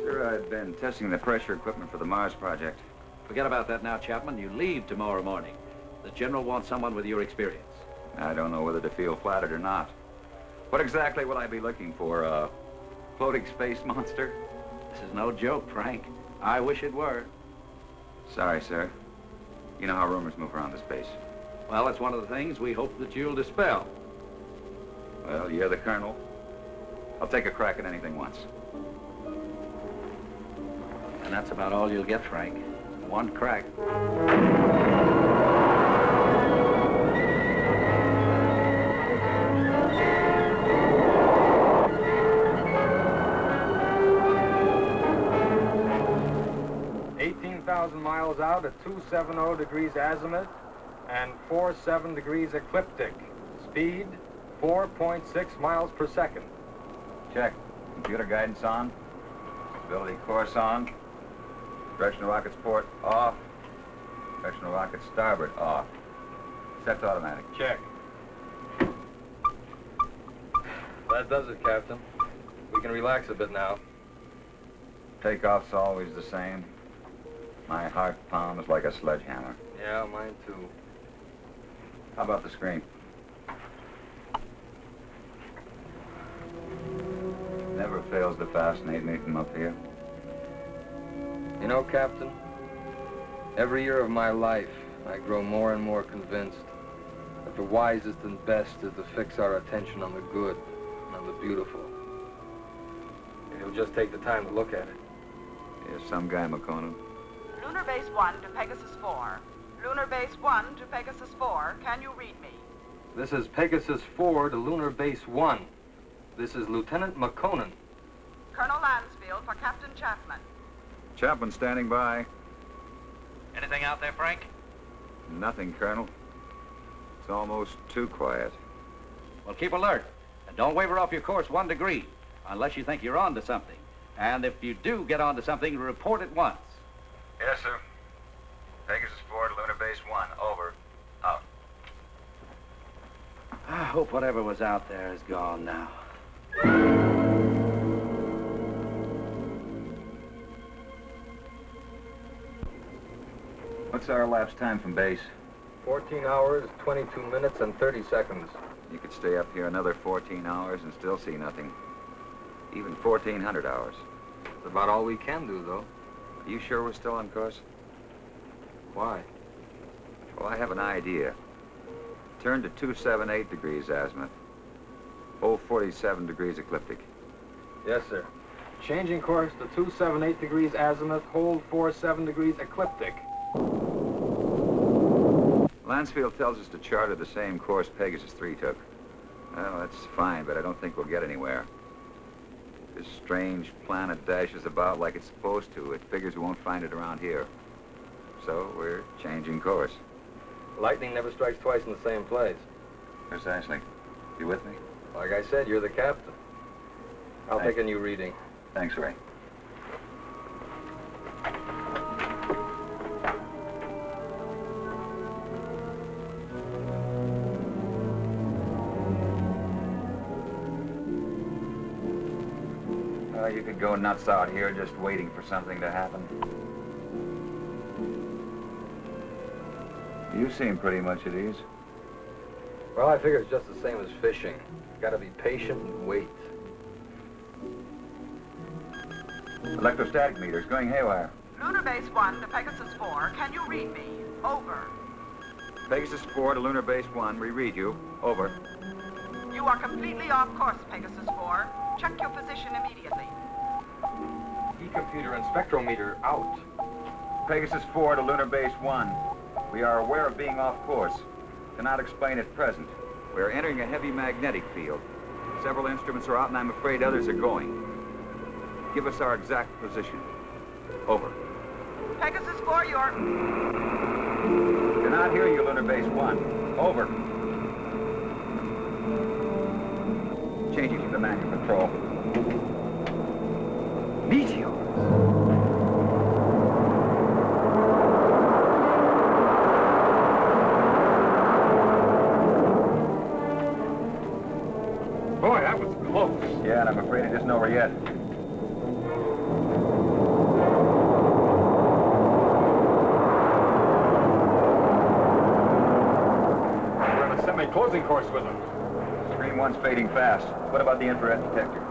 Sir, I've been testing the pressure equipment for the Mars project. Forget about that now, Chapman. You leave tomorrow morning. The General wants someone with your experience. I don't know whether to feel flattered or not. What exactly will I be looking for? A floating space monster? This is no joke, Frank. I wish it were. Sorry, sir. You know how rumors move around this base. Well, it's one of the things we hope that you'll dispel. Well, you're the Colonel. I'll take a crack at anything once. And that's about all you'll get, Frank. One crack. 18,000 miles out at 270 degrees azimuth and 47 degrees ecliptic. Speed 4.6 miles per second. Check. Computer guidance on. Stability course on. Direction of rocket's port off. Direction of rocket starboard off. Set to automatic. Check. That does it, Captain. We can relax a bit now. Takeoff's always the same. My heart pounds like a sledgehammer. Yeah, mine too. How about the screen? Never fails to fascinate me from up here. You know, Captain, every year of my life, I grow more and more convinced that the wisest and best is to fix our attention on the good and on the beautiful. If you'll just take the time to look at it. Here's some guy, McConan. Lunar Base 1 to Pegasus 4. Lunar Base 1 to Pegasus 4. Can you read me? This is Pegasus 4 to Lunar Base 1. This is Lieutenant McConan. Colonel Lansfield for Captain Chapman. Chapman standing by. Anything out there, Frank? Nothing, Colonel. It's almost too quiet. Well, keep alert. And don't waver off your course 1 degree, unless you think you're on to something. And if you do get onto something, report at once. Yes, sir. Pegasus 4 to Lunar Base 1. Over. Out. I hope whatever was out there is gone now. What's our elapsed time from base? 14 hours, 22 minutes, and 30 seconds. You could stay up here another 14 hours and still see nothing. Even 1,400 hours. That's about all we can do, though. Are you sure we're still on course? Why? Well, I have an idea. Turn to 278 degrees azimuth. 47 degrees ecliptic. Yes, sir. Changing course to 278 degrees azimuth, hold 47 degrees ecliptic. Lansfield tells us to charter the same course Pegasus 3 took. Well, that's fine, but I don't think we'll get anywhere. This strange planet dashes about like it's supposed to. It figures we won't find it around here. So we're changing course. Lightning never strikes twice in the same place. Precisely. You with me? Like I said, you're the captain. I'll take a new reading. Thanks, Ray. You could go nuts out here just waiting for something to happen. You seem pretty much at ease. Well, I figure it's just the same as fishing. Gotta be patient and wait. Electrostatic meters going haywire. Lunar Base 1 to Pegasus 4. Can you read me? Over. Pegasus 4 to Lunar Base 1. We read you. Over. You are completely off course, Pegasus 4. Check your position immediately. E-computer and spectrometer out. Pegasus 4 to Lunar Base 1. We are aware of being off course. Cannot explain at present. We are entering a heavy magnetic field. Several instruments are out, and I'm afraid others are going. Give us our exact position. Over. Pegasus 4, you're... Cannot hear you, Lunar Base 1. Over. Changing to the manual control. Meteor. Boy, that was close. Yeah, and I'm afraid it isn't over yet. We're on a semi-closing course with them. Screen 1's fading fast. What about the infrared detector?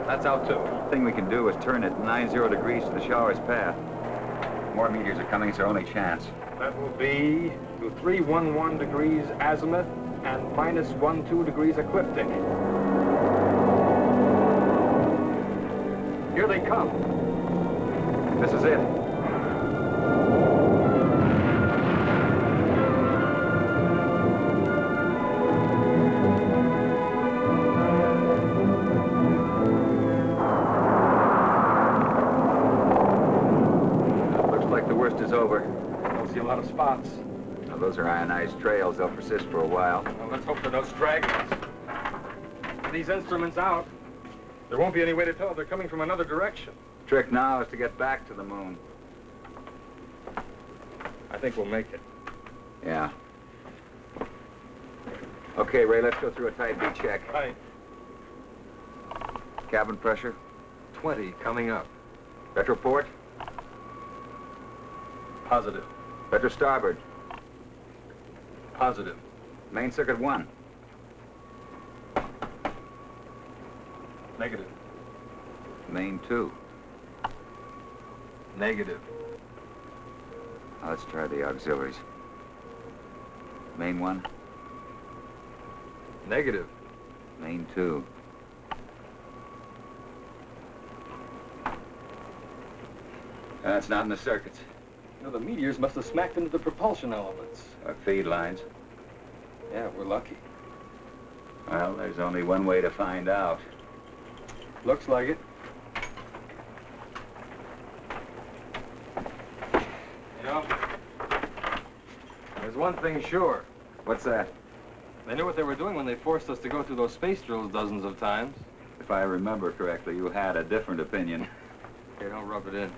That's out too. The thing we can do is turn it 90 degrees to the shower's path. More meteors are coming. It's our only chance. That will be to 311 degrees azimuth and -12 degrees ecliptic. Here they come. This is it. Looks like the worst is over. I don't see a lot of spots. Now, those are ionized trails. They'll persist for a while. Well, let's hope they're no stragglers. With these instruments out, there won't be any way to tell if they're coming from another direction. Trick now is to get back to the moon. I think we'll make it. Yeah. Okay, Ray, let's go through a type B check. Right. Cabin pressure? 20 coming up. Retroport? Positive. Retro starboard? Positive. Main circuit 1? Negative. Main 2? Negative. Now, let's try the auxiliaries. Main 1? Negative. Main 2? That's not in the circuits. No, the meteors must have smacked into the propulsion elements. Or feed lines. Yeah, we're lucky. Well, there's only one way to find out. Looks like it. You know, there's one thing sure. What's that? They knew what they were doing when they forced us to go through those space drills dozens of times. If I remember correctly, you had a different opinion. Okay, don't rub it in.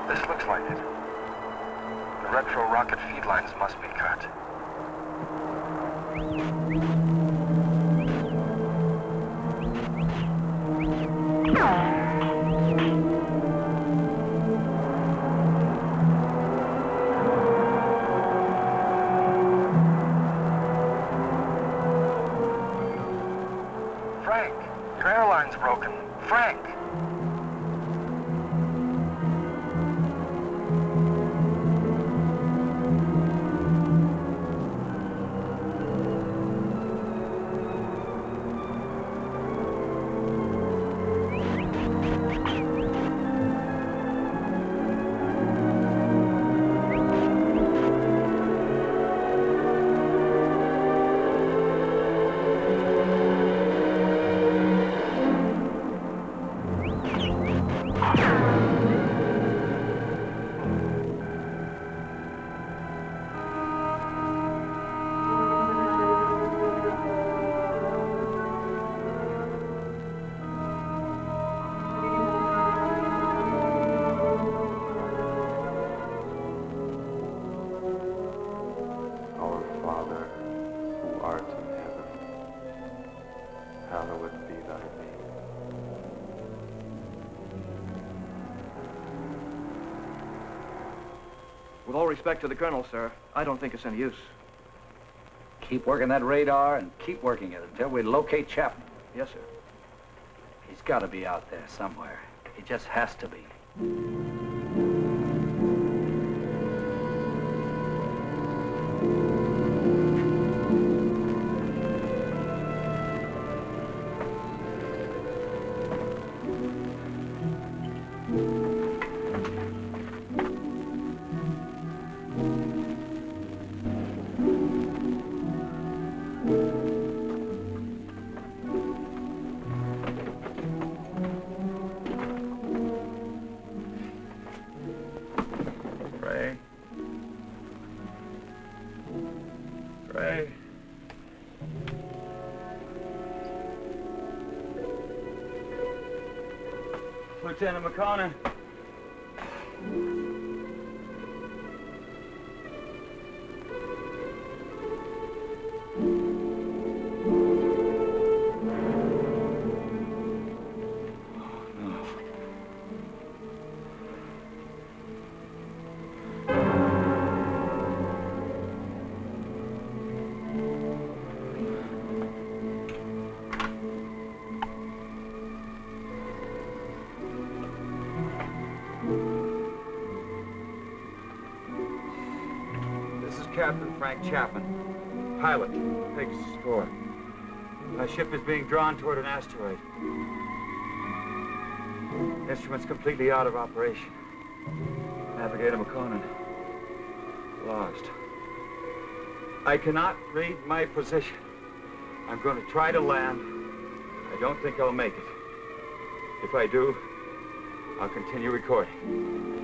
This looks like it. The retro rocket feed lines must be cut. Frank, your airline's broken. Frank! art in heaven, hallowed be thy name. With all respect to the colonel, sir, I don't think it's any use. Keep working that radar and keep working it until we locate Chapman. Yes, sir. He's got to be out there somewhere. He just has to be. Lieutenant McConnell. Captain Frank Chapman, pilot, Pegasus 4. My ship is being drawn toward an asteroid. Instruments completely out of operation. Navigator McConan, lost. I cannot read my position. I'm going to try to land. I don't think I'll make it. If I do, I'll continue recording.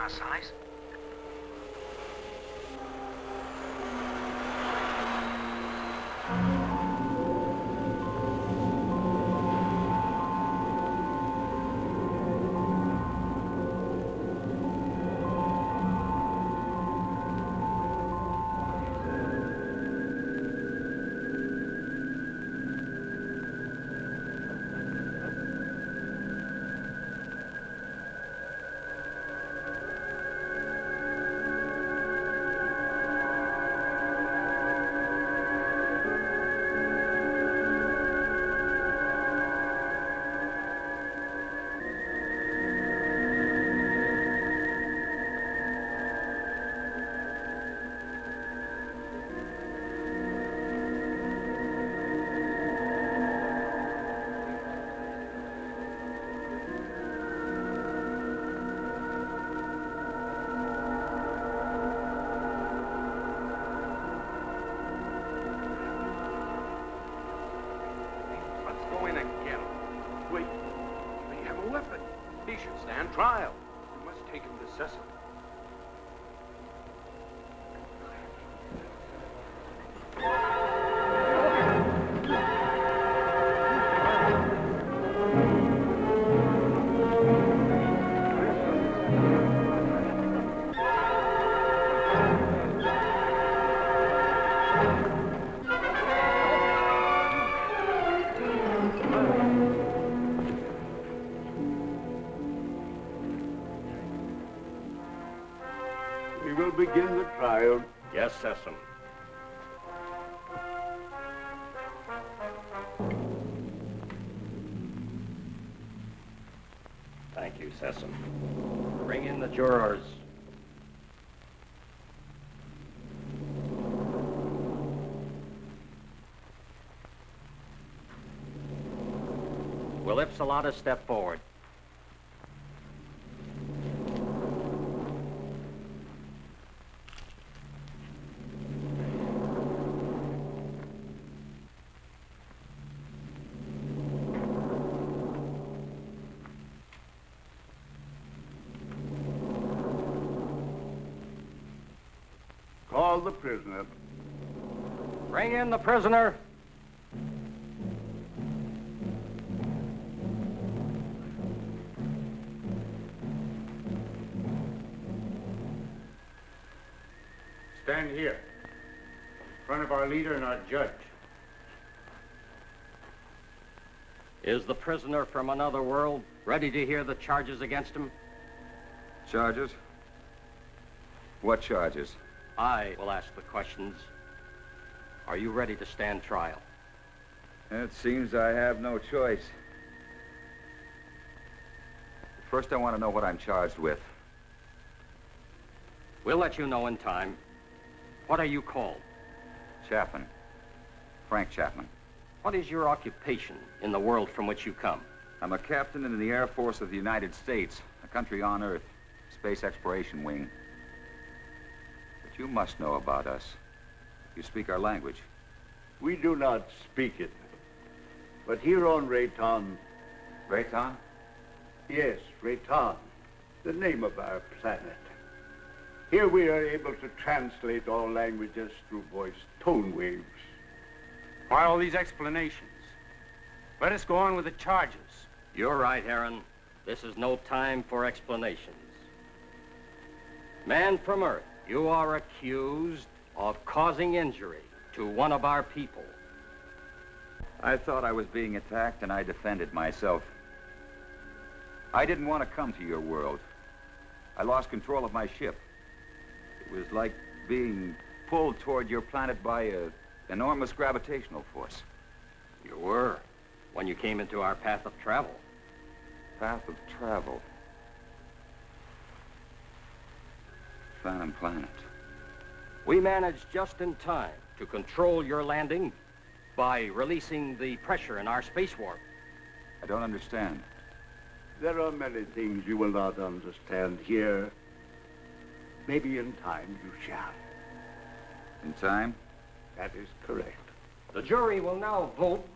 our size? He should stand trial. We must take him to Cecil. We will begin the trial. Yes, Cecil. Thank you, Cecil. Bring in the jurors. Will Ipsilata step forward? Call the prisoner. Bring in the prisoner. Stand here, in front of our leader and our judge. Is the prisoner from another world ready to hear the charges against him? Charges? What charges? I will ask the questions. Are you ready to stand trial? It seems I have no choice. First, I want to know what I'm charged with. We'll let you know in time. What are you called? Chapman. Frank Chapman. What is your occupation in the world from which you come? I'm a captain in the Air Force of the United States, a country on Earth, Space Exploration Wing. But you must know about us. You speak our language. We do not speak it. But here on Rayton... Rayton? Yes, Rayton, the name of our planet. Here we are able to translate all languages through voice tone waves. Why all these explanations? Let us go on with the charges. You're right, Heron. This is no time for explanations. Man from Earth, you are accused of causing injury to one of our people. I thought I was being attacked, and I defended myself. I didn't want to come to your world. I lost control of my ship. It was like being pulled toward your planet by an enormous gravitational force. You were, when you came into our path of travel. Path of travel? Phantom Planet. We managed just in time to control your landing by releasing the pressure in our space warp. I don't understand. There are many things you will not understand here. Maybe in time you shall. In time? That is correct. The jury will now vote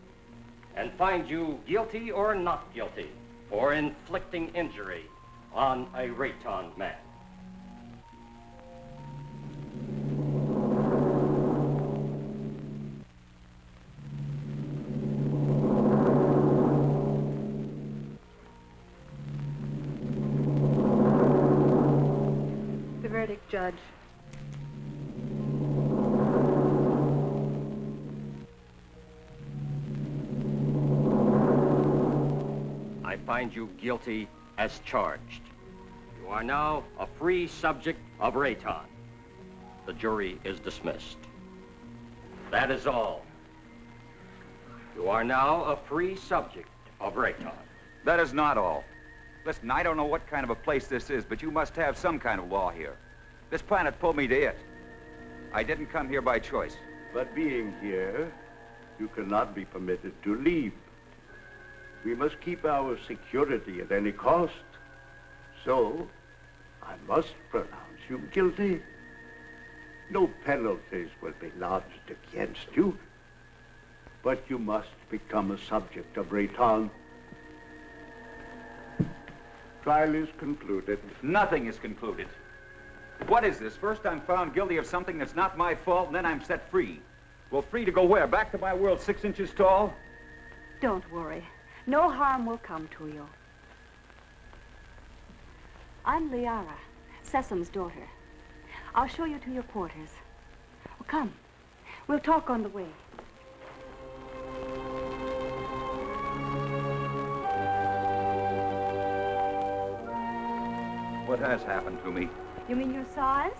and find you guilty or not guilty for inflicting injury on a Rayton man. Judge. I find you guilty as charged. You are now a free subject of Rayton. The jury is dismissed. That is all. You are now a free subject of Rayton. That is not all. Listen, I don't know what kind of a place this is, but you must have some kind of law here. This planet pulled me to it. I didn't come here by choice. But being here, you cannot be permitted to leave. We must keep our security at any cost. So, I must pronounce you guilty. No penalties will be lodged against you. But you must become a subject of Rayton. Trial is concluded. Nothing is concluded. What is this? First I'm found guilty of something that's not my fault, and then I'm set free. Well, free to go where? Back to my world 6 inches tall? Don't worry. No harm will come to you. I'm Liara, Sesam's daughter. I'll show you to your quarters. Oh, come. We'll talk on the way. What has happened to me? You mean your size?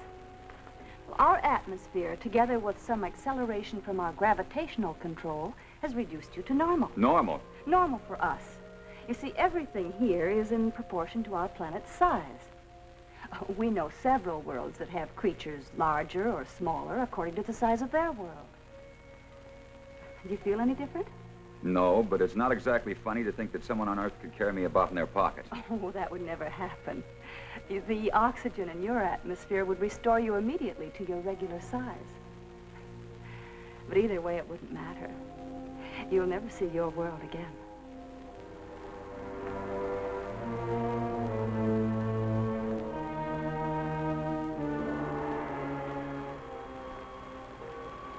Well, our atmosphere, together with some acceleration from our gravitational control, has reduced you to normal. Normal? Normal for us. You see, everything here is in proportion to our planet's size. We know several worlds that have creatures larger or smaller according to the size of their world. Do you feel any different? No, but it's not exactly funny to think that someone on Earth could carry me about in their pocket. Oh, that would never happen. The oxygen in your atmosphere would restore you immediately to your regular size. But either way, it wouldn't matter. You'll never see your world again.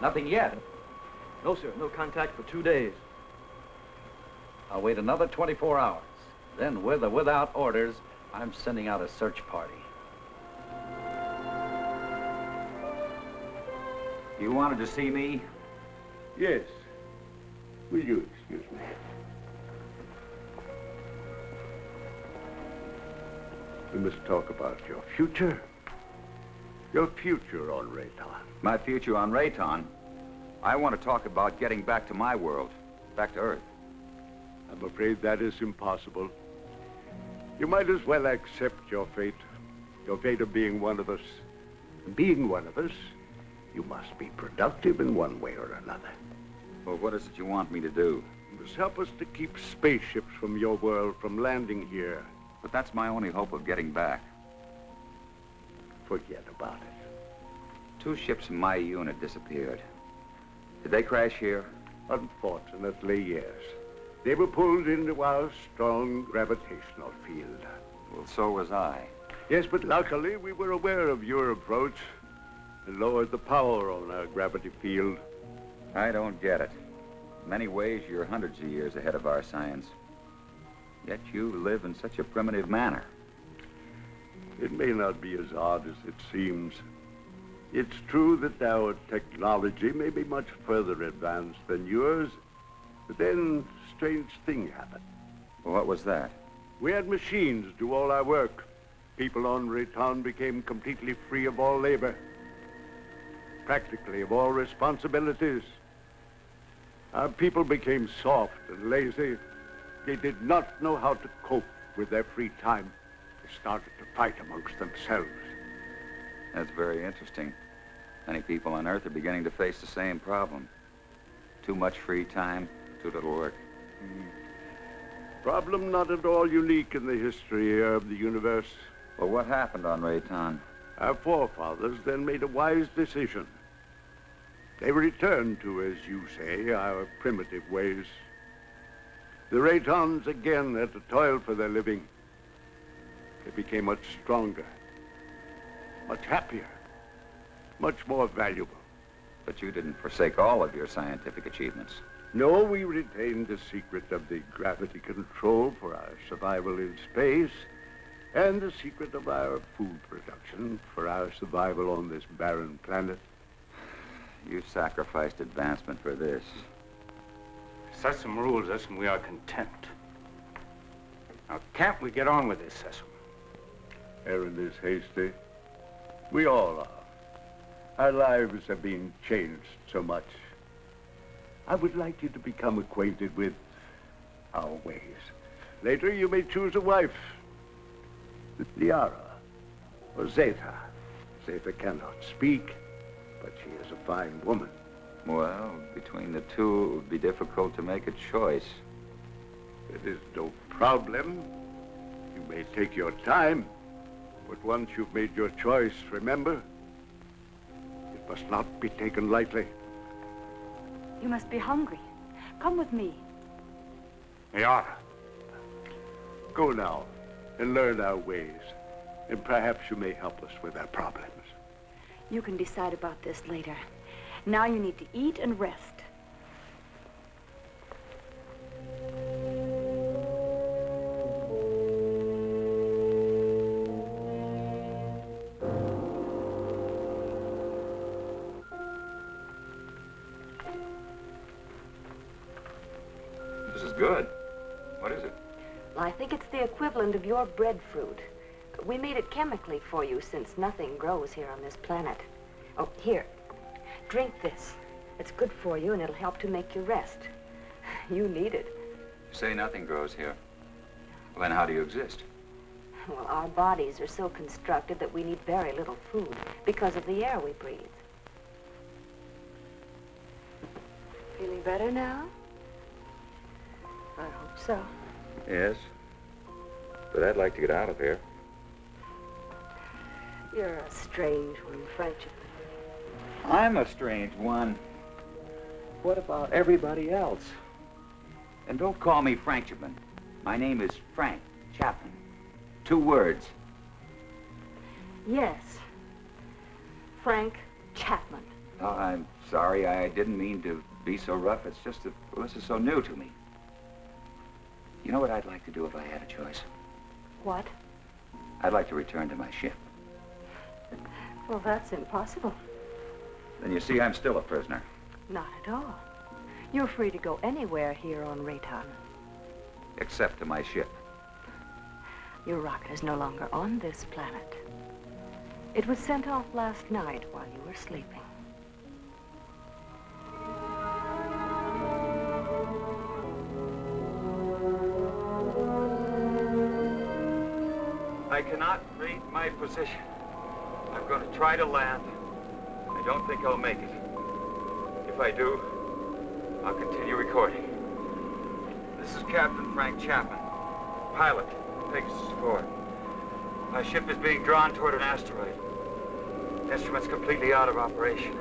Nothing yet. No, sir. No contact for 2 days. I'll wait another 24 hours. Then, with or without orders, I'm sending out a search party. You wanted to see me? Yes. Will you excuse me? We must talk about your future. Your future on Rayton. My future on Rayton? I want to talk about getting back to my world, back to Earth. I'm afraid that is impossible. You might as well accept your fate of being one of us. And being one of us, you must be productive in one way or another. Well, what is it you want me to do? You must help us to keep spaceships from your world from landing here. But that's my only hope of getting back. Forget about it. 2 ships in my unit disappeared. Did they crash here? Unfortunately, yes. They were pulled into our strong gravitational field. Well, so was I. Yes, but luckily we were aware of your approach and lowered the power on our gravity field. I don't get it. In many ways, you're hundreds of years ahead of our science. Yet you live in such a primitive manner. It may not be as odd as it seems. It's true that our technology may be much further advanced than yours, but then a strange thing happened. Well, what was that? We had machines do all our work. People on Rayton became completely free of all labor, practically of all responsibilities. Our people became soft and lazy. They did not know how to cope with their free time. They started to fight amongst themselves. That's very interesting. Many people on Earth are beginning to face the same problem. Too much free time, too little work. Problem not at all unique in the history of the universe. Well, what happened on Rayton? Our forefathers then made a wise decision. They returned to, as you say, our primitive ways. The Raytons again had to toil for their living. They became much stronger, much happier, much more valuable. But you didn't forsake all of your scientific achievements. No, we retained the secret of the gravity control for our survival in space, and the secret of our food production for our survival on this barren planet. You sacrificed advancement for this. Set some rules, Essom, we are content. Now, can't we get on with this, Essom? Aaron is hasty. We all are. Our lives have been changed so much. I would like you to become acquainted with our ways. Later, you may choose a wife. Liara or Zeta. Zeta cannot speak, but she is a fine woman. Well, between the two, it would be difficult to make a choice. It is no problem. You may take your time, but once you've made your choice, remember, it must not be taken lightly. You must be hungry. Come with me. Liara. Go now and learn our ways, and perhaps you may help us with our problems. You can decide about this later. Now you need to eat and rest. This is good. What is it? Well, I think it's the equivalent of your breadfruit. We made it chemically for you since nothing grows here on this planet. Oh, here. Drink this. It's good for you and it'll help to make you rest. You need it. You say nothing grows here. Well, then how do you exist? Well, our bodies are so constructed that we need very little food because of the air we breathe. Feeling better now? I hope so. Yes. But I'd like to get out of here. You're a strange one, Frank. I'm a strange one. What about everybody else? And don't call me Frank Chapman. My name is Frank Chapman. 2 words. Yes. Frank Chapman. Oh, I'm sorry. I didn't mean to be so rough. It's just that well, this is so new to me. You know what I'd like to do if I had a choice? What? I'd like to return to my ship. Well, that's impossible. Then you see, I'm still a prisoner. Not at all. You're free to go anywhere here on Rayton. Except to my ship. Your rocket is no longer on this planet. It was sent off last night while you were sleeping. I cannot read my position. I'm going to try to land. I don't think I'll make it. If I do, I'll continue recording. This is Captain Frank Chapman, pilot, Pegasus 4. My ship is being drawn toward an asteroid. Instruments completely out of operation.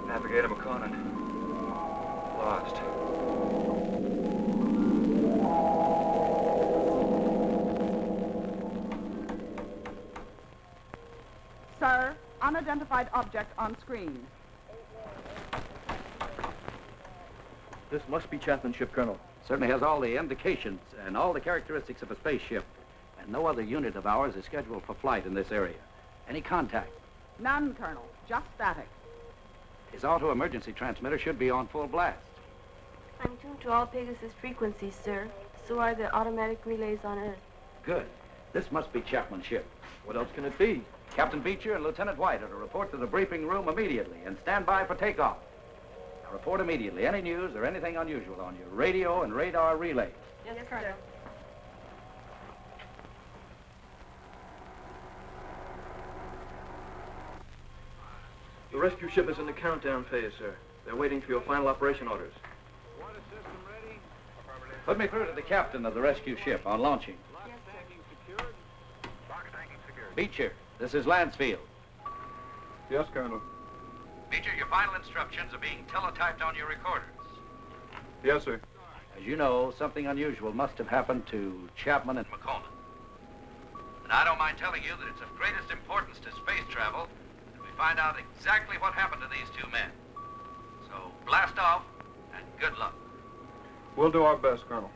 Navigator McConan, lost. Sir, unidentified object on screen. This must be Chapman's ship, Colonel. Certainly has all the indications and all the characteristics of a spaceship. And no other unit of ours is scheduled for flight in this area. Any contact? None, Colonel. Just static. His auto emergency transmitter should be on full blast. I'm tuned to all Pegasus frequencies, sir. So are the automatic relays on Earth. Good. This must be Chapman's ship. What else can it be? Captain Beecher and Lieutenant White are to report to the briefing room immediately and stand by for takeoff. Now report immediately any news or anything unusual on your radio and radar relays. Yes, Colonel. The rescue ship is in the countdown phase, sir. They're waiting for your final operation orders. Put me through to the captain of the rescue ship on launching. Beecher, this is Lansfield. Yes, Colonel. Beecher, your final instructions are being teletyped on your recorders. Yes, sir. As you know, something unusual must have happened to Chapman and McConan. And I don't mind telling you that it's of greatest importance to space travel that we find out exactly what happened to these 2 men. So blast off and good luck. We'll do our best, Colonel.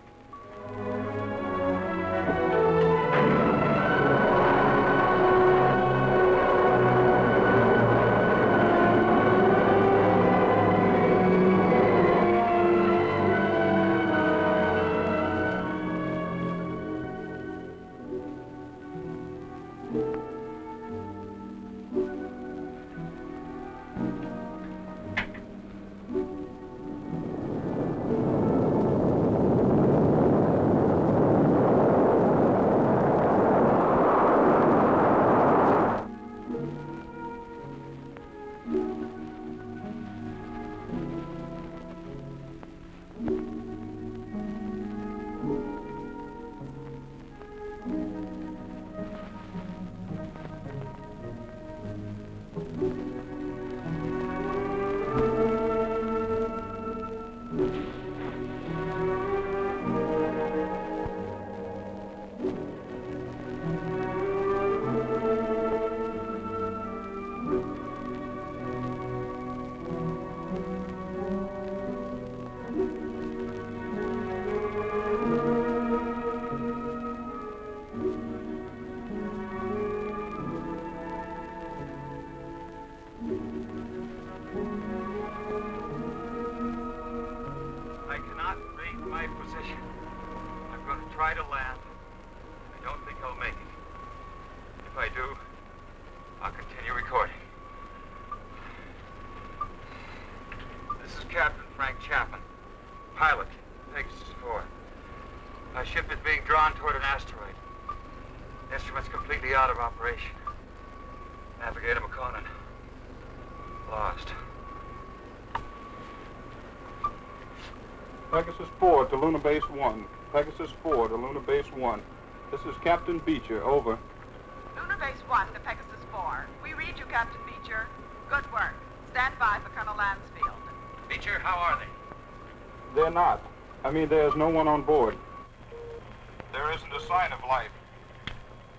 Chapman. Pilot, Pegasus 4. Our ship is being drawn toward an asteroid. Instruments completely out of operation. Navigator McConan. Lost. Pegasus 4 to Lunar Base 1. Pegasus 4 to Lunar Base 1. This is Captain Beecher, over. Lunar Base 1 to Pegasus 4. We read you, Captain Beecher. Good work. Stand by for Colonel Lansfield. Beecher, how are they? They're not. I mean, there's no one on board. There isn't a sign of life.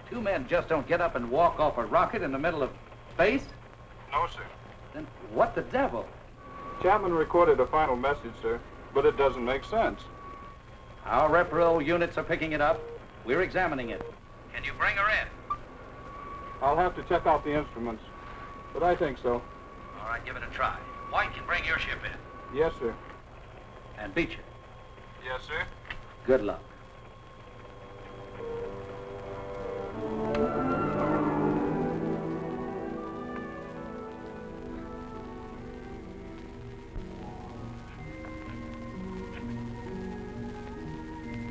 Two men just don't get up and walk off a rocket in the middle of space? No, sir. Then what the devil? Chapman recorded a final message, sir, but it doesn't make sense. Our reparal units are picking it up. We're examining it. Can you bring her in? I'll have to check out the instruments, but I think so. All right, give it a try. White can bring your ship in. Yes, sir. And Beecher. Yes, sir. Good luck.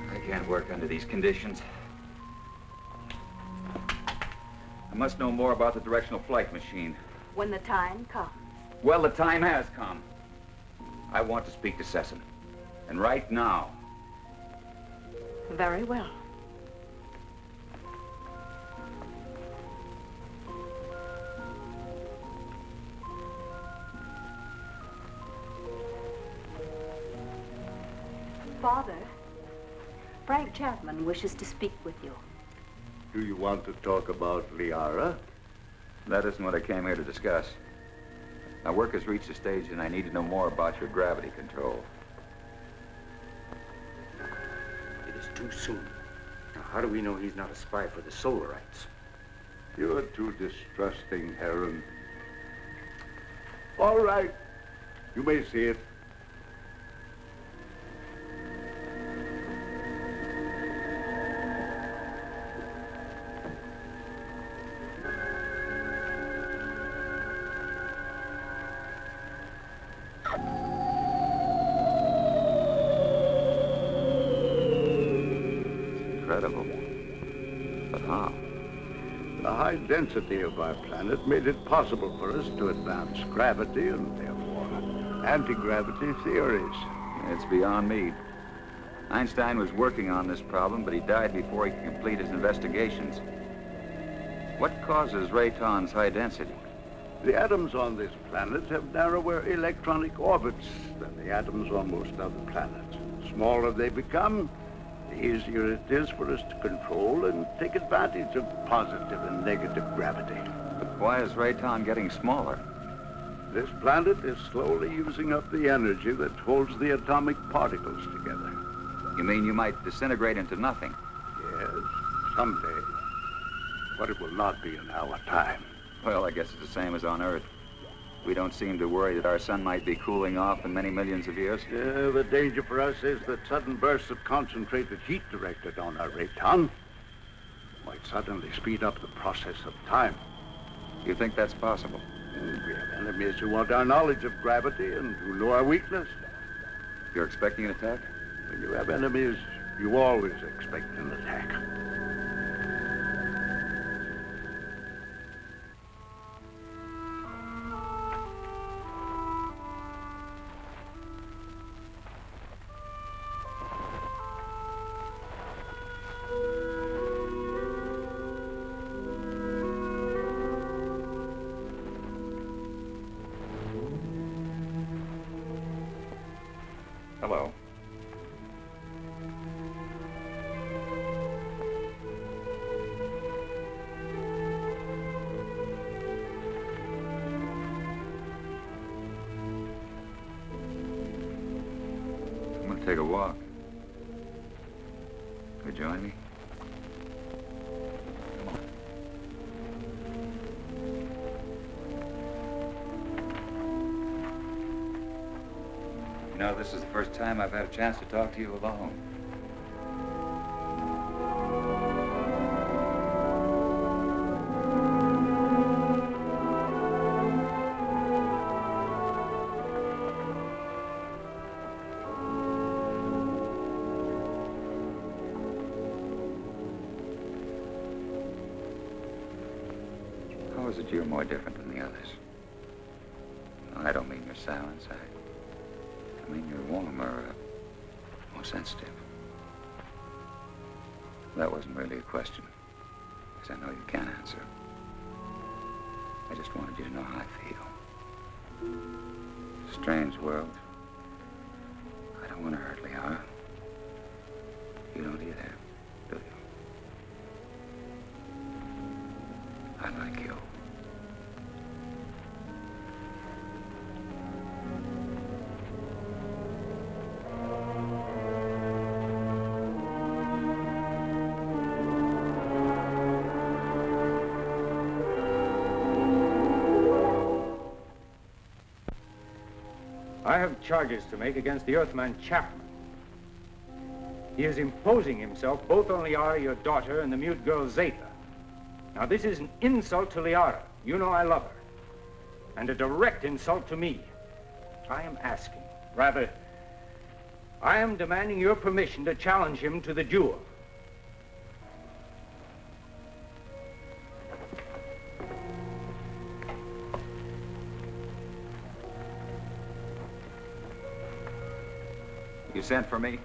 I can't work under these conditions. I must know more about the directional flight machine. When the time comes. Well, the time has come. I want to speak to Sesson. And right now. Very well. Father, Frank Chapman wishes to speak with you. Do you want to talk about Liara? That isn't what I came here to discuss. My work has reached a stage and I need to know more about your gravity control. It is too soon. Now, how do we know he's not a spy for the Solarites? You're too distrusting, Heron. All right. You may see it. Incredible. But how? The high density of our planet made it possible for us to advance gravity and therefore anti-gravity theories. It's beyond me. Einstein was working on this problem, but he died before he could complete his investigations. What causes Rayton's high density? The atoms on this planet have narrower electronic orbits than the atoms on most other planets. The smaller they become, the easier it is for us to control and take advantage of positive and negative gravity. But why is Rayton getting smaller? This planet is slowly using up the energy that holds the atomic particles together. You mean you might disintegrate into nothing? Yes, someday. But it will not be in our time. Well, I guess it's the same as on Earth. We don't seem to worry that our sun might be cooling off in many millions of years. The danger for us is that sudden bursts of concentrated heat directed on our Rayton might suddenly speed up the process of time. You think that's possible? We have enemies who want our knowledge of gravity and who know our weakness. You're expecting an attack? When you have enemies, you always expect an attack. Hello. I'm going to take a walk. Could you join me? Come on. You know, this is the first time I've had a chance to talk to you alone. that you're more different than the others. Well, I don't mean you're silent. I mean you're warmer, more sensitive. That wasn't really a question, because I know you can't answer. I just wanted you to know how I feel. It's a strange world. I don't want to hurt Liara. You don't either, do you? I like you. I have charges to make against the Earthman Chapman. He is imposing himself both on Liara, your daughter, and the mute girl Zeta. Now, this is an insult to Liara. You know I love her. And a direct insult to me. I am asking, rather, I am demanding your permission to challenge him to the duel. You sent for me?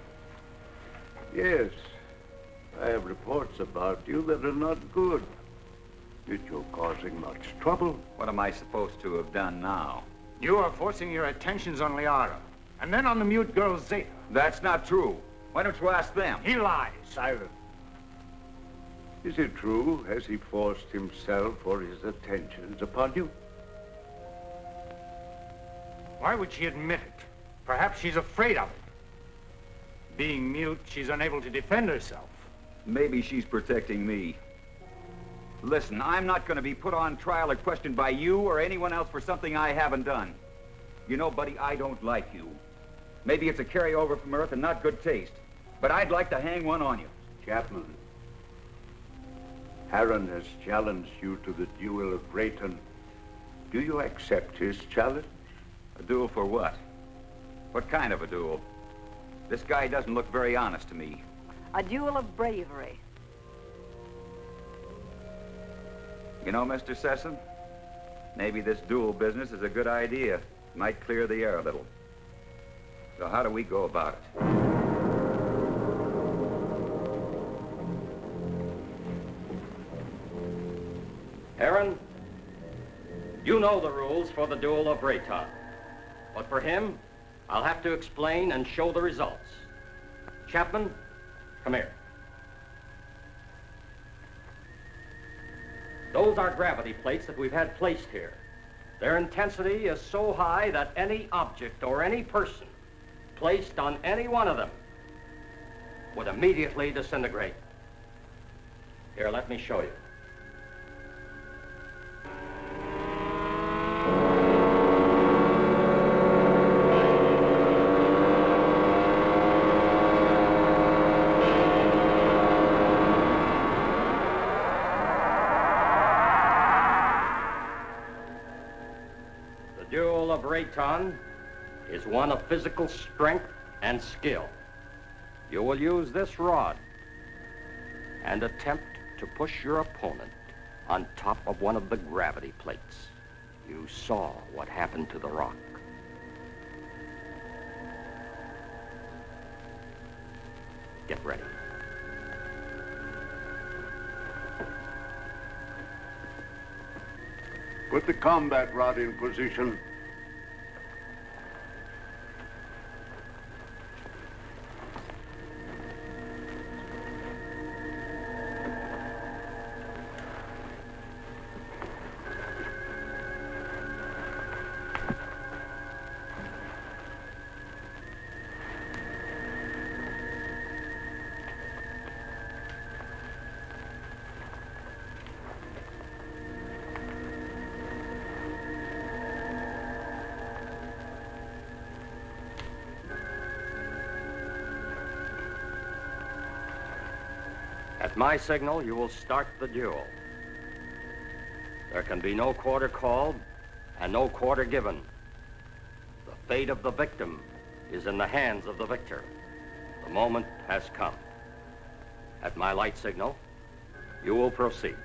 Yes. I have reports about you that are not good. That you're causing much trouble. What am I supposed to have done now? You are forcing your attentions on Liara, and then on the mute girl Zeta. That's not true. Why don't you ask them? He lies. Silence. Is it true? Has he forced himself or his attentions upon you? Why would she admit it? Perhaps she's afraid of it. Being mute, she's unable to defend herself. Maybe she's protecting me. Listen, I'm not going to be put on trial or questioned by you or anyone else for something I haven't done. You know, buddy, I don't like you. Maybe it's a carryover from Earth and not good taste, but I'd like to hang one on you. Chapman, Aaron has challenged you to the duel of Brayton. Do you accept his challenge? A duel for what? What kind of a duel? This guy doesn't look very honest to me. A duel of bravery. You know, Mr. Sesson, maybe this duel business is a good idea. Might clear the air a little. So how do we go about it? Aaron, you know the rules for the duel of Rayton. But for him, I'll have to explain and show the results. Chapman, come here. Those are gravity plates that we've had placed here. Their intensity is so high that any object or any person placed on any one of them would immediately disintegrate. Here, let me show you. Rayton is one of physical strength and skill. You will use this rod and attempt to push your opponent on top of one of the gravity plates. You saw what happened to the rock. Get ready. Put the combat rod in position. At my signal, you will start the duel. There can be no quarter called and no quarter given. The fate of the victim is in the hands of the victor. The moment has come. At my light signal, you will proceed.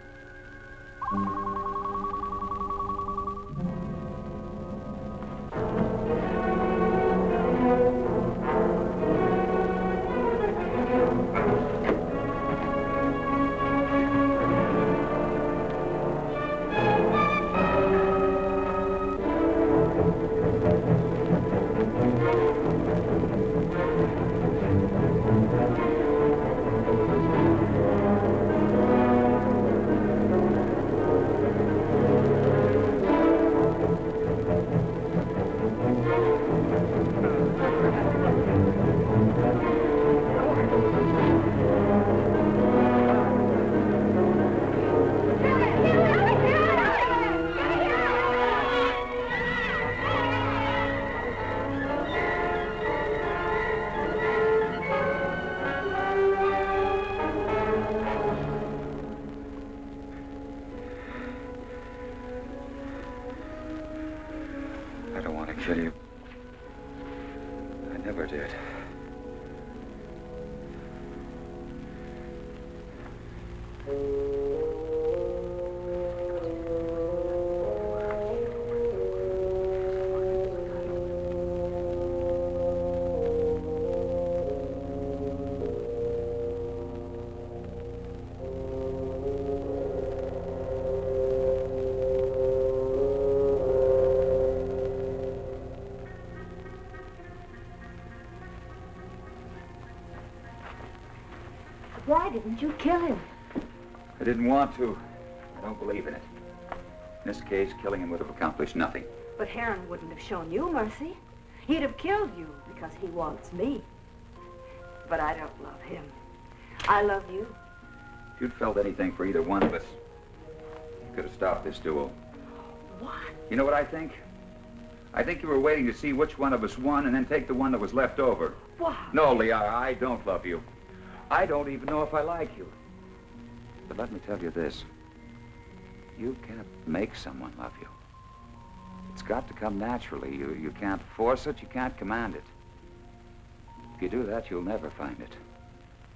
don't want to kill you. I never did. Why didn't you kill him? I didn't want to. I don't believe in it. In this case, killing him would have accomplished nothing. But Heron wouldn't have shown you mercy. He'd have killed you because he wants me. But I don't love him. I love you. If you'd felt anything for either one of us, you could have stopped this duel. What? You know what I think? I think you were waiting to see which one of us won and then take the one that was left over. What? No, Liara, I don't love you. I don't even know if I like you. But let me tell you this. You can't make someone love you. It's got to come naturally. You can't force it, you can't command it. If you do that, you'll never find it.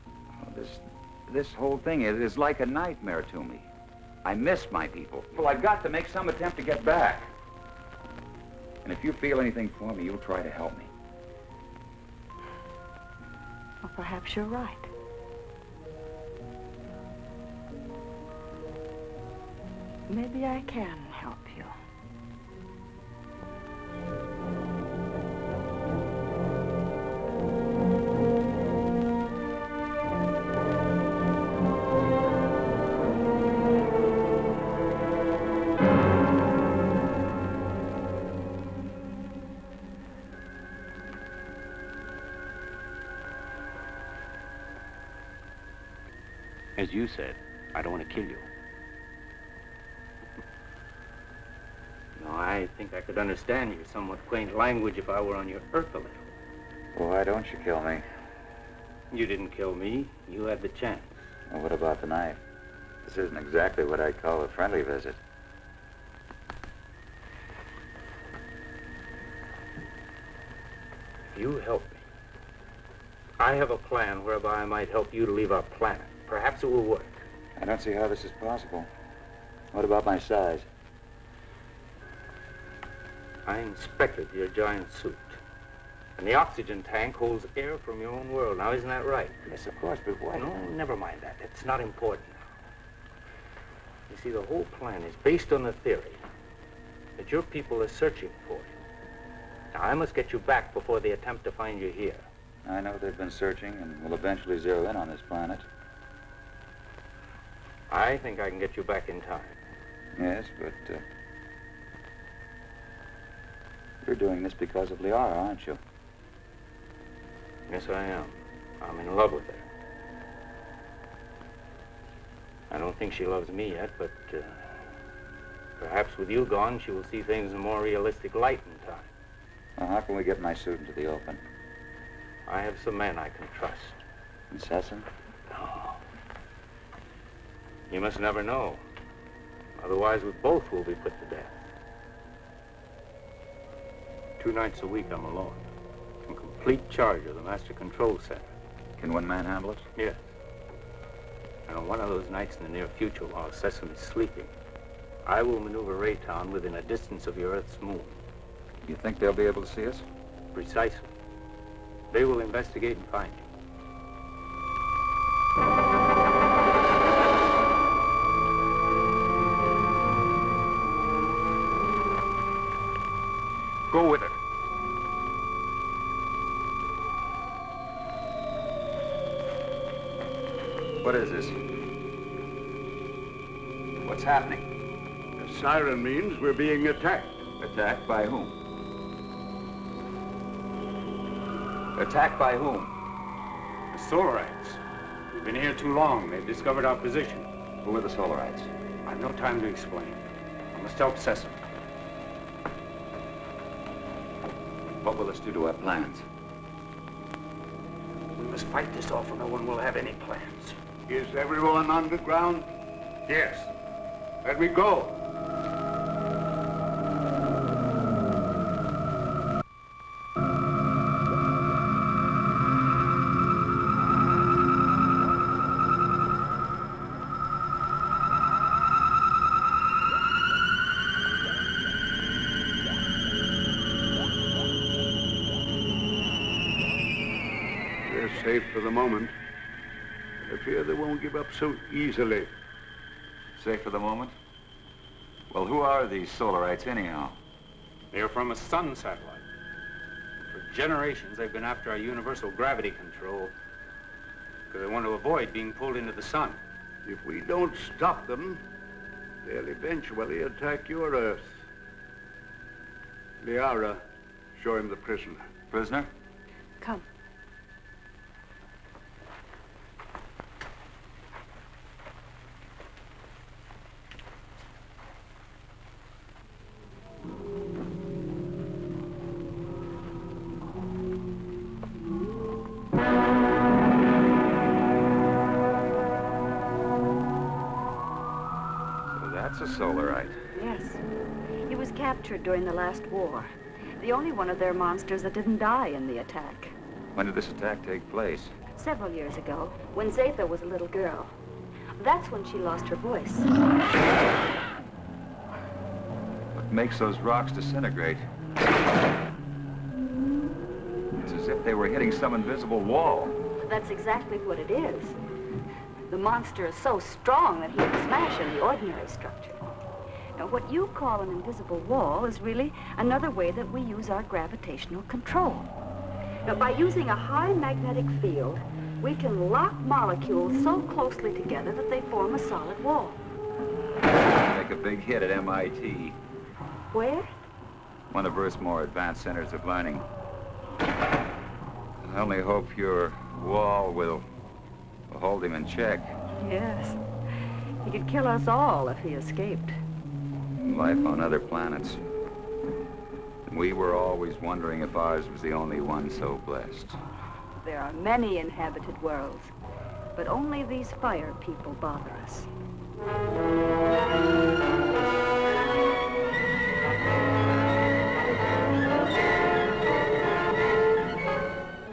Oh, this whole thing is like a nightmare to me. I miss my people. Well, I've got to make some attempt to get back. And if you feel anything for me, you'll try to help me. Well, perhaps you're right. Maybe I can help you. As you said, I don't want to kill you. No, I think I could understand your somewhat quaint language if I were on your earth a little. Well, why don't you kill me? You didn't kill me. You had the chance. Well, what about the knife? This isn't exactly what I'd call a friendly visit. If you help me, I have a plan whereby I might help you to leave our planet. Perhaps it will work. I don't see how this is possible. What about my size? I inspected your giant suit. And the oxygen tank holds air from your own world. Now, isn't that right? Yes, of course, but why? No, never mind that. It's not important now. You see, the whole plan is based on the theory that your people are searching for you. Now, I must get you back before they attempt to find you here. I know they've been searching and will eventually zero in on this planet. I think I can get you back in time. Yes, but you're doing this because of Liara, aren't you? Yes, I am. I'm in love with her. I don't think she loves me yet, but perhaps with you gone, she will see things in a more realistic light in time. Well, how can we get my suit into the open? I have some men I can trust. Incessant? No. You must never know. Otherwise, we both will be put to death. 2 nights a week, I'm alone. In complete charge of the master control center. Can one man handle it? Yes. And on one of those nights in the near future, while Sesame's sleeping, I will maneuver Raytown within a distance of your Earth's moon. You think they'll be able to see us? Precisely. They will investigate and find you. Go with her. What is this? What's happening? The siren means we're being attacked. Attacked by whom? Attacked by whom? The Solarites. We've been here too long. They've discovered our position. Who are the Solarites? I've no time to explain. I must help Sesame. What will this do to our plans? We must fight this off or no one will have any plans. Is everyone underground? Yes. Let me go. safe for the moment. I fear they won't give up so easily. Safe for the moment? Well, who are these Solarites anyhow? They're from a sun satellite. For generations, they've been after our universal gravity control because they want to avoid being pulled into the sun. If we don't stop them, they'll eventually attack your Earth. Liara, show him the prisoner. Prisoner? Come. That's a Solarite. Yes. He was captured during the last war. The only one of their monsters that didn't die in the attack. When did this attack take place? Several years ago, when Zatha was a little girl. That's when she lost her voice. What makes those rocks disintegrate? It's as if they were hitting some invisible wall. That's exactly what it is. The monster is so strong that he can smash any ordinary structure. Now, what you call an invisible wall is really another way that we use our gravitational control. Now, by using a high magnetic field, we can lock molecules so closely together that they form a solid wall. Make a big hit at MIT. Where? One of Earth's more advanced centers of learning. I only hope your wall will hold him in check. Yes. He could kill us all if he escaped. Life on other planets. We were always wondering if ours was the only one so blessed. There are many inhabited worlds, but only these fire people bother us.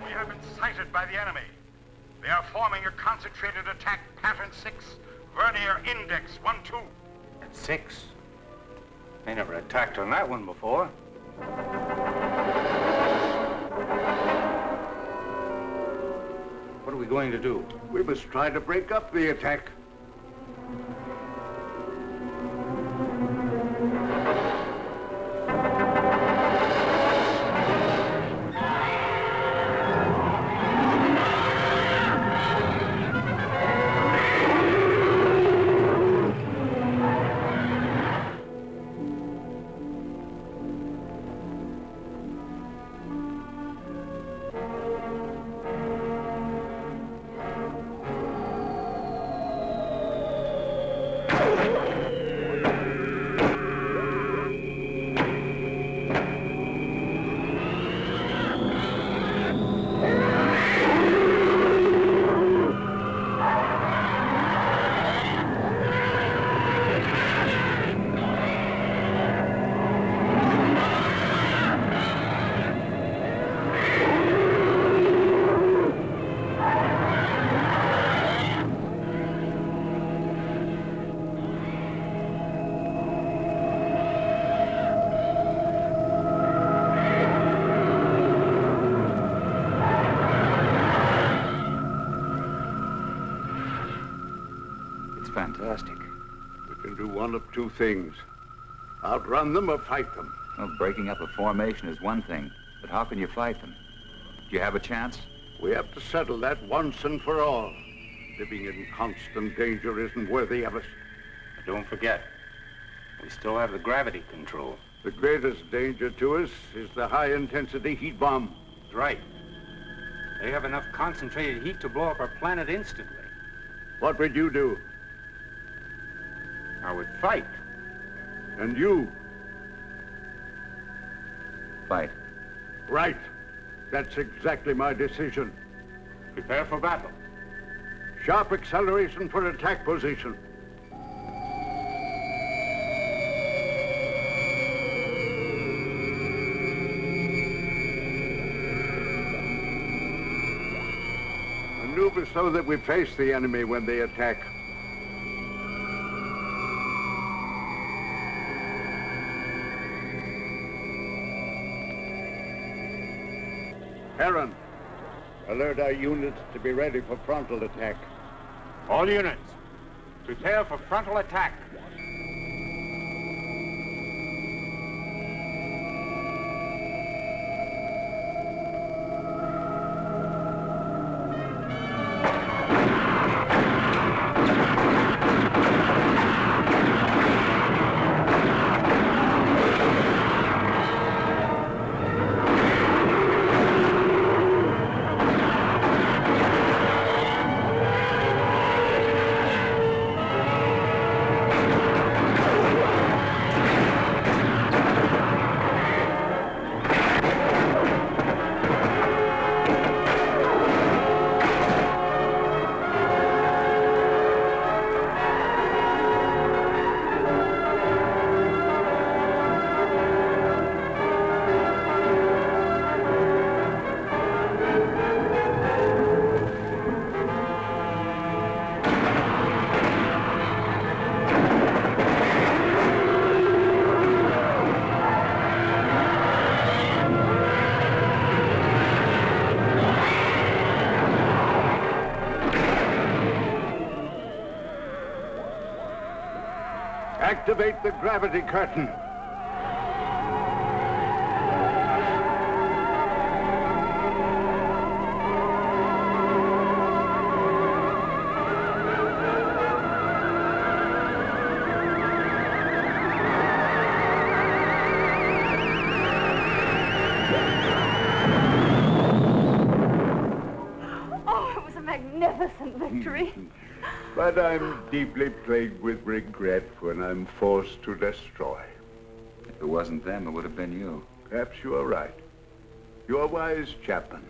We have been sighted by the enemy. They are forming a concentrated attack, pattern 6, vernier index 1-2. That's 6. They never attacked on that one before. What are we going to do? We must try to break up the attack. Fantastic. We can do one of two things. Outrun them or fight them. Well, breaking up a formation is one thing, but how can you fight them? Do you have a chance? We have to settle that once and for all. Living in constant danger isn't worthy of us. But don't forget, we still have the gravity control. The greatest danger to us is the high-intensity heat bomb. That's right. They have enough concentrated heat to blow up our planet instantly. What would you do? I would fight. And you? Fight. Right. That's exactly my decision. Prepare for battle. Sharp acceleration for attack position. Maneuver so that we face the enemy when they attack. Heron, Alert our units to be ready for frontal attack. All units, prepare for frontal attack. Activate the gravity curtain. Oh, it was a magnificent victory. But I'm deeply plagued with regret when I'm forced to destroy. If it wasn't them, it would have been you. Perhaps you are right. You're wise, Chapman.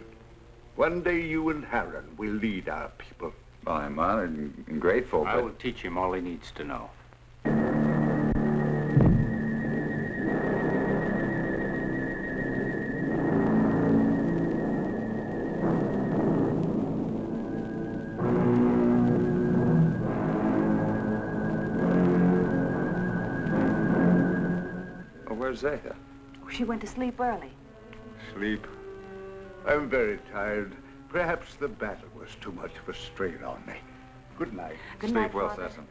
One day you and Harron will lead our people. Well, I'm honored and grateful, I but... will teach him all he needs to know. Where's Zeta? She went to sleep early. Sleep. I'm very tired. Perhaps the battle was too much of a strain on me. Good night. Good night, Sleep well, Father. Cecil.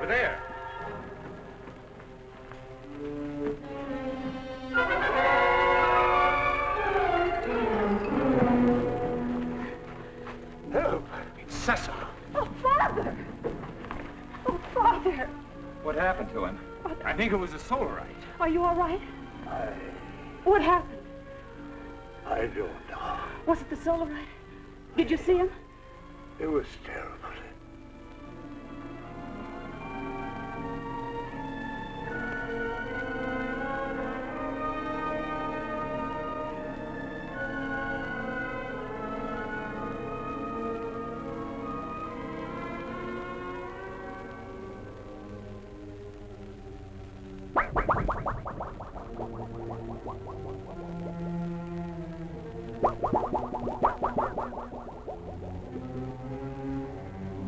there. Help! It's Cecil. Oh, Father! Oh, Father! What happened to him? I think it was a solarite. Are you all right? What happened? I don't know. Was it the solarite? Did you see him? It was terrible.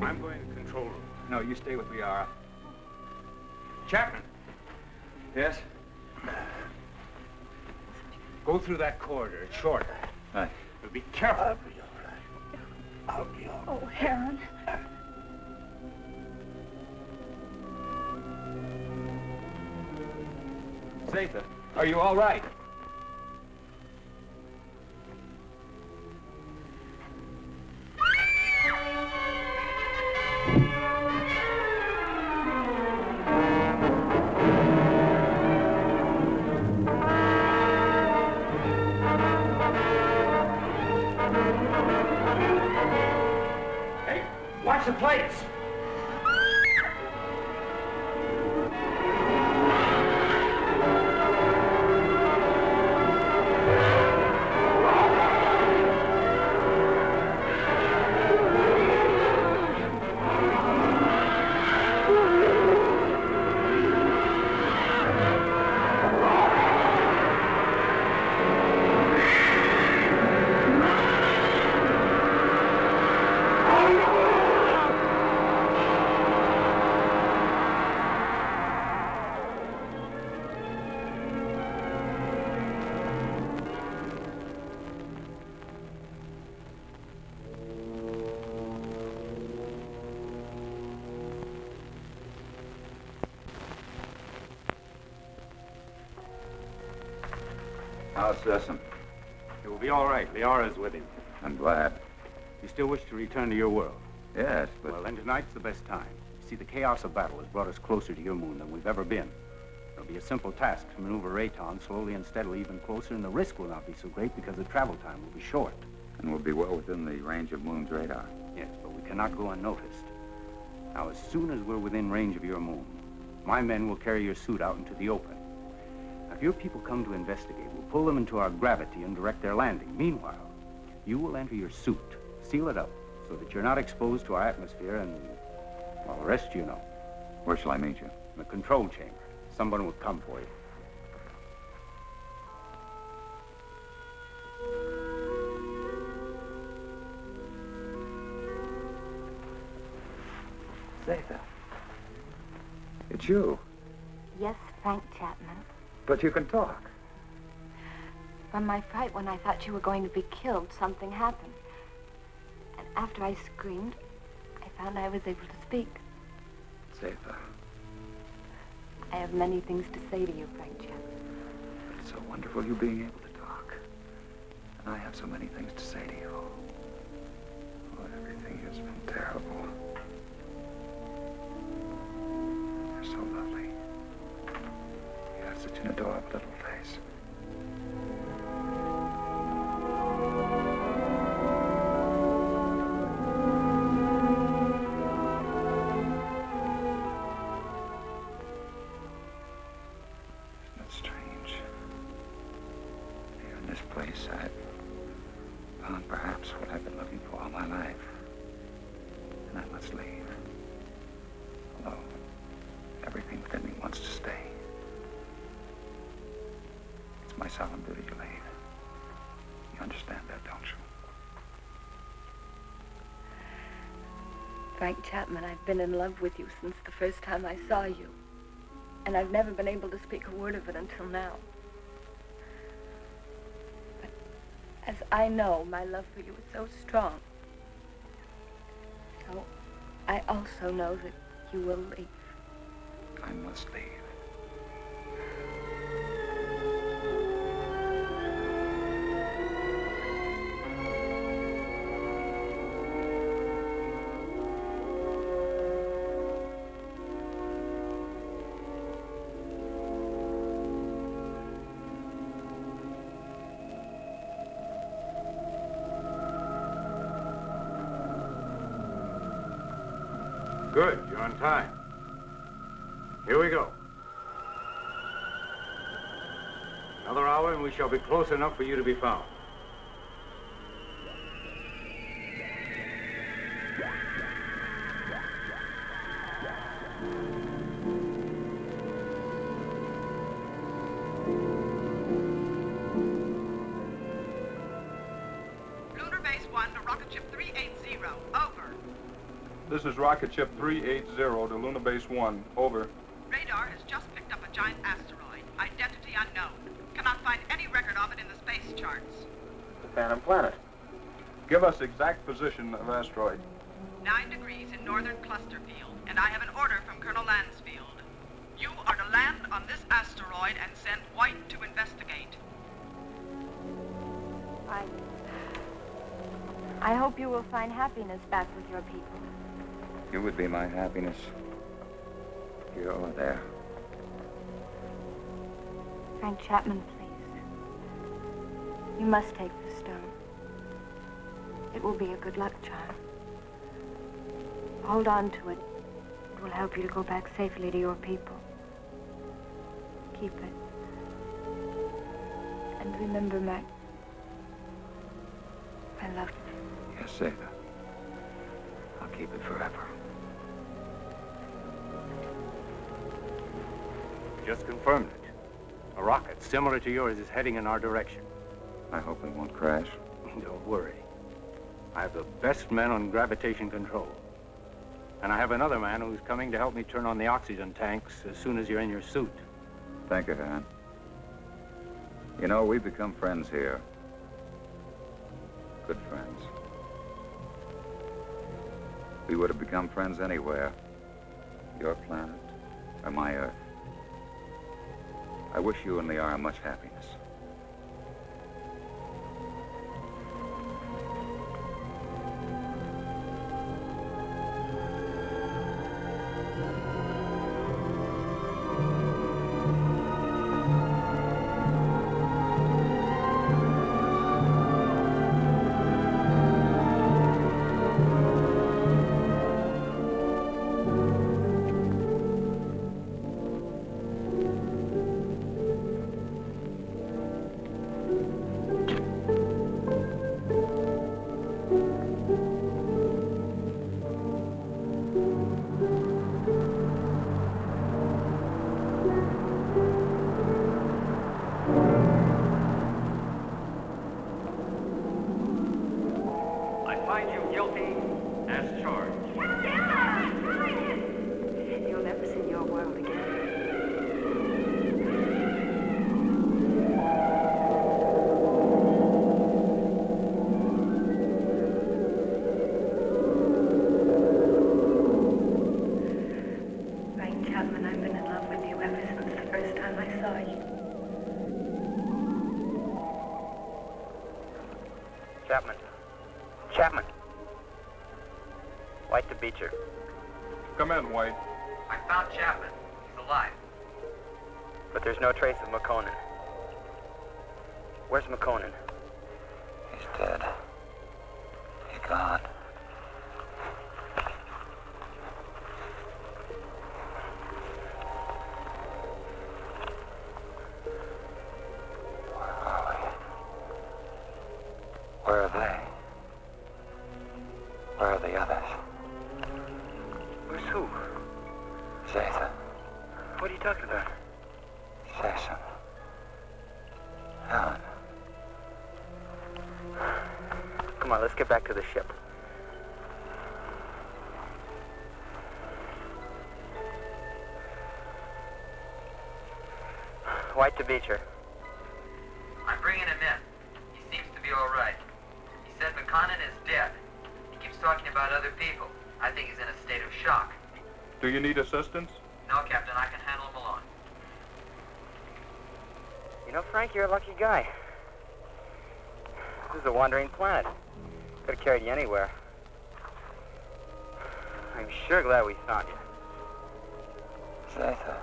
I'm going to control room. No, you stay with Liara. Chapman, Yes? go through that corridor. It's shorter. Right. But be careful. I'll be all right. I'll be all right. Oh, Heron. Zatha, are you all right? Hey, watch the plates. How's Sessom? It will be all right. Liara's with him. I'm glad. You still wish to return to your world? Yes, but... Well, then tonight's the best time. You see, the chaos of battle has brought us closer to your moon than we've ever been. It'll be a simple task to maneuver Rayton slowly and steadily even closer, and the risk will not be so great because the travel time will be short. And we'll be well within the range of Moon's radar. Yes, but we cannot go unnoticed. Now, as soon as we're within range of your moon, my men will carry your suit out into the open. Now, if your people come to investigate, we'll pull them into our gravity and direct their landing. Meanwhile, you will enter your suit, seal it up, so that you're not exposed to our atmosphere, and, well, the rest you know. Where shall I meet you? In the control chamber. Someone will come for you. Zatha. It's you. Yes, Frank Chapman. But you can talk. From my fright when I thought you were going to be killed, something happened. And after I screamed, I found I was able to speak. Zatha. I have many things to say to you, Frank Chapman. It's so wonderful you being able to talk. And I have so many things to say to you. Oh, everything has been terrible. You're so lovely. You have such an adorable little face. Solemn duty to leave. You understand that, don't you? Frank Chapman, I've been in love with you since the first time I saw you. And I've never been able to speak a word of it until now. But as I know, my love for you is so strong. So I also know that you will leave. I must leave. Good, you're on time. Here we go. Another hour and we shall be close enough for you to be found. Lunar Base 1 to Rocket Ship 380. Over. This is Rocket Ship 380 to Lunar Base 1. Over. Radar has just picked up a giant asteroid. Identity unknown. Cannot find any record of it in the space charts. The Phantom Planet. Give us exact position of asteroid. 9 degrees in northern cluster field, and I have an order from Colonel Lansfield. You are to land on this asteroid and send White to investigate. I hope you will find happiness back with your people. You would be my happiness. Here or there. Frank Chapman, please. You must take the stone. It will be a good luck charm. Hold on to it. It will help you to go back safely to your people. Keep it. And remember my love. Yes, Zeta. I'll keep it forever. Just confirmed it. A rocket similar to yours is heading in our direction. I hope it won't crash. Don't worry. I have the best men on gravitation control. And I have another man who's coming to help me turn on the oxygen tanks as soon as you're in your suit. Thank you, Han. You know, we've become friends here. Good friends. We would have become friends anywhere. Your planet or my Earth. I wish you and Liara much happiness. You'll never see your world again. Frank Chapman, I've been in love with you ever since the first time I saw you. Chapman. Chapman. White to Beecher. Come in, White. I found Chapman. He's alive. But there's no trace of McConan. Where's McConan? He's dead. He's gone. Where are they? Where are the others? Where's who? Zeta. What are you talking about? Say something. Helen. Come on, let's get back to the ship. White to Beecher. I'm bringing him in. He seems to be all right. He said McConan is dead. He keeps talking about other people. I think he's in a state of shock. Do you need assistance? No, Captain. I can handle them alone. You know, Frank, you're a lucky guy. This is a wandering planet. Could have carried you anywhere. I'm sure glad we found you. Zeta.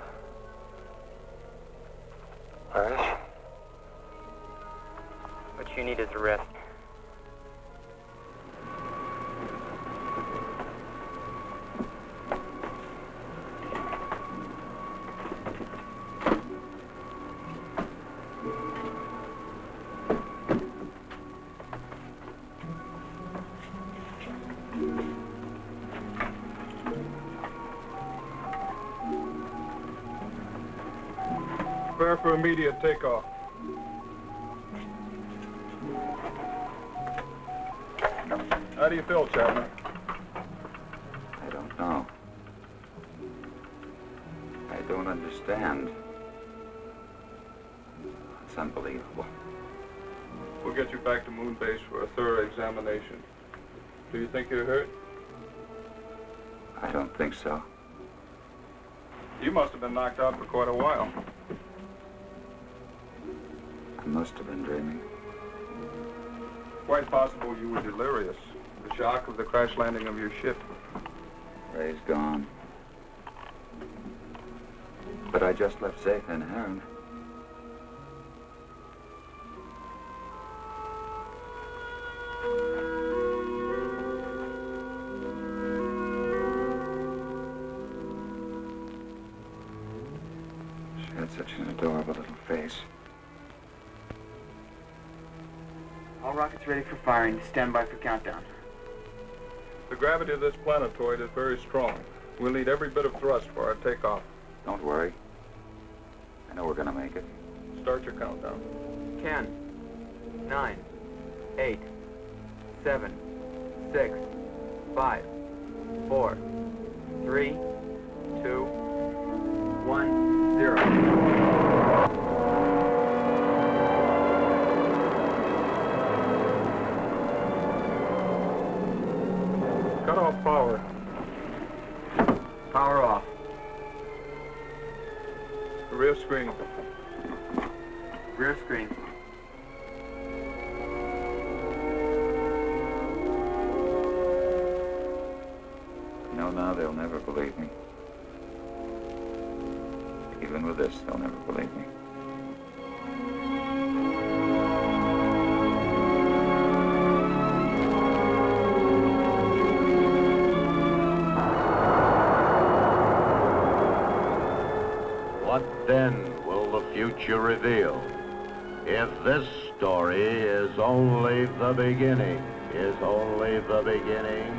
Where is she? What you need is a rest. Prepare for immediate takeoff. How do you feel, Chapman? I don't know. I don't understand. It's unbelievable. We'll get you back to Moon Base for a thorough examination. Do you think you're hurt? I don't think so. You must have been knocked out for quite a while. I must have been dreaming. Quite possible you were delirious. The shock of the crash landing of your ship. Ray's gone. But I just left Zeta and Heron. She had such an adorable little face. All rockets ready for firing. Stand by for countdown. The gravity of this planetoid is very strong. We'll need every bit of thrust for our takeoff. Don't worry. I know we're gonna make it. Start your countdown. 10, 9, 8, 7, 6, 5, 4, 3, 2, 1, 0. Cut off power. Power off. Rear screen. Rear screen. No, now they'll never believe me. Even with this, they'll never believe me. What then will the future reveal? If this story is only the beginning, only the beginning.